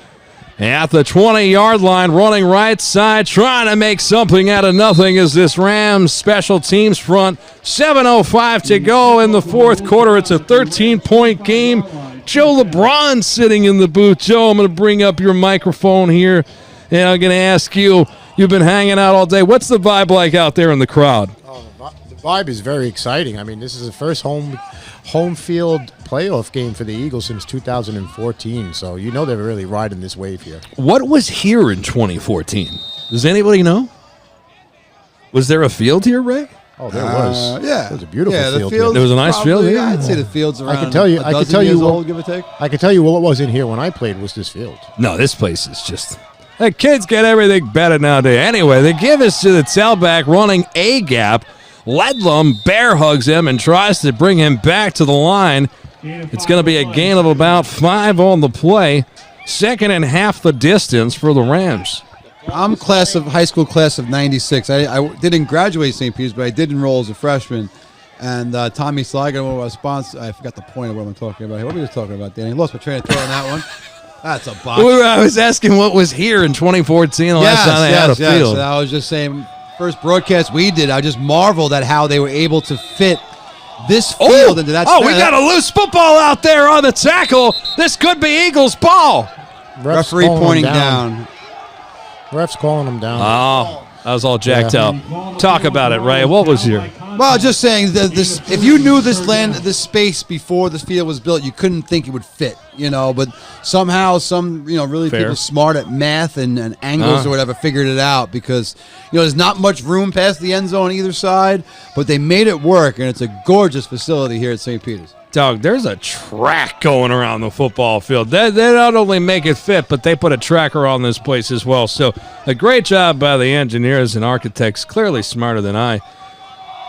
S2: at the 20-yard line, running right side, trying to make something out of nothing is this Rams special teams front. 7:05 to go in the fourth quarter. It's a 13-point game. Joe LeBron sitting in the booth. Joe, I'm going to bring up your microphone here, and I'm going to ask you, you've been hanging out all day. What's the vibe like out there in the crowd?
S9: Oh, the vibe is very exciting. I mean, this is the first home field playoff game for the Eagles since 2014, so you know they're really riding this wave here.
S2: What was here in 2014? Does anybody know? Was there a field here, Ray?
S9: Oh, there was.
S3: Yeah,
S9: it was a beautiful
S3: the
S9: field.
S3: field.
S2: There was a nice field, yeah.
S3: I'd say the field's around.
S9: I can tell you.
S3: I
S9: I can tell you what was in here when I played was this field.
S2: No, this place is just. The kids get everything better nowadays. Anyway, they give us to the tailback running a gap. Ledlum bear hugs him and tries to bring him back to the line. It's going to be a gain of about 5 on the play. Second and half the distance for the Rams.
S3: I'm high school class of 96. I didn't graduate St. Peter's, but I did enroll as a freshman. And Tommy Sliger, one of our sponsors, I forgot the point of what I'm talking about here. What were we just talking about, Danny? Lost my train of thought on that one. That's a box.
S2: I was asking what was here in 2014, the last time they had a field.
S3: I was just saying, first broadcast we did, I just marveled at how they were able to fit this field into that.
S2: We got a loose football out there on the tackle. This could be Eagles' ball.
S3: Referee pointing down.
S9: Ref's calling him down.
S2: Oh, that was all jacked up. Talk about it, Ray. What was here?
S3: Well, just saying that if you knew this space before this field was built, you couldn't think it would fit, but somehow some, really
S2: Fair.
S3: people smart at math and angles or whatever figured it out because, there's not much room past the end zone on either side, but they made it work, and it's a gorgeous facility here at St. Peter's.
S2: Dog, there's a track going around the football field. They not only make it fit, but they put a tracker on this place as well. So a great job by the engineers and architects, clearly smarter than I.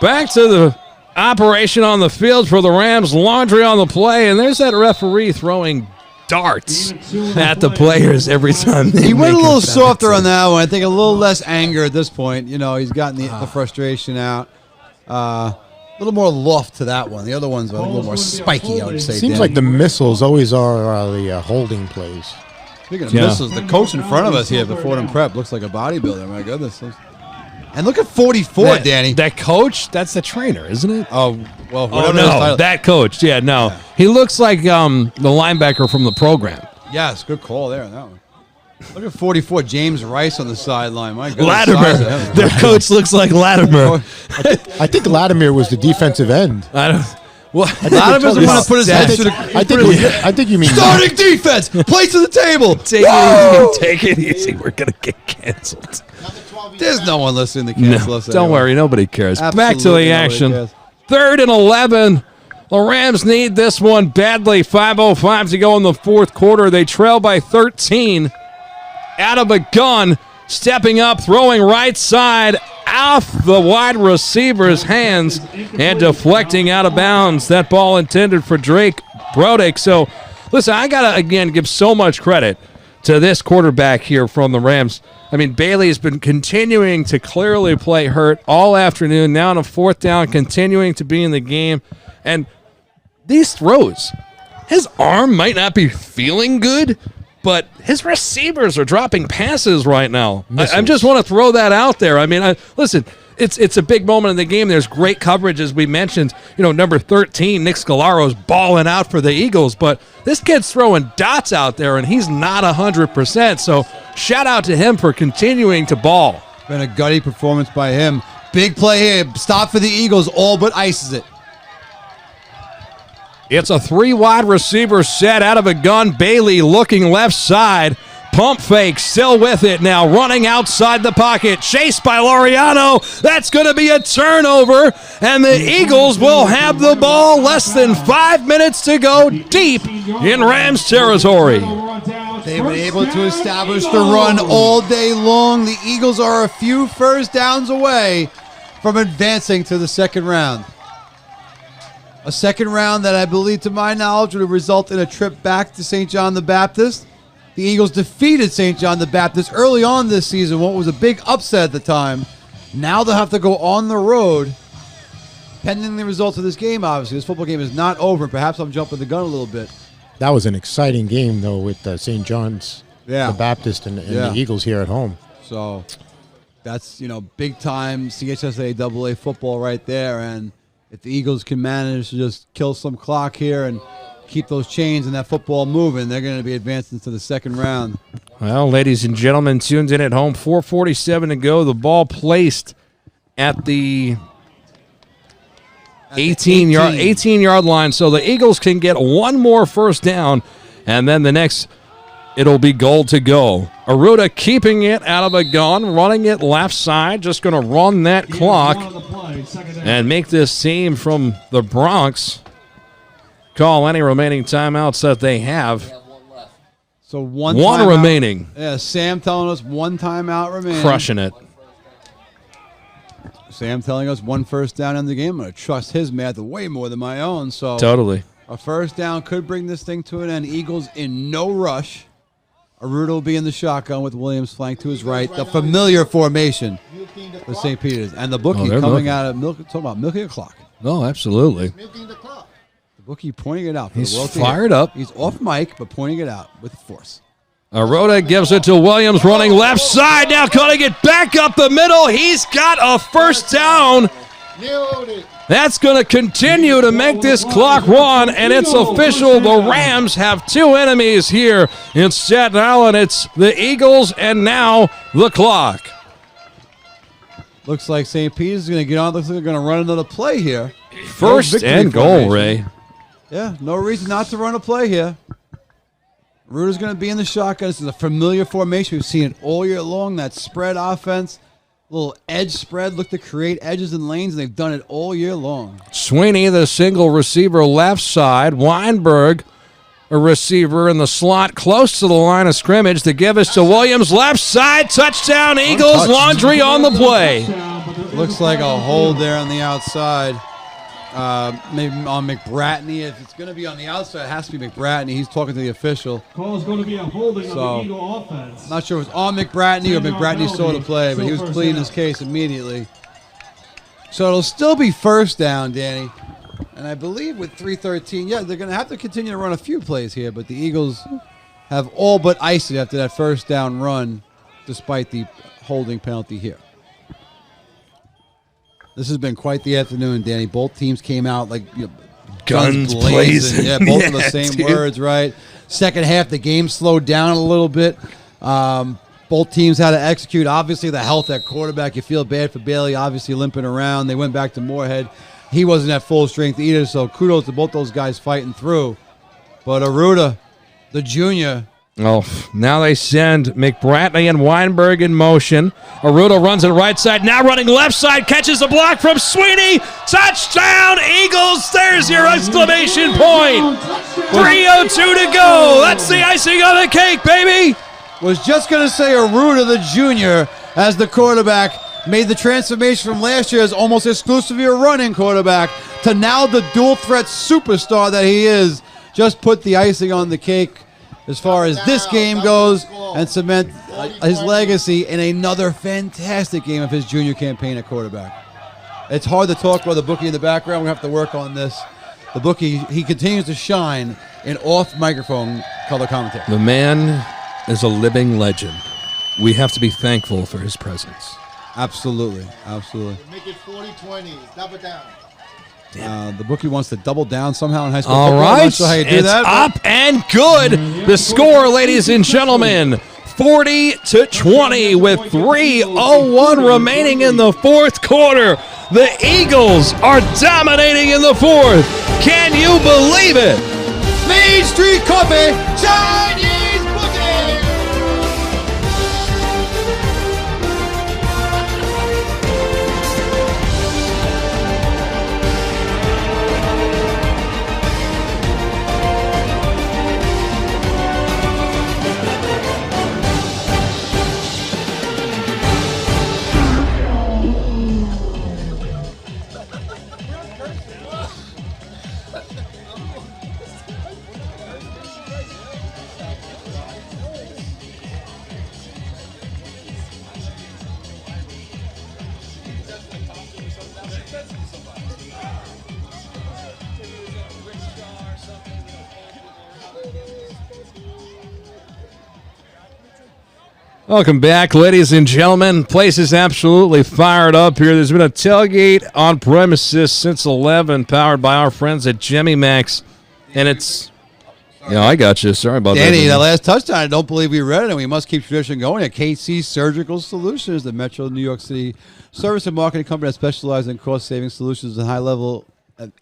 S2: Back to the operation on the field for the Rams. Laundry on the play, and there's that referee throwing darts at the players every time.
S3: He went a little softer on that one. I think a little less anger at this point. He's gotten the frustration out. A little more loft to that one. The other ones are a little more spiky, I would say.
S9: Seems like the missiles always are the holding plays.
S3: Speaking of missiles, the coach in front of us here at the Fordham Prep looks like a bodybuilder. My goodness. And look at 44, Danny.
S2: That coach, that's the trainer, isn't it?
S3: Oh, well,
S2: oh no, that coach. Yeah, no. Yeah. He looks like the linebacker from the program.
S3: Yes, good call there on that one. Look at 44, James Rice on the sideline. My goodness.
S2: Latimer. Their coach looks like Latimer.
S9: I think Latimer was the defensive end.
S3: Latimer's the one that put his head to the...
S9: I think you mean...
S3: Starting defense! Play to the table!
S2: Take it easy. We're going to get canceled.
S3: There's no one listening to cancel us.
S2: Don't worry. Nobody cares.
S3: Absolutely.
S2: Back to the action. 3rd and 11. The Rams need this one badly. 5:05 to go in the fourth quarter. They trail by 13. Out of a gun. Stepping up, throwing right side off the wide receiver's hands and deflecting out of bounds. That ball intended for Drake Brodick. So, listen, I got to, again, give so much credit to this quarterback here from the Rams. I mean, Bailey's been continuing to clearly play hurt all afternoon. Now on a 4th down, continuing to be in the game. And these throws, his arm might not be feeling good, but his receivers are dropping passes right now. I just want to throw that out there. I mean, listen, it's a big moment in the game. There's great coverage, as we mentioned. Number 13, Nick Scalaro's balling out for the Eagles, but this kid's throwing dots out there, and he's not 100%. So Shout out to him for continuing to ball.
S3: Been a gutty performance by him. Big play here. Stop for the Eagles. All but ices it.
S2: It's a 3-wide receiver set out of a gun. Bailey looking left side. Pump fake, still with it now, running outside the pocket. Chased by Laureano. That's going to be a turnover, and the Eagles will have the ball. Less than 5 minutes to go, deep in Rams territory.
S3: They've been able to establish the run all day long. The Eagles are a few first downs away from advancing to the second round. A second round that I believe, to my knowledge, would result in a trip back to St. John the Baptist. The Eagles defeated St. John the Baptist early on this season, what was a big upset at the time. Now they'll have to go on the road, pending the results of this game, obviously. This football game is not over. Perhaps I'm jumping the gun a little bit.
S9: That was an exciting game, though, with St. John's,
S3: the
S9: Baptist, and the Eagles here at home.
S3: So that's, big-time CHSAA AA football right there. And if the Eagles can manage to just kill some clock here and keep those chains and that football moving, they're going to be advancing to the second round.
S2: Well, ladies and gentlemen, tuned in at home, 4:47 to go. The ball placed at the 18-yard line, so the Eagles can get one more first down, and then the next, it'll be goal to go. Aruda keeping it out of a gun, running it left side, just going to run that clock and make this team from the Bronx call any remaining timeouts that they have.
S3: So one
S2: remaining.
S3: Yeah, Sam telling us one timeout remaining.
S2: Crushing it.
S3: Sam telling us one first down in the game. I'm going to trust his math way more than my own. So
S2: totally.
S3: A first down could bring this thing to an end. Eagles in no rush. Aruda will be in the shotgun with Williams flanked to his right. The familiar formation for St. Peter's. And the bookie coming out of talking about milking the clock.
S2: No, absolutely.
S3: The bookie pointing it out.
S2: He's fired up.
S3: He's off mic, but pointing it out with force.
S2: Aruda gives it to Williams, running left side, now cutting it back up the middle. He's got a first down. That's going to continue to make this clock run, and it's official. The Rams have two enemies here in Staten Island. It's the Eagles and now the clock.
S3: Looks like St. Peter's is going to get on. Looks like they're going to run another play here.
S2: First and goal, Ray.
S3: Yeah, no reason not to run a play here. Aruda's going to be in the shotgun. This is a familiar formation. We've seen it all year long, that spread offense. Little edge spread, look to create edges and lanes, and they've done it all year long.
S2: Sweeney, the single receiver left side. Weinberg, a receiver in the slot close to the line of scrimmage to give us to Williams. Left side, touchdown, Eagles. Laundry on the play.
S3: Looks like a hold there on the outside. Maybe on McBratney. If it's going to be on the outside, it has to be McBratney. He's talking to the official.
S1: Call is going to be a holding of the Eagle offense.
S3: Not sure if it's on McBratney or McBratney saw the play, but he was pleading his case immediately. So it'll still be first down, Danny. And I believe with 3:13, they're going to have to continue to run a few plays here, but the Eagles have all but iced it after that first down run, despite the holding penalty here. This has been quite the afternoon, Danny. Both teams came out like
S2: guns blazing.
S3: Yeah, both of the same words, right? Second half, the game slowed down a little bit. Both teams had to execute. Obviously, the health at quarterback, you feel bad for Bailey, obviously limping around. They went back to Moorhead. He wasn't at full strength either, so kudos to both those guys fighting through. But Aruda, the junior,
S2: now they send McBratney and Weinberg in motion. Aruda runs it right side, now running left side, catches the block from Sweeney. Touchdown, Eagles. There's your exclamation point. 3:02 to go. That's the icing on the cake, baby.
S3: Was just going to say Aruda, the junior, as the quarterback, made the transformation from last year as almost exclusively a running quarterback to now the dual threat superstar that he is. Just put the icing on the cake as far as this game goes and cement his legacy in another fantastic game of his junior campaign at quarterback. It's hard to talk about the bookie in the background. We have to work on this. The bookie, he continues to shine in off-microphone color commentary.
S2: The man is a living legend. We have to be thankful for his presence.
S3: Absolutely, absolutely.
S8: Make it 40-20, double down.
S3: The bookie wants to double down somehow in high school
S2: All
S3: football.
S2: right,
S3: I'm not sure how you do
S2: it's
S3: that,
S2: up and good. The score, ladies and gentlemen, 40-20 with 3:01 remaining in the fourth quarter. The Eagles are dominating in the fourth. Can you believe it?
S3: Main Street Coffee, Chinese Booking.
S2: Welcome back, ladies and gentlemen. Place is absolutely fired up here. There's been a tailgate on premises since 11, powered by our friends at Jimmy Mac's. And it's, I got you. Sorry about
S3: Danny,
S2: that.
S3: that last touchdown, I don't believe we read it, and we must keep tradition going. At KC Surgical Solutions, the Metro New York City service and marketing company that specializes in cost-saving solutions and high-level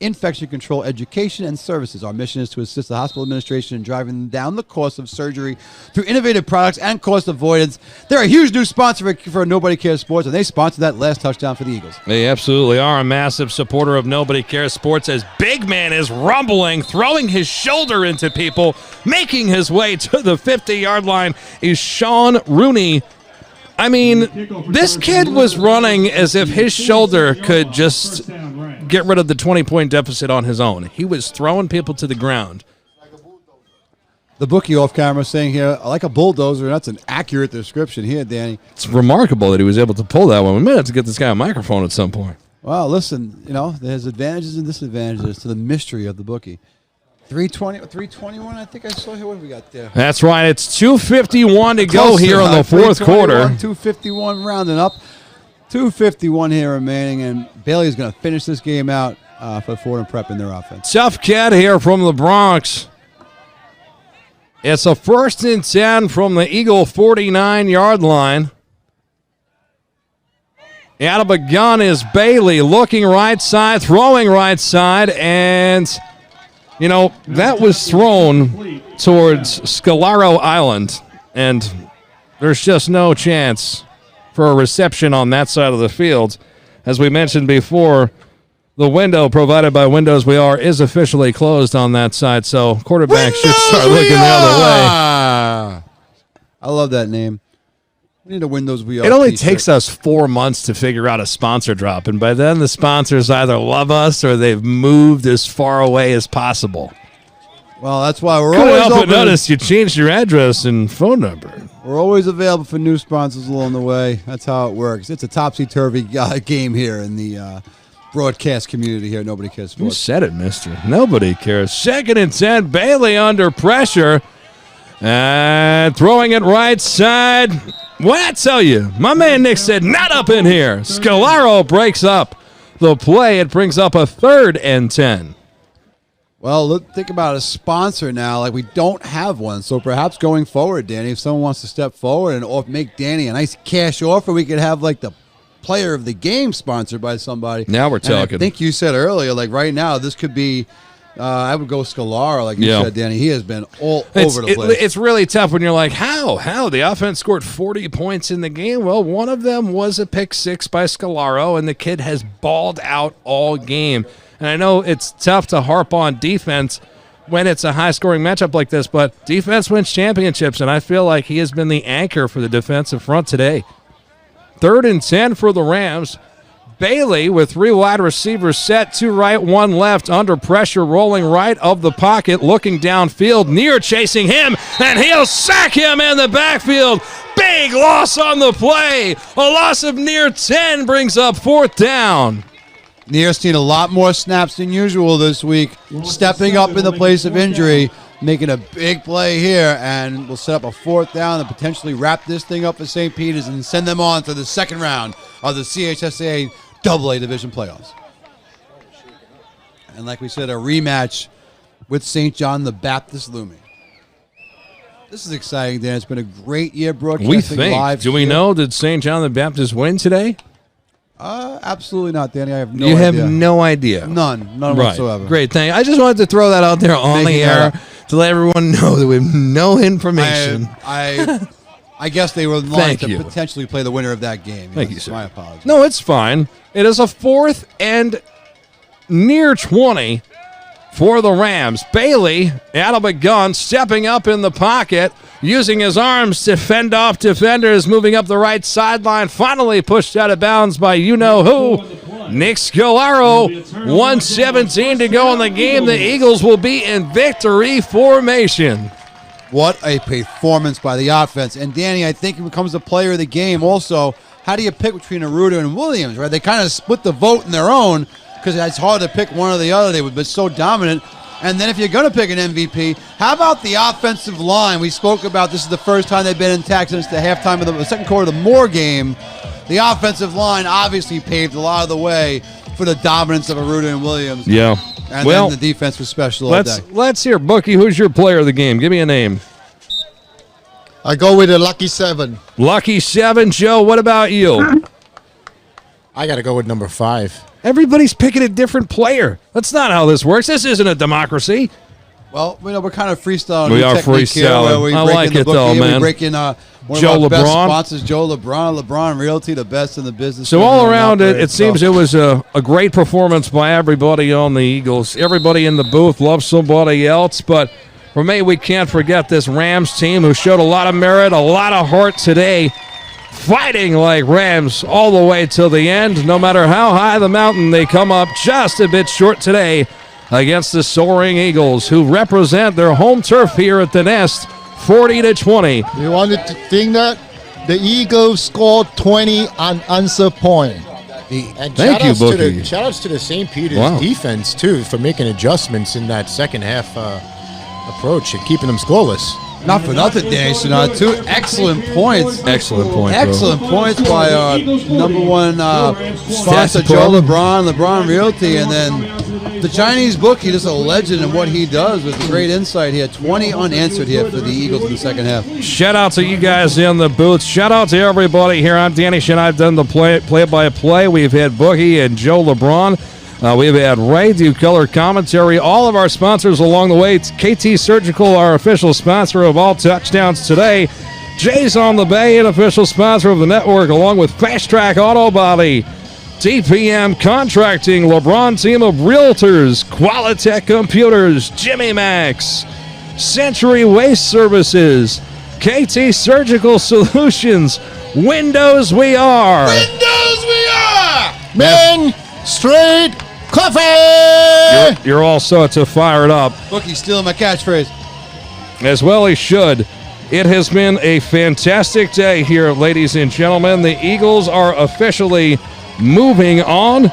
S3: infection control education and services. Our mission is to assist the hospital administration in driving down the cost of surgery through innovative products and cost avoidance. They're a huge new sponsor for Nobody Cares Sports, and they sponsored that last touchdown for the Eagles.
S2: They absolutely are a massive supporter of Nobody Cares Sports as Big Man is rumbling, throwing his shoulder into people, making his way to the 50-yard line is Sean Rooney. I mean, this kid was running as if his shoulder could just get rid of the 20-point deficit on his own. He was throwing people to the ground.
S3: The bookie off camera saying here, like a bulldozer. That's an accurate description here, Danny.
S2: It's remarkable that he was able to pull that one. We might have to get this guy a microphone at some point.
S3: Well, listen, there's advantages and disadvantages to the mystery of the bookie. 321, I think I saw here. What do we got there?
S2: That's right. It's 2:51 to go here in the fourth quarter.
S3: 2:51 rounding up. 2:51 here remaining, and Bailey's going to finish this game out for Fordham Prep in their offense.
S2: Tough kid here from the Bronx. It's a 1st and 10 from the Eagle 49-yard line. Out of a gun is Bailey, looking right side, throwing right side, and that was thrown towards Scalaro Island, and there's just no chance for a reception on that side of the field. As we mentioned before, the window provided by Windows We Are is officially closed on that side, so quarterback should start looking the other way.
S3: I love that name. We need a Windows We Are.
S2: It only
S3: t-shirt.
S2: takes us 4 months to figure out a sponsor drop, and by then the sponsors either love us or they've moved as far away as possible.
S3: Well, that's why we're
S2: Couldn't
S3: always
S2: help but
S3: open.
S2: notice you changed your address and phone number.
S3: We're always available for new sponsors along the way. That's how it works. It's a topsy-turvy game here in the broadcast community here. Nobody Cares
S2: You
S3: Sports.
S2: said it, mister. Nobody cares. 2nd and 10, Bailey under pressure. And throwing it right side. What I tell you? My man Nick said, not up in here. Scalaro breaks up the play. It brings up a 3rd and 10.
S3: Well, think about a sponsor now. Like, we don't have one. So perhaps going forward, Danny, if someone wants to step forward and make Danny a nice cash offer, we could have, like, the player of the game sponsored by somebody.
S2: Now we're talking.
S3: And I think you said earlier, like, right now, this could be I would go Scalaro, like you said, Danny. He has been all over the place.
S2: It's really tough when you're like, how? The offense scored 40 points in the game. Well, one of them was a pick six by Scalaro, and the kid has balled out all game. And I know it's tough to harp on defense when it's a high-scoring matchup like this, but defense wins championships, and I feel like he has been the anchor for the defensive front today. 3rd and 10 for the Rams. Bailey with 3 wide receivers set, 2 right, 1 left, under pressure, rolling right of the pocket, looking downfield, near chasing him, and he'll sack him in the backfield. Big loss on the play. A loss of near 10 brings up 4th down.
S3: Near's seen a lot more snaps than usual this week, stepping up in the place of injury, making a big play here, and we'll set up a 4th down and potentially wrap this thing up for St. Peter's and send them on to the 2nd round of the CHSAA AA Division playoffs. And like we said, a rematch with St. John the Baptist looming. This is exciting, Dan. It's been a great year broadcasting
S2: We think.
S3: live.
S2: Do we know? Did St. John the Baptist win today?
S3: Absolutely not, Danny. I have no
S2: You
S3: idea.
S2: have no idea.
S3: None
S2: Right.
S3: whatsoever.
S2: Great thing. I just wanted to throw that out there on
S3: Making
S2: the
S3: that
S2: air to let everyone know that we have no information.
S3: I guess they were in line
S2: Thank
S3: to
S2: you.
S3: potentially play the winner of that game.
S2: Thank
S3: Yes,
S2: you, sir.
S3: My apologies.
S2: No, it's fine. It is a 4th and near 20 for the Rams. Bailey, out of a gun, stepping up in the pocket, using his arms to fend off defenders, moving up the right sideline, finally pushed out of bounds by you-know-who, Nick Scalaro. 1:17 to go in the game. The Eagles will be in victory formation.
S3: What a performance by the offense. And, Danny, I think it becomes the player of the game also. How do you pick between Arruda and Williams, right? They kind of split the vote in their own because it's hard to pick one or the other. They would be so dominant. And then if you're going to pick an MVP, how about the offensive line? We spoke about this is the first time they've been intact since the halftime of the second quarter of the Moore game. The offensive line obviously paved a lot of the way for the dominance of Arruda and Williams.
S2: Yeah.
S3: And
S2: well,
S3: then the defense was special all day.
S2: Let's hear, Bookie, who's your player of the game? Give me a name.
S8: I go with a lucky 7.
S2: Lucky 7. Joe, what about you?
S9: I got to go with number 5.
S2: Everybody's picking a different player. That's not how this works. This isn't a democracy.
S3: Well, we're kind of freestyling.
S2: We are
S3: technique here
S2: freestyling.
S3: where we
S2: I
S3: break
S2: like
S3: in the
S2: it,
S3: book
S2: though,
S3: here.
S2: man.
S3: We break in one
S2: Joe
S3: of our best
S2: LeBron.
S3: sponsors, Joe LeBron Realty, the best in the business.
S2: So all around it,
S3: operator.
S2: it seems it was a great performance by everybody on the Eagles. Everybody in the booth loves somebody else, but for me, we can't forget this Rams team who showed a lot of merit, a lot of heart today, fighting like Rams all the way till the end. No matter how high the mountain, they come up just a bit short today against the soaring Eagles, who represent their home turf here at the Nest, 40-20.
S8: You wanted to think that the Eagles scored 20 unanswered points.
S9: And
S2: Thank you,
S9: shout-outs
S2: Bookie.
S9: Shout-outs to the St. Peter's
S2: Wow.
S9: defense, too, for making adjustments in that second half approach and keeping them scoreless.
S3: Not for nothing, Danny Chanod. 2 excellent points.
S2: Excellent point, bro.
S3: Excellent points by our number one sponsor, Joe LeBron Realty, and then the Chinese bookie, just a legend in what he does with great insight. He had 20 unanswered here for the Eagles in the second half.
S2: Shout out to you guys in the booth. Shout out to everybody here. I'm Danny Shin. I've done the play-by-play. We've had Boogie and Joe LeBron. We've had Ray do color commentary. All of our sponsors along the way. It's KT Surgical, our official sponsor of all touchdowns today. Jay's on the Bay, an official sponsor of the network, along with Fast Track Auto Body, TPM Contracting, LeBron Team of Realtors, Qualitech Computers, Jimmy Max, Century Waste Services, KT Surgical Solutions, Windows We Are.
S8: Windows we are! Main Street Coffee!
S2: You're all set to fire it up.
S3: Bookie stealing my catchphrase.
S2: As well he should. It has been a fantastic day here, ladies and gentlemen. The Eagles are officially moving on.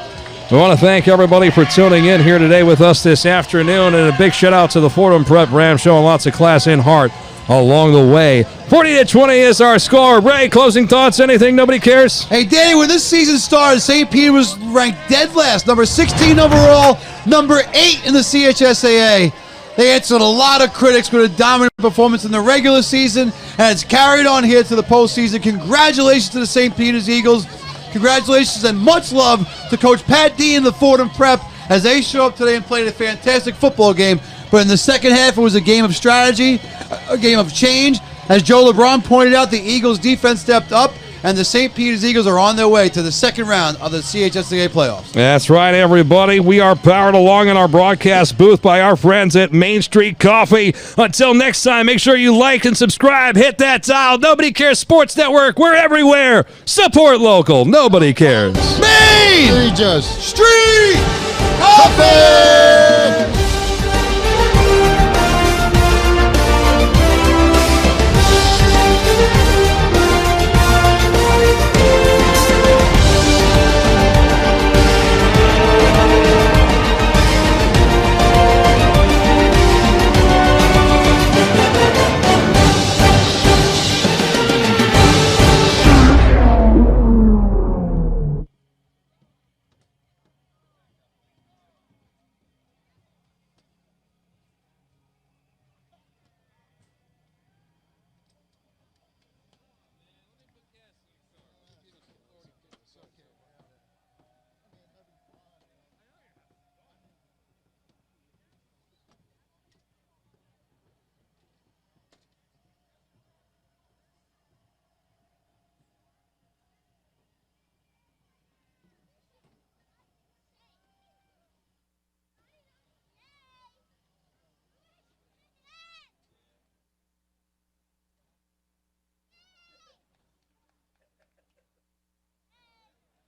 S2: We want to thank everybody for tuning in here today with us this afternoon, and a big shout out to the Fordham Prep Rams showing lots of class and heart along the way. 40-20 is our score. Ray, closing thoughts? Anything? Nobody cares?
S3: Hey, Danny, when this season started, St. Peter was ranked dead last, number 16 overall, number 8 in the CHSAA. They answered a lot of critics with a dominant performance in the regular season, and it's carried on here to the postseason. Congratulations to the St. Peter's Eagles. Congratulations and much love to Coach Pat Dean and the Fordham Prep as they show up today and played a fantastic football game. But in the second half, it was a game of strategy, a game of change. As Joe LeBron pointed out, the Eagles' defense stepped up, and the St. Peter's Eagles are on their way to the second round of the CHSAA playoffs.
S2: That's right, everybody. We are powered along in our broadcast booth by our friends at Main Street Coffee. Until next time, make sure you like and subscribe. Hit that dial. Nobody Cares Sports Network. We're everywhere. Support local. Nobody cares.
S3: Main
S8: Street
S3: Coffee!